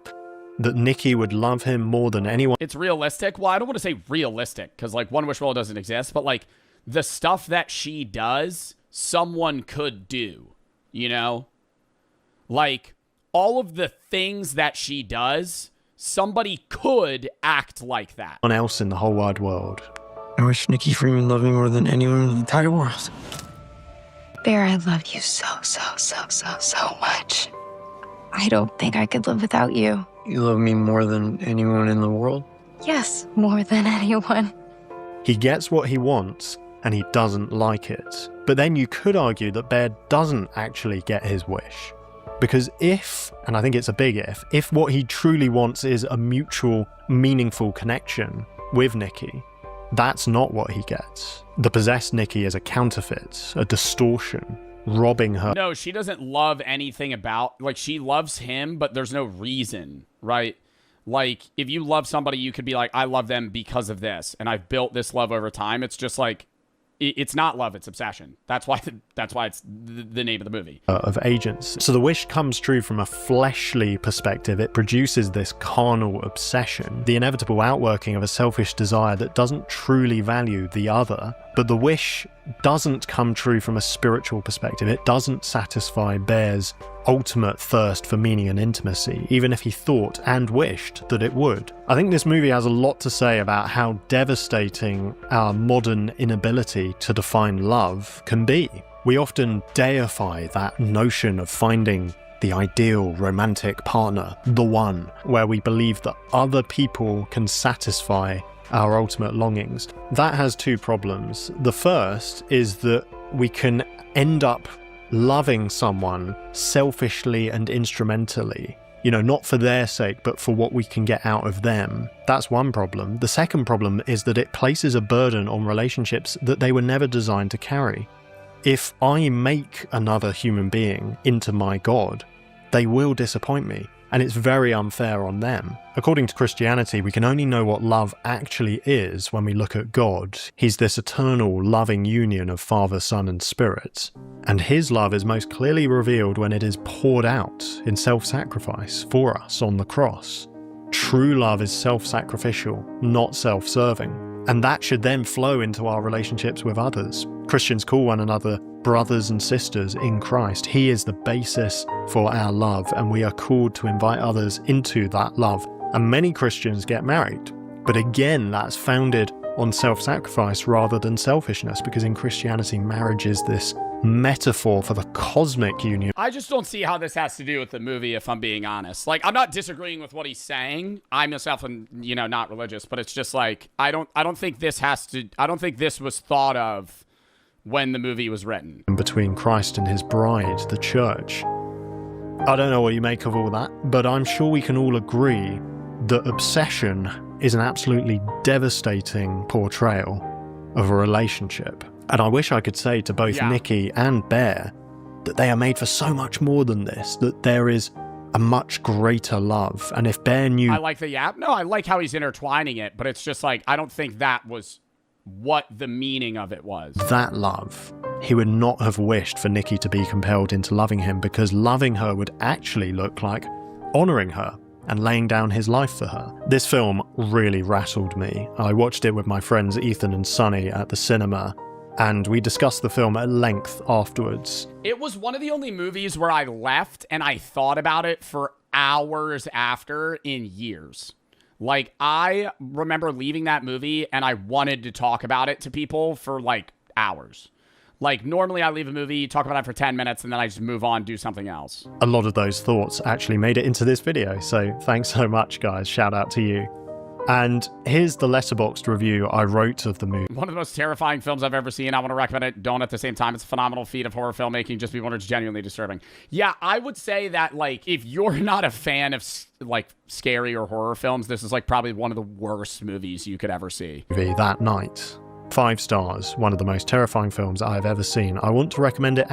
That Nikki would love him more than anyone. It's realistic. Well, I don't want to say realistic, because, like, One Wish Well doesn't exist, but, like, the stuff that she does, someone could do, you know? Like, all of the things that she does, somebody could act like that. Anyone else in the whole wide world. I wish Nikki Freeman loved me more than anyone in the entire world. Bear, I love you so much. I don't think I could live without you. You love me more than anyone in the world? Yes, more than anyone. He gets what he wants, and he doesn't like it. But then you could argue that Bear doesn't actually get his wish. Because if, and I think it's a big if what he truly wants is a mutual, meaningful connection with Nikki, that's not what he gets. The possessed Nikki is a counterfeit, a distortion, robbing her. No, she doesn't love anything about, like, she loves him, but there's no reason, right? Like, if you love somebody, you could be like, I love them because of this, and I've built this love over time. It's just like, it's not love, it's obsession. That's why it's the name of the movie. Of agents. So the wish comes true from a fleshly perspective. It produces this carnal obsession, the inevitable outworking of a selfish desire that doesn't truly value the other. But the wish doesn't come true from a spiritual perspective. It doesn't satisfy Bear's ultimate thirst for meaning and intimacy, even if he thought and wished that it would. I think this movie has a lot to say about how devastating our modern inability to define love can be. We often deify that notion of finding the ideal romantic partner, the one, where we believe that other people can satisfy our ultimate longings. That has two problems. The first is that we can end up loving someone selfishly and instrumentally, you know, not for their sake, but for what we can get out of them. That's one problem. The second problem is that it places a burden on relationships that they were never designed to carry. If I make another human being into my God, they will disappoint me, and it's very unfair on them. According to Christianity, we can only know what love actually is when we look at God. He's this eternal, loving union of Father, Son, and Spirit. And his love is most clearly revealed when it is poured out in self-sacrifice for us on the cross. True love is self-sacrificial, not self-serving. And that should then flow into our relationships with others. Christians call one another brothers and sisters in Christ. He is the basis for our love, and we are called to invite others into that love. And many Christians get married. But again, that's founded on self-sacrifice rather than selfishness, because in Christianity, marriage is this metaphor for the cosmic union. I just don't see how this has to do with the movie, if I'm being honest. Like, I'm not disagreeing with what he's saying. I myself am, you know, not religious, but it's just like, I don't think this was thought of when the movie was written. Between Christ and his bride, the church. I don't know what you make of all that, but I'm sure we can all agree that obsession is an absolutely devastating portrayal of a relationship. And I wish I could say to both Nikki and Bear that they are made for so much more than this, that there is a much greater love. And if Bear knew... I like I like how he's intertwining it, but it's just like, I don't think that was what the meaning of it was. That love, he would not have wished for Nikki to be compelled into loving him, because loving her would actually look like honouring her and laying down his life for her. This film really rattled me. I watched it with my friends Ethan and Sonny at the cinema, and we discussed the film at length afterwards. It was one of the only movies where I left and I thought about it for hours after in years. Like, I remember leaving that movie and I wanted to talk about it to people for like hours. Like, normally I leave a movie, talk about it for 10 minutes, and then I just move on, do something else. A lot of those thoughts actually made it into this video, so thanks so much, guys. Shout out to you. And here's the letterboxd review I wrote of the movie. One of the most terrifying films I've ever seen. I want to recommend it. Don't at the same time. It's a phenomenal feat of horror filmmaking. Just people, it's genuinely disturbing. Yeah, I would say that, like, if you're not a fan of, like, scary or horror films, this is, like, probably one of the worst movies you could ever see. That night. 5 stars. One of the most terrifying films I've ever seen. I want to recommend it.